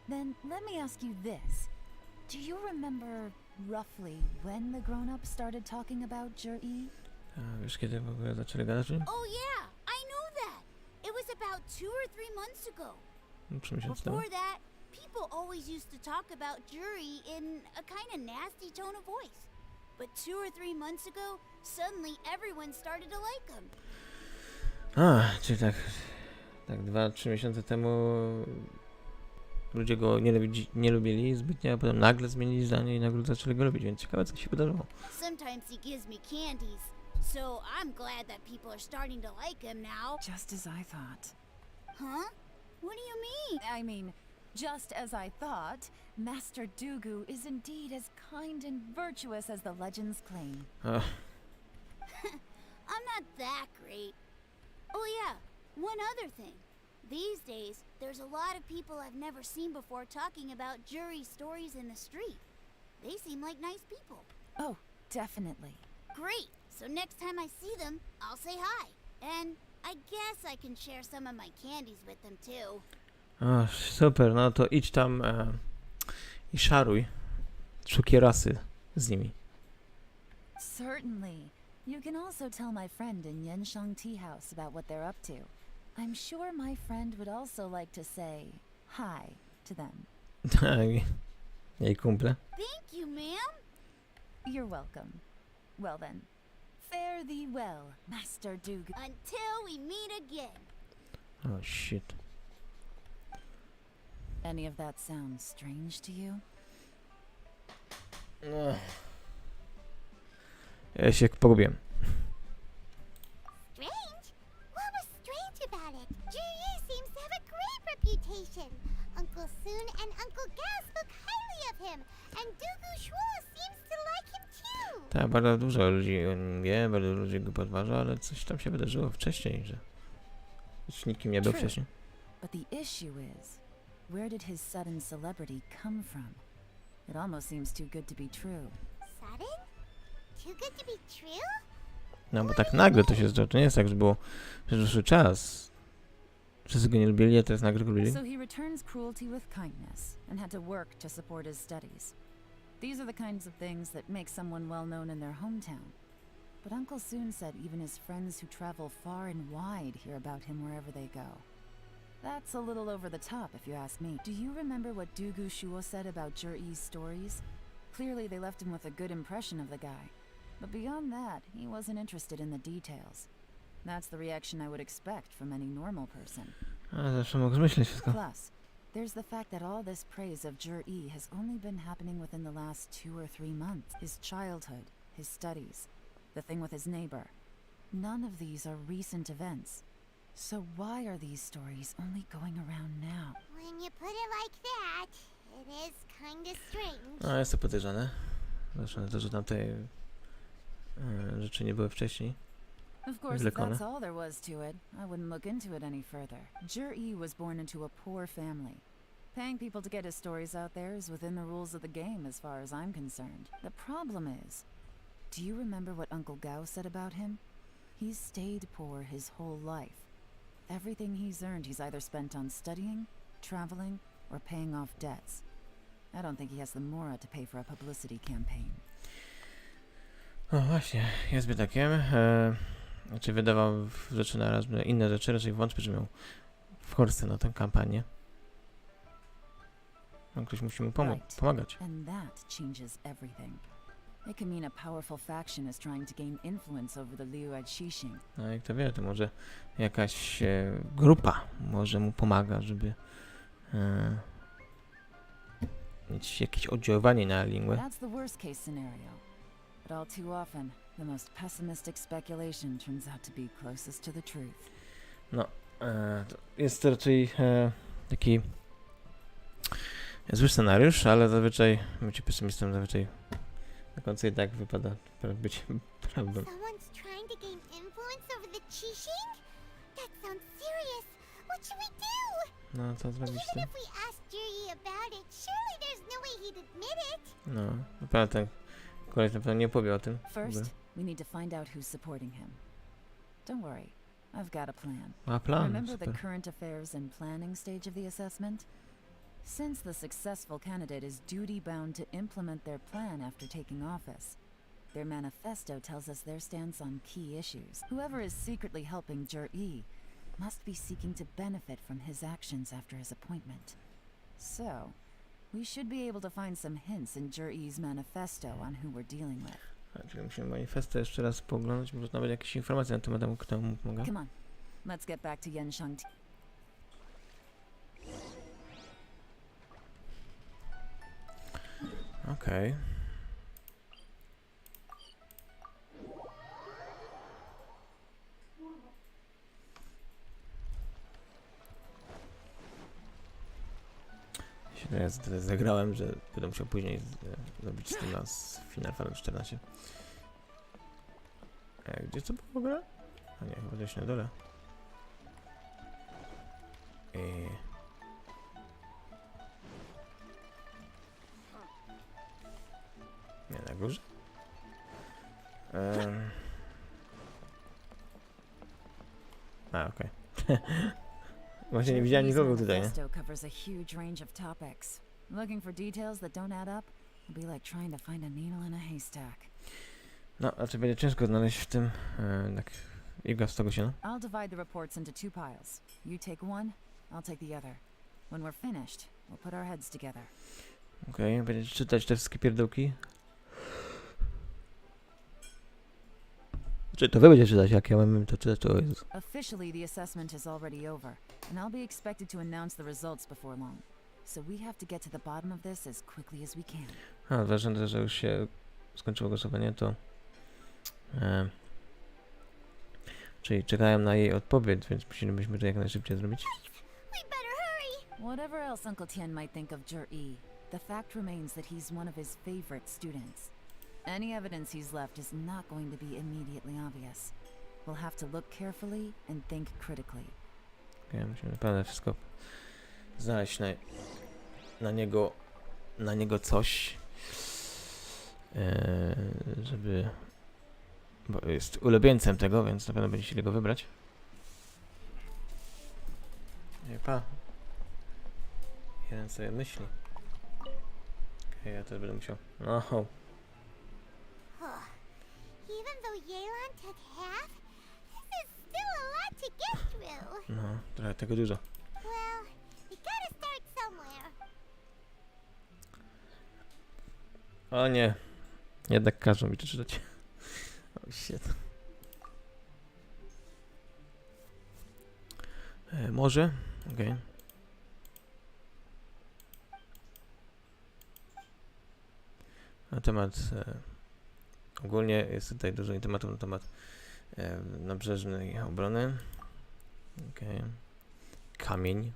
Then let me ask you this. Do you remember roughly when the grown-ups started talking about Jur-E? Wiesz kiedy w ogóle zaczęli gadać o nim? Oh yeah, I know that. It was about 2 or 3 months ago. 3 miesiące temu. Before that, people always used to talk about Jury in a kind of nasty tone of voice. But 2 or 3 months ago, suddenly everyone started to like him. Czyli tak 2-3 miesiące temu ludzie go nie lubili zbytnio, a potem nagle zmienili zdanie i nagle zaczęli go lubić, więc ciekawe co się wydarzyło. Sometimes he gives me candies, so I'm glad that people are starting to like him now. Just as I thought. Huh? What do you mean? I mean, just as I thought, Master Dugu is indeed as kind and virtuous as the legends claim. I'm not that great. Oh yeah, one other thing. These days, there's a lot of people I've never seen before talking about Jury stories in the street. They seem like nice people. Oh, definitely. Great! So next time I see them, I'll say hi. And I guess I can share some of my candies with them too. O, super, no to idź tam i szaruj cukierasy z nimi. Certainly. You can also tell my friend in Yenshang Tea House about what they're up to. I'm sure my friend would also like to say hi to them. Jej kumple. Thank you, ma'am. You're welcome. Well then, fare thee well, Master Dugu. Until we meet again. Oh shit. Any of that sound strange to you? Ja się pogubiłem. Strange? What was strange about it? Jur-E seems to have a great reputation. Uncle Soon and Uncle Gas look highly of him, and Dugu Shuo seems to like him too. Tak, bardzo dużo ludzi o nim wie, bardzo dużo ludzi go podważa, ale coś tam się wydarzyło wcześniej, że już nikim nie był wcześniej. But the issue is, where did his sudden celebrity come from? It almost seems too good to be true. Sudden? Too good to be true? No bo tak nagle to się zdarzyło, to nie jest tak, że było przez dłuższy czas. Wszyscy go nie lubili, a teraz nagle go lubili. So he returns cruelty with kindness and had to work to support his studies. These are the kinds of things that make someone well known in their hometown. But Uncle soon said even his friends who travel far and wide hear about him wherever they go. That's a little over the top, if you ask me. Do you remember what Dugu Shuo said about Jur-E's stories? Clearly they left him with a good impression of the guy. But beyond that, he wasn't interested in the details. That's the reaction I would expect from any normal person. A, zawsze mogę myśleć wszystko. Plus, there's the fact that all this praise of Jur-E has only been happening within the last 2 or 3 months. His childhood, his studies, the thing with his neighbor. None of these are recent events. So why are these stories only going around now? When you put it like that, it is kinda strange. A, jest to podejrzane. Zresztą na to, że tamte rzeczy nie były wcześniej. Of course, if that's all there was to it, I wouldn't look into it any further. Jur-E was born into a poor family. Paying people to get his stories out there is within the rules of the game as far as I'm concerned. The problem is, do you remember what Uncle Gao said about him? He's stayed poor his whole life. Everything he's earned he's either spent on studying, traveling, or paying off debts. I don't think he has the mora to pay for a publicity campaign. O właśnie, jest biedakiem. Znaczy wydawał rzeczy na raz, inne rzeczy, raczej wątpię, że miał w Polsce na tę kampanię. No, ktoś musi mu pomagać. And that changes everything. It can mean a powerful faction is trying to gain influence over the Liu at Xixing. No i kto wie, to może jakaś grupa może mu pomaga, żeby mieć jakieś oddziaływanie na Lingwę. That's the worst case scenario. But all too often, the most pessimistic speculation turns out to be closest to the truth. No, to jest to raczej taki zły scenariusz, ale zazwyczaj bycie pesymistą zazwyczaj na końcu jednak wypada być prawdą. Someone's trying to gain influence over the Qixing? That sounds serious. What should we do? No, co zrobić z tym? Even if we asked Jur-E about it, surely there's no way he'd admit it. No, na pewno ten koleś na pewno nie powie o tym. First, we need to find out who's supporting him. Don't worry, I've got a plan. A plan, Remember super. the current affairs and planning stage of the assessment? Since the successful candidate is duty-bound to implement their plan after taking office, their manifesto tells us their stance on key issues. Whoever is secretly helping Jur-E must be seeking to benefit from his actions after his appointment. So, we should be able to find some hints in Jur-E's manifesto on who we're dealing with. Czyli musimy manifesto jeszcze raz poglądać, może nawet jakieś informacje na temat temu, kto mu pomaga. Come on, let's get back to Yenshang. Okej. Ja tyle zagrałem, że będę musiał później zrobić z tym nas Final Fantasy 14. Gdzie to było w ogóle? A nie, chyba gdzieś na dole. Nie, na górze? A, okej. Właśnie nie widziałem nikogo tutaj, nie? Covers a huge range of topics. Looking for details that don't add up will be like trying to find a needle in a haystack. No, znaczy będzie ciężko znaleźć w tym tak iga z tego się. I'll divide the reports into 2 piles. You take one, I'll take the other. When we're finished, we'll put our heads together. Okej, będziecie czytać te wszystkie pierdółki. Czy to wy będziecie czytać, jak ja mam to czytać, to jest... Officially, the assessment is already over, and I'll be expected to announce the results before long. So we have to get to the bottom of this as quickly as we can. A, ważne, że już się skończyło głosowanie, to... czyli czekałem na jej odpowiedź, więc musimy to jak najszybciej zrobić. We better hurry. Whatever else Uncle Tian might think of Jur-E, the fact remains that he's one of his favorite students. Any evidence he's left is not going to be immediately obvious. We'll have to look carefully and think critically. Okay, musimy naprawdę wszystko znaleźć na niego coś, żeby... Bo jest ulubieńcem tego, więc na pewno będzie chcieli go wybrać. Nie, pa. Jeden sobie myśli. Okej, ja też będę musiał. No. Even though Yelan took half, this is still a lot to get through. No, trochę tego dużo. Well, we gotta start somewhere. O nie. Jednak każą mi to czytać. Oh shit. Może? Okej. Na temat... ogólnie jest tutaj dużo tematów na temat nabrzeżnej obrony. Okej. Kamień.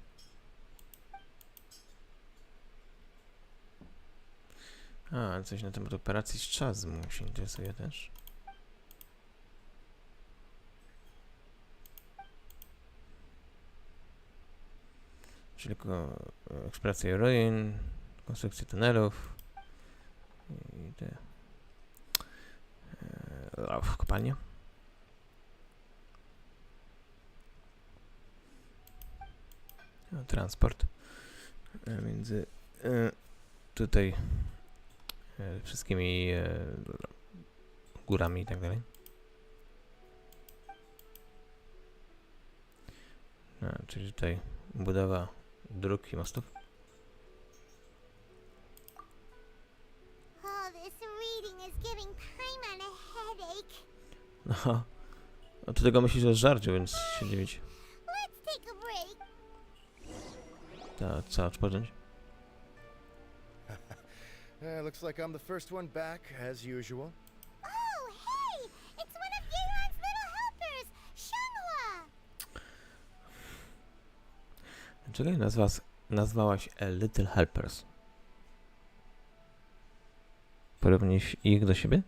A, coś na temat operacji z czazmu się interesuje też. Czyli eksploracja ruin, konstrukcja tunelów i te kopalnie. Transport między tutaj wszystkimi górami i tak dalej. Czyli tutaj budowa dróg i mostów. Oh, this reading is giving Paimon a headache. No, a do tego myślisz o żarciu, więc się dziwić. Let's take a break. Ta, co odpocząć? Looks like I'm the first one back, as usual. Oh, hey! It's one of Yelan's little helpers, Shanghua! Czekaj, nazwałaś Little Helpers. Porównujesz ich do siebie?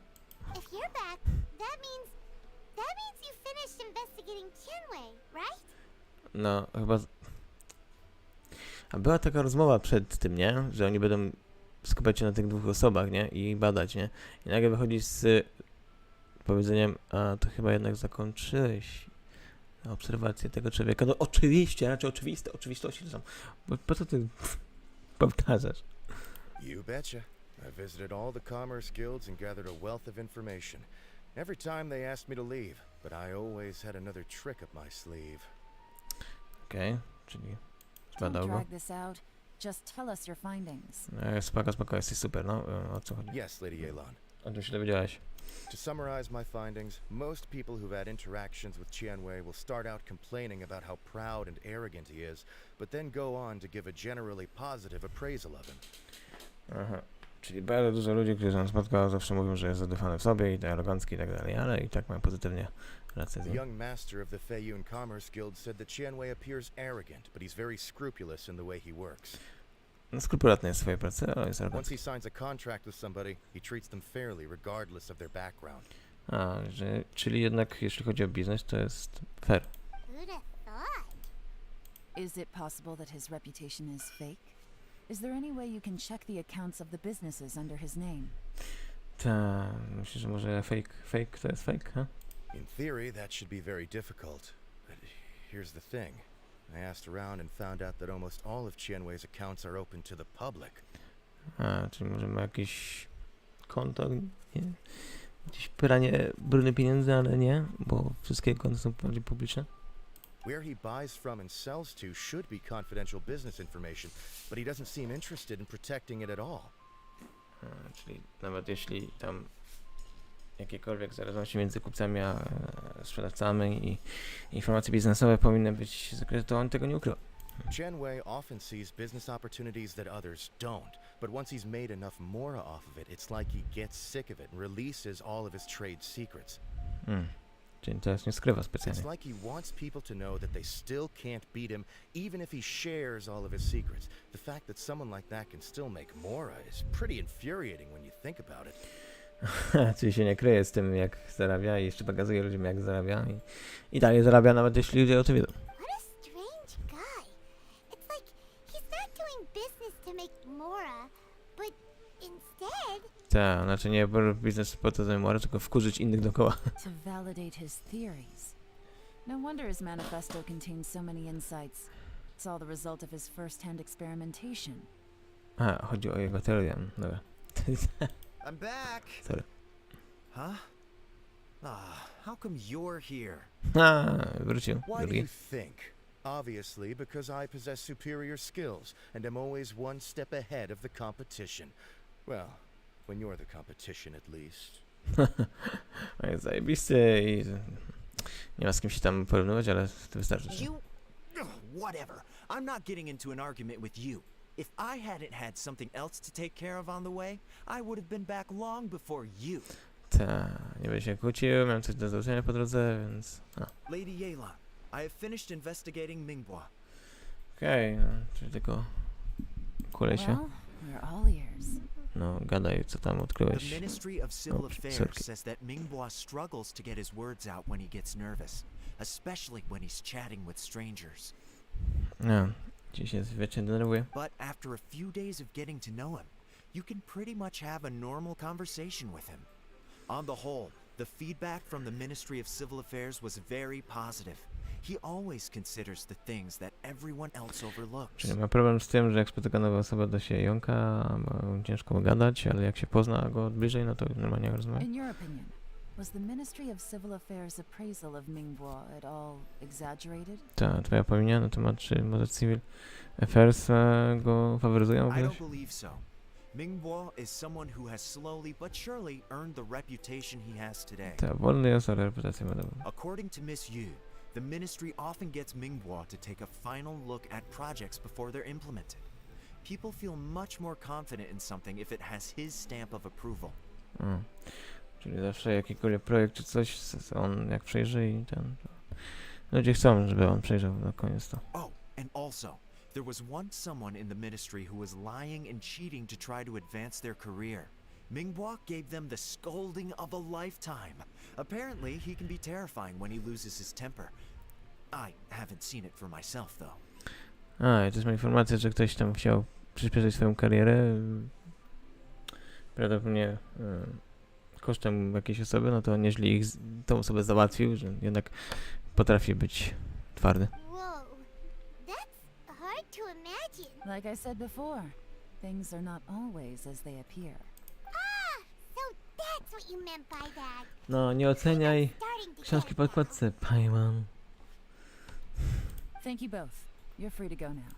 If you're back, that means you finished investigating Tianwei, right? No, chyba... A była taka rozmowa przed tym, nie? Że oni będą skupiać się na tych dwóch osobach, nie? I badać, nie? I nagle wychodzi z powiedzeniem, a to chyba jednak zakończyłeś obserwację tego człowieka. No oczywiście, raczej oczywistości to są. Po co ty powtarzasz? You betcha. I visited all the commerce guilds and gathered a wealth of information. Every time they asked me to leave, but I always had another trick up my sleeve. Okej, czyli Don't zbadał go. drag this out. Just tell us your findings. Spoko, jesteś super, no. O co chodzi? Yes, Lady Yelan. O czym się dowiedziałeś? To summarize my findings, most people who've had interactions with Tianwei will start out complaining about how proud and arrogant he is, but then go on to give a generally positive appraisal of him. Aha. Czyli bardzo dużo ludzi, którzy są spotkał, zawsze mówią, że jest zadufany w sobie i arogancki i tak dalej, ale i tak mają pozytywnie rację. The young master of the Feiyun Commerce Guild said that Tianwei appears arrogant, but he's very scrupulous in the way he works. No, skrupulatny jest w swojej pracy, ale jest Once arogancki. he signs a contract with somebody, he treats them fairly regardless of their background. A, czyli jednak jeśli chodzi o biznes, to jest fair. Who'd have thought? Is it possible that his reputation is fake? Is there any way you can check the accounts of the businesses under his name? Ta, myślę, że może fake to jest fake, ha? In theory, that should be very difficult. But here's the thing. I asked around and found out that almost all of Tianwei's accounts are open to the public. A, czyli może ma jakieś konto, nie? Jakieś pranie brudnych pieniędzy, ale nie, bo wszystkie konta są bardziej publiczne. Where he buys from and sells to should be confidential business information, but he doesn't seem interested in protecting it at all. A, czyli nawet jeśli tam jakiekolwiek zależności między kupcami a sprzedawcami i informacje biznesowe powinny być zakryte, to on tego nie ukrywa. Tianwei often sees business opportunities that others don't, but once he's made enough mora off of it, it's like he gets sick of it and releases all of his trade secrets. Czyli teraz nie skrywa specjalnie. It's like he wants people to know that they still can't beat him, even if he shares all of his secrets. The fact that someone like that can still make mora is pretty infuriating when you think about it. Czyli się nie kryje z tym, jak zarabia i jeszcze pokazuje ludziom, jak zarabia i dalej zarabia, nawet jeśli ludzie o tym wiedzą. What a strange guy. It's like he's not doing business to make mora, but instead... Tak, znaczy nie biznes po to zajmować, tylko wkurzyć innych dookoła. To validate his theories. No wonder his manifesto contains so many insights. It's all the result of his first-hand experimentation. A, chodzi o jego teorię. Dobra. I'm back. Sorry. Huh? How come you're here? Wrócił. Why do Drugi. you think? Obviously, because I possess superior skills and am always one step ahead of the competition. Well, when you're the competition, at least. Jest zajebisty i nie ma z kim się tam porównywać, ale to wystarczy. Whatever. I'm not getting into an argument with you. If I hadn't had something else to take care of on the way, I would have been back long before you. Nie będę się kłócił, miałem coś do zrobienia po drodze, więc... Lady Yelan, I have finished investigating Mingbwa. Okej, czyli tylko kulej się. Well, we're all ears. No, gadaj, co tam odkryłeś. The Ministry of Civil Affairs córki. says that Mingbwa struggles to get his words out when he gets nervous, especially when he's chatting with strangers. No, dziś się wiecznie denerwuje. But after a few days of getting to know him, you can pretty much have a normal conversation with him. On the whole, the feedback from the Ministry of Civil Affairs was very positive. He always considers the things that everyone else overlooks. Czyli ma problem z tym, że jak spotyka nowa osoba, to się jąka, bo ciężko gadać, ale jak się pozna go od bliżej, no to normalnie rozmawia. In your opinion, was the Ministry of Civil Affairs appraisal of Mingbwa at all exaggerated? Ta twoja opinia na temat, czy może Civil Affairs go faworyzują? I don't believe so. Mingbwa is someone who has slowly but surely earned the reputation he has today. Ta wolny jest, ale reputację ma dobrą. According to Miss Yu, the ministry often gets Mingbwa to take a final look at projects before they're implemented. People feel much more confident in something if it has his stamp of approval. Czyli zawsze jakikolwiek projekt czy coś, on jak przejrzy i ten... Ludzie chcą, żeby on przejrzał na koniec to. Oh, and also, there was once someone in the ministry who was lying and cheating to try to advance their career. Mingbwa gave them the scolding of a lifetime. Apparently, he can be terrifying when he loses his temper. I haven't seen it for myself, though. I też ma informację, że ktoś tam chciał przyspieszyć swoją karierę. Prawdopodobnie kosztem jakiejś osoby, no to nieźle tą osobę załatwił, że jednak potrafi być twardy. Whoa, that's hard to imagine. Like I said before, things are not always as they appear. So that's what you meant by that. No, nie oceniaj książki po okładce, Pajman. Thank you both. You're free to go now.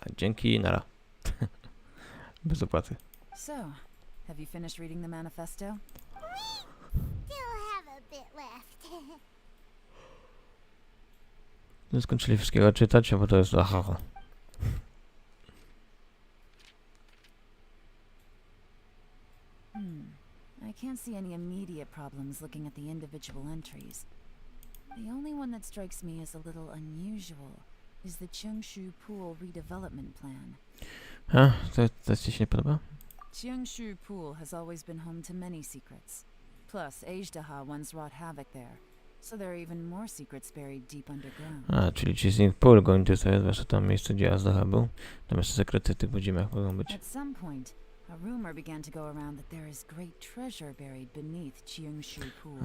A dzięki, nara. Bez opłaty. So, have you finished reading the manifesto? Still have a bit left. No, skończyli wszystkiego czytać, bo to jest aha. I can't see any immediate problems looking at the individual entries. The only one that strikes me as a little unusual is the Cheongshu Pool redevelopment plan. To ci się nie podoba? Cheongshu Pool has always been home to many secrets. Plus, Ajdaha once wrought havoc there, so there are even more secrets buried deep underground. Czyli ci z Pool go interesuje, zwłaszcza tam miejsce, gdzie Azdaha był. Tam jeszcze sekrety w tych podziemiach mogą być. At some point, a rumor began to go around that there is great treasure buried beneath Cheongshu Pool.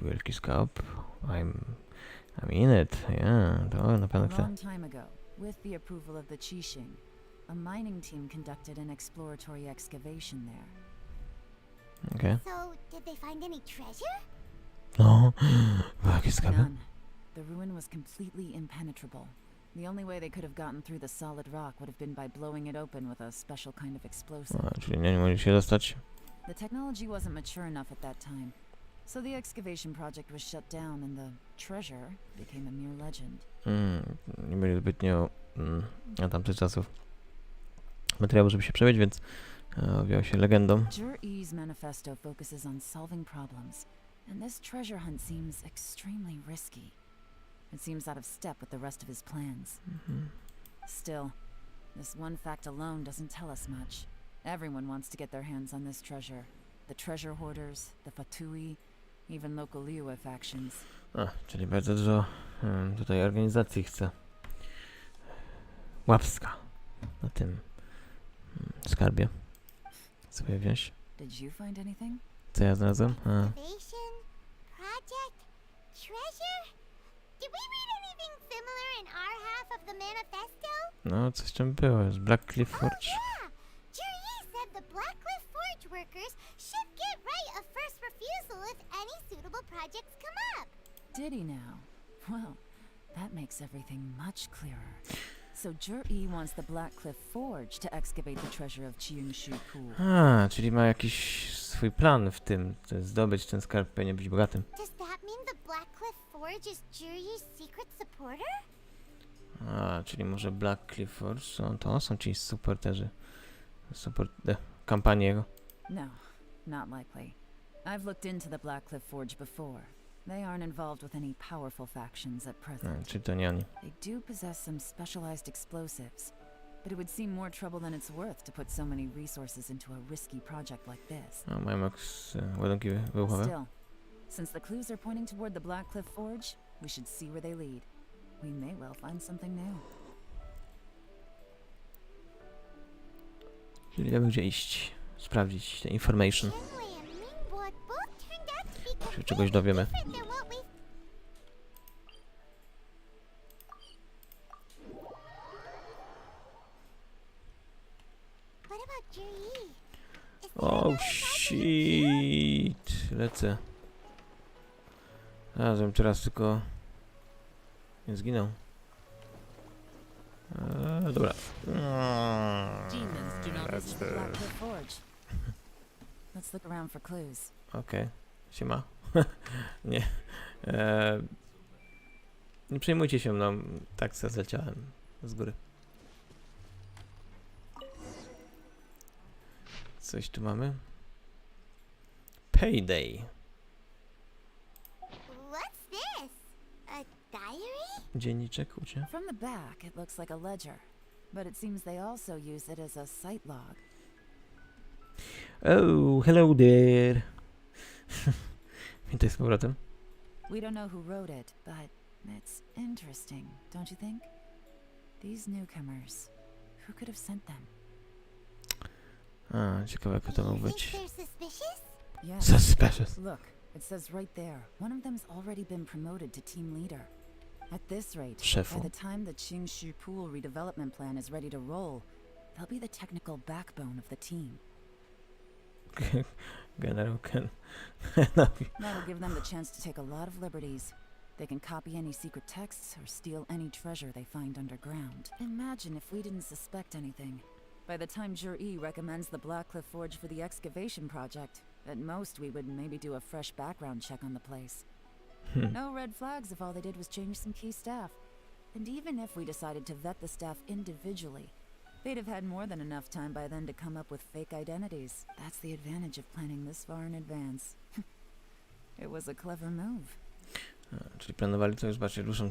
Wielki skarb. I'm in it. Yeah, to na pewno A chcę. long time ago, with the approval of the Qixing, a mining team conducted an exploratory excavation there. Okay. So, did they find any treasure? No, jakie skarby? None. The ruin was completely impenetrable. The only way they could have gotten through the solid rock would have been by blowing it open with a special kind of explosive. Czyli nie mogli się dostać. The technology wasn't mature enough at that time, so the excavation project was shut down and the treasure became a mere legend. Nie mieli zbytnio na tamtych czasów materiału, żeby się przebić, więc objął się legendą. Jur-E's manifesto focuses on solving problems, and this treasure hunt seems extremely risky. It seems out of step with the rest of his plans. Still, this one fact alone doesn't tell us much. Everyone wants to get their hands on this treasure. The treasure hoarders, the Fatui, even local Liyue factions. Czyli bardzo dużo tutaj organizacji chce łapska na tym skarbie sobie wziąć. Did you find anything? Co ja znalazłem? Excavation? Project? Treasure? Did we read anything similar in our half of the manifesto? No, coś tam było. Jest Black Cliff Forge. Yeah! Jerry said the Blackcliff Forge workers should get right of first refusal if any suitable projects come up. Did he now? Well, that makes everything much clearer. So Jur-E wants the Blackcliff Forge to excavate the treasure of Chiungshu Pool. A, czyli ma jakiś swój plan w tym, to jest zdobyć ten skarb, powinien być bogatym. Does that mean the Blackcliff Forge is Juri's secret supporter? A, czyli może Black Cliff Forge są ci supporterzy. Kampanii jego. No, not likely. I've looked into the Blackcliff Forge before. They aren't involved with any powerful factions at present. Czyli to nie oni. They do possess some specialized explosives, but it would seem more trouble than it's worth to put so many resources into a risky project like this. A, mają ładunki wybuchowe. Still, since the clues are pointing toward the Blackcliff Forge, we should see where they lead. We may well find something new. Czyli wiemy gdzie iść, sprawdzić te information. Czy się czegoś dowiemy. Oh shit, lecę. Żebym teraz tylko nie zginął. Dobra. Let's look around for clues. Okej, siema. Nie. Nie przejmujcie się mną, tak se zleciałem z góry. Coś tu mamy. Payday. What's this? A diary? Dzienniczek ucie. From the back, it looks like a ledger, but it seems they also use it as a site log. Oh, hello there. Witaj z powrotem. We don't know who wrote it, but it's interesting, don't you think? These newcomers, who could have sent them? A, ciekawe jak to mógł być. Yes. Suspicious. Look, it says right there, one of them's already been promoted to team leader. At this rate, Szefu. by the time the Chingshu Pool redevelopment plan is ready to roll, they'll be the technical backbone of the team. General Ken. That'll give them the chance to take a lot of liberties. They can copy any secret texts or steal any treasure they find underground. Imagine if we didn't suspect anything. By the time Jur-E recommends the Blackcliff Forge for the excavation project, at most we would maybe do a fresh background check on the place. No red flags if all they did was change some key staff. And even if we decided to vet the staff individually, they'd have had more than enough time by then to come up with fake identities. That's the advantage of planning this far in advance. It was a clever move. Czyli planowali to już bardziej dłuższą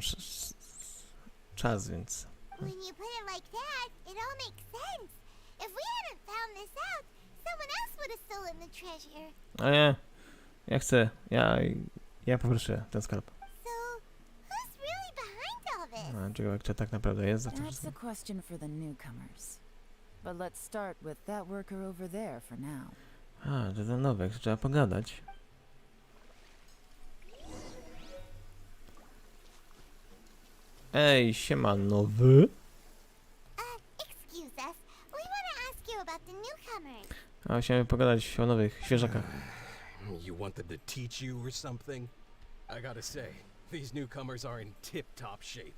czas, więc... When you put it like that, it all makes sense. If we hadn't found this out, someone else would have stolen the treasure. A nie, ja chcę, ja poproszę ten skarb. So, who's really behind all this? A czego jak to tak naprawdę jest za to That's wszystko? a question for the newcomers. But let's start with that worker over there for now. A, to ten nowek, trzeba pogadać. Ej, siema nowy. Excuse us. We want to ask you about the newcomers. A chciałem pogadać o nowych świeżakach. You want them to teach you or something? I gotta say, these newcomers are in tip-top shape.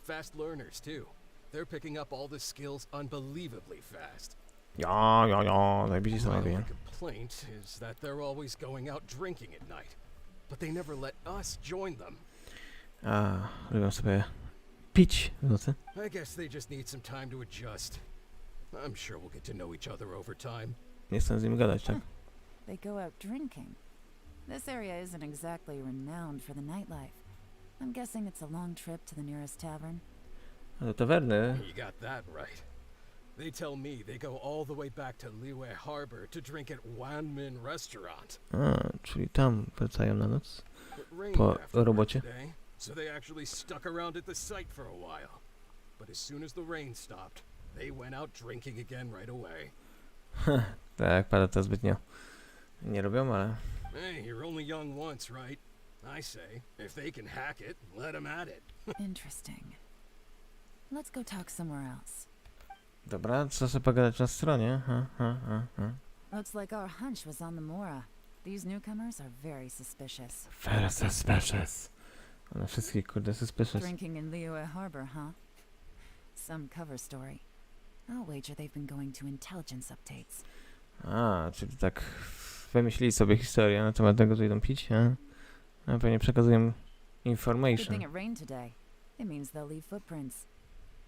Fast learners, too. They're picking up all the skills unbelievably fast. Ja, najbliżej My sobie. only complaint is that they're always going out drinking at night. But they never let us join them. A, lubią sobie pić w nocy. I guess they just need some time to adjust. I'm sure we'll get to know each other over time. Nie chcę z nimi gadać, tak? They go out drinking. This area isn't exactly renowned for the nightlife. I'm guessing it's a long trip to the nearest tavern. A do tawerny. You got that right. They tell me they go all the way back to Liyue Harbor to drink at Wanmin Restaurant. A, czyli tam wracają na noc. It rained Po after work robocie. today, so they actually stuck around at the site for a while. But as soon as the rain stopped, they went out drinking again right away. Tak, jak pada to zbytnio nie robią, ale... Hey, you're only young once, right? I say, if they can hack it, let them at it. Interesting. Let's go talk somewhere else. Dobra, co sobie pogadać na stronie? Looks like our hunch was on the Mora. These newcomers are very suspicious. Very suspicious. One wszystkie kurde suspicious. Drinking in Liyue Harbor, huh? Some cover story. I'll wager they've been going to intelligence updates. A, czyli tak wymyślili sobie historię na temat tego, co idą pić, a pewnie przekazują Good information. thing it rained today. It means they'll leave footprints.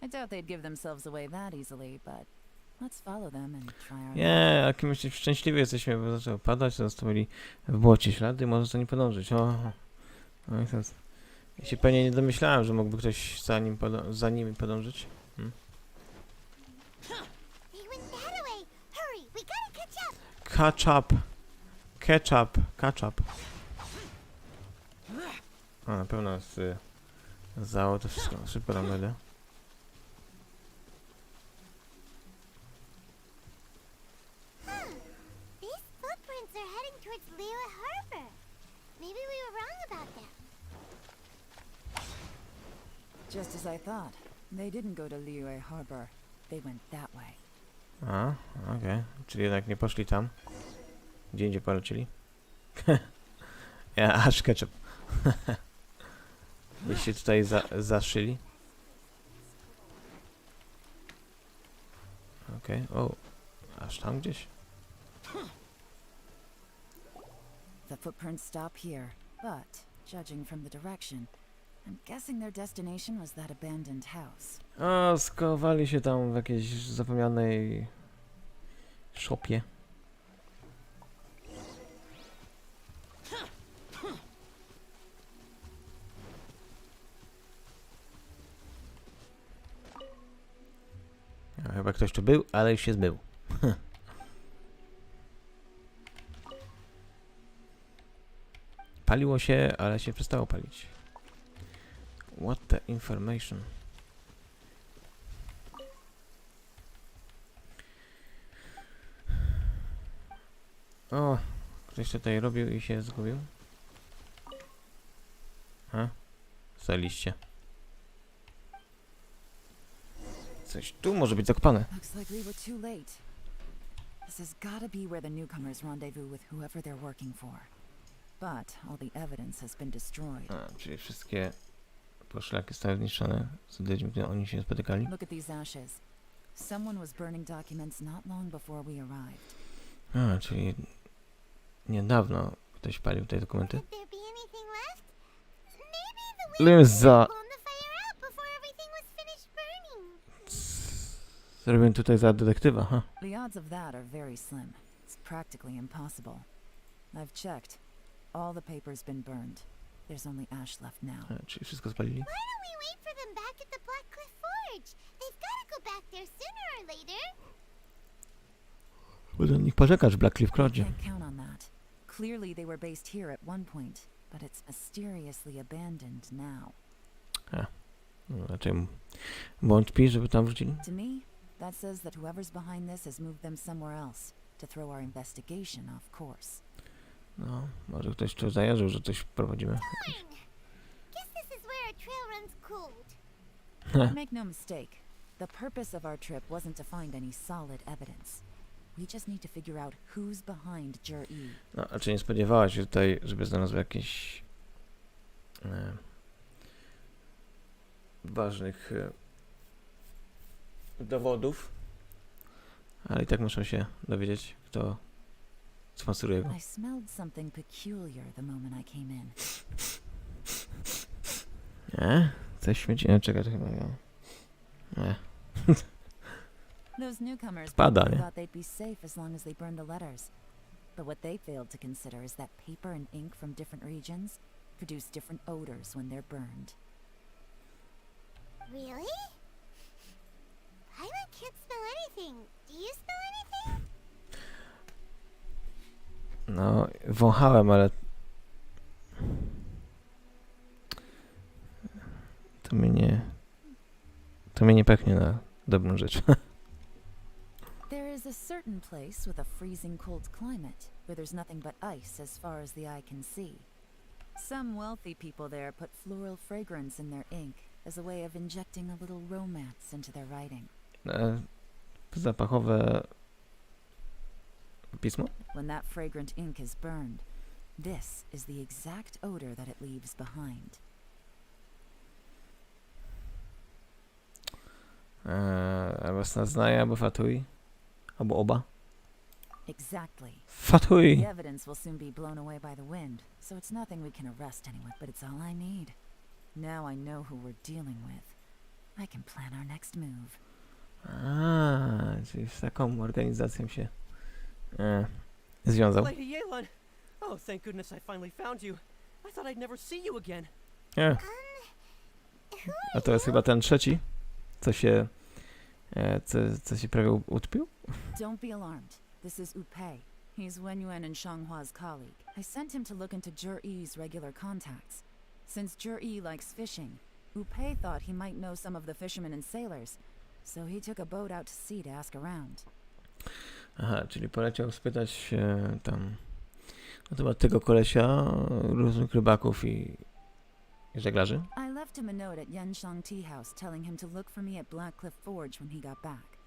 I doubt they'd give themselves away that easily, but let's follow them and try our Nie, jakimś szczęśliwi jesteśmy, bo zaczęło padać, zostawili w błocie ślady, może za nim podążyć. No i teraz. Ja się pewnie nie domyślałem, że mógłby ktoś za nimi podążyć. Catch up. Catch up. Catch up. A, na pewno jest zało to wszystko. Szybko tam będę. These footprints are heading towards Liyue Harbor. Maybe we were wrong about them. Just as I thought. They didn't go to Liyue Harbor. They went that way. A, okej. Czyli jednak nie poszli tam. Gdzie indziej polecili? Ja, aż ketchup. Jeśli tutaj zaszyli. Okej, o. Aż tam gdzieś. The footprints stop here, but judging from the direction, I'm guessing their destination was that abandoned house. O, skowali się tam w jakiejś zapomnianej szopie. No, chyba ktoś tu był, ale już się zbył. Paliło się, ale się przestało palić. What the information? O, ktoś tutaj robił i się zgubił. Zaliście. Coś tu może być zakopane. Looks like we were too late. This has gotta be where the newcomers rendezvous with whoever they're working for. But all the evidence has been destroyed. A, czyli wszystkie poszlaki zostały zniszczone z ludźmi, gdy oni się spotykali. Look at these ashes. Someone was burning documents not long before we arrived. A, czyli niedawno ktoś palił te dokumenty. Could there be anything left? Maybe the wind Za... blown the fire out before everything was finished burning. Zrobiłem tutaj za detektywa, ha. The odds of that are very slim. It's practically impossible. I've checked. All the paper's been burned. There's only ash left now. A, czyli wszystko spalili. Why don't we wait for them back at the Black Cliff Forge? They've got to go back there sooner or later. Będę na nich poczekać w Black Cliff Forge. Can't count on that. Clearly they were based here at one point, but it's mysteriously abandoned now. No, raczej wątpi, żeby tam wrócili. To me, that says that whoever's behind this has moved them somewhere else to throw our investigation off course. No, może ktoś tu zajarzył, że coś prowadzimy. Guess this is where a trail runs cold. Make no mistake, the purpose of our trip wasn't to find any solid evidence. We just need to figure out who's behind Jer-E. No, a czy nie spodziewałaś się tutaj, żeby znalazł jakieś ważnych dowodów? Ale i tak muszę się dowiedzieć, kto sponsoruje go. I smelled something peculiar the moment I came in. Nie? Coś śmieci? Nie, czekaj, to chyba ja. Nie. Those newcomers Pada, probably nie? thought they'd be safe as long as they burned the letters. But what they failed to consider is that paper and ink from different regions produce different odors when they're burned. Really? Paimon can't smell anything. Do you smell anything? No, wąchałem, ale to mnie nie pechnie na dobrą rzecz. There is a certain place with a freezing cold climate where there's nothing but ice as far as the eye can see. Some wealthy people there put floral fragrance in their ink as a way of injecting a little romance into their writing. Zapachowe pismo? When that fragrant ink is burned, this is the exact odor that it leaves behind. Albo znaje, albo fatuj. Albo oba. Exactly. Fatuj! The evidence will soon be blown away by the wind, so it's nothing we can arrest anyone, but it's all I need. Now I know who we're dealing with. I can plan our next move. Czyli z taką organizacją się związał. Lady Yelan! Oh, thank goodness I finally found you. I thought I'd never see you again. A to jest chyba ten trzeci, co się prawie utpił? Don't be alarmed. This is Ukryte. He's Wenyuan and Shanghua's colleague. I sent him to look into Zhiyi's regular contacts. Since Zhiyi likes fishing, Ukryte thought he might know some of the fishermen and sailors, so he took a boat out to sea to ask around. Aha, czyli poleciał spytać tam na temat tego kolesia, różnych rybaków i żeglarzy. I left him a note at Yanshang Tea House telling him to look for me at Black Cliff Forge when he got back.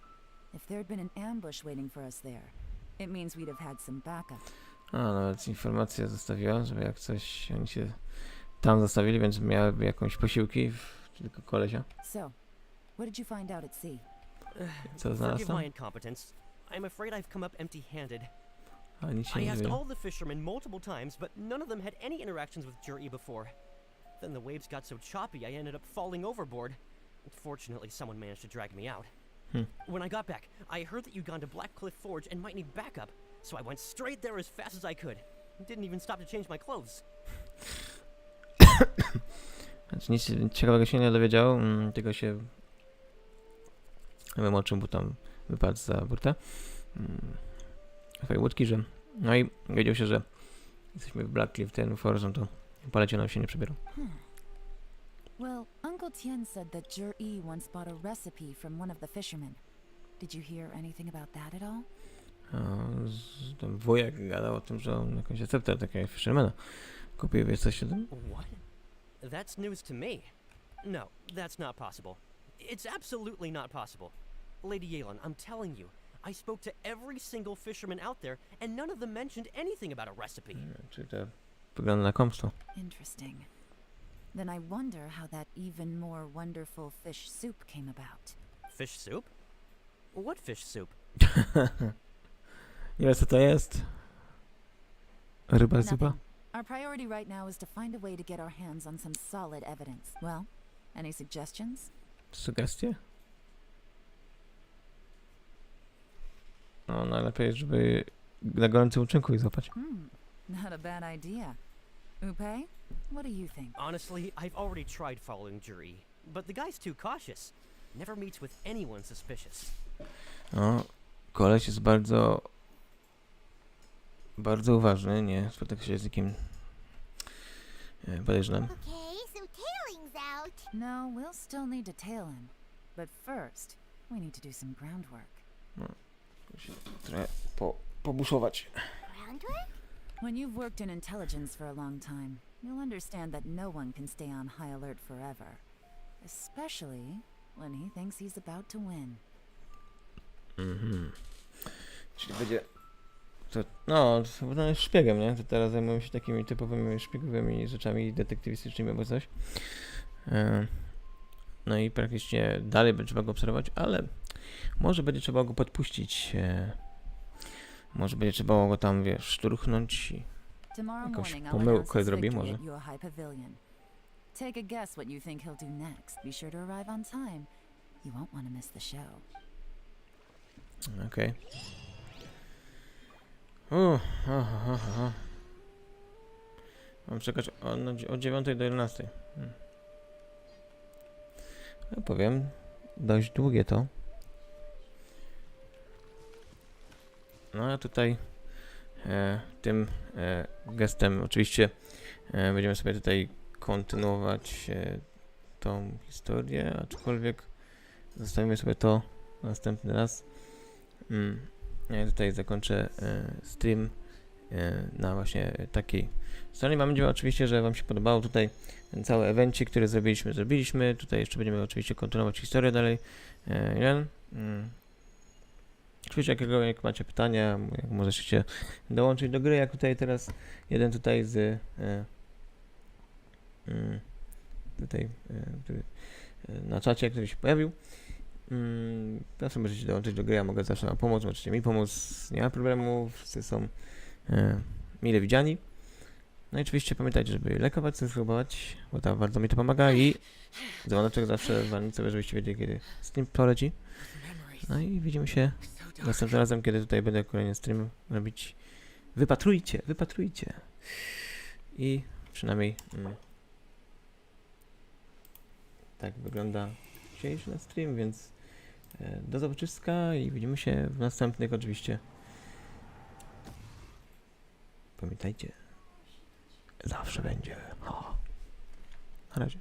If there'd been an ambush waiting for us there, it means we'd have had some backup. Nawet informację zostawiła, żeby jak coś oni się tam zostawili, więc miałyby jakąś posiłki, tylko kolesia. So, what did you find out at sea? Co znalazł Forgive tam? my incompetence. I'm afraid I've come up empty-handed. A nic się I nie asked wie. all the fishermen multiple times, but none of them had any interactions with Zhiyi before. Then the waves got so choppy I ended up falling overboard. Fortunately, someone managed to drag me out. When I got back, I heard that you'd gone to Black Cliff Forge and might need backup, so I went straight there as fast as I could. Didn't even stop to change my clothes. Znaczy nic ciekawego się nie dowiedział, tylko się wymoczył, bo tam wypadł za burtę swojej łódki, że no i wiedział się, że jesteśmy w Black Cliff Forge, to poleciał nam się nie przebierał. Well, Uncle Tien said that Zhiyi once bought a recipe from one of the fishermen. Did you hear anything about that at all? Ten wujek gadał o tym, że on jakąś receptę takiego fishermana kupił, wiesz coś o tym? What? That's news to me. No, that's not possible. It's absolutely not possible. Lady Yelan, I'm telling you, I spoke to every single fisherman out there, and none of them mentioned anything about a recipe. Czyli to wygląda na kłamstwo. Interesting. Then I wonder how that even more wonderful fish soup came about. Fish soup? What fish soup? Nie wiesz co to jest? Ryba zupa? Nothing. Our priority right now is to find a way to get our hands on some solid evidence. Well, any suggestions? Sugestie? No najlepiej, żeby na gorącym uczynku ich złapać. Not a bad idea. Ukryte, what do you think? Honestly, I've already tried following Zhiyi, but the guy's too cautious. Never meets with anyone suspicious. No, koleś jest bardzo uważny, nie spotyka się z nikim podejrzanym. Okay, so tailing's out. No, we'll still need to tail him. But first, we need to do some groundwork. No, musi trochę pobuszować. Groundwork? When you've worked in intelligence for a long time, you'll understand that no one can stay on high alert forever. Especially when he thinks he's about to win. Czyli będzie... No, to jest szpiegiem, nie? To teraz zajmują się takimi typowymi szpiegowymi rzeczami detektywistycznymi albo coś. No i praktycznie dalej będzie trzeba go obserwować, ale może będzie trzeba go podpuścić. Może będzie trzeba go tam, wiesz, szturchnąć i jakąś pomyłkę zrobi może. Take a guess what you think he'll do next. Be sure to arrive on time. You won't want to miss the show. Okej. Mam czekać od 9 do 11. Ja powiem, dość długie to. No a tutaj tym gestem oczywiście będziemy sobie tutaj kontynuować tą historię, aczkolwiek zostawimy sobie to następny raz. Ja tutaj zakończę stream na właśnie takiej stronie. Mam nadzieję oczywiście, że Wam się podobało tutaj ten cały evencik, który zrobiliśmy. Tutaj jeszcze będziemy oczywiście kontynuować historię dalej. Oczywiście jak macie pytania, jak możecie dołączyć do gry, jak tutaj teraz jeden tutaj z który na czacie, który się pojawił. Zawsze możecie dołączyć do gry, ja mogę zawsze Wam pomóc, możecie mi pomóc, nie ma problemu, wszyscy są mile widziani. No i oczywiście pamiętajcie, żeby lajkować, subskrybować, bo tam bardzo mi to pomaga i dzwoneczek zawsze dzwonić sobie, żebyście wiedzieli, kiedy stream poleci. No i widzimy się następnym razem, kiedy tutaj będę kolejny stream robić. Wypatrujcie. I przynajmniej tak wygląda dzisiejszy stream, więc do zobaczyska i widzimy się w następnych oczywiście. Pamiętajcie, zawsze będzie. Na razie.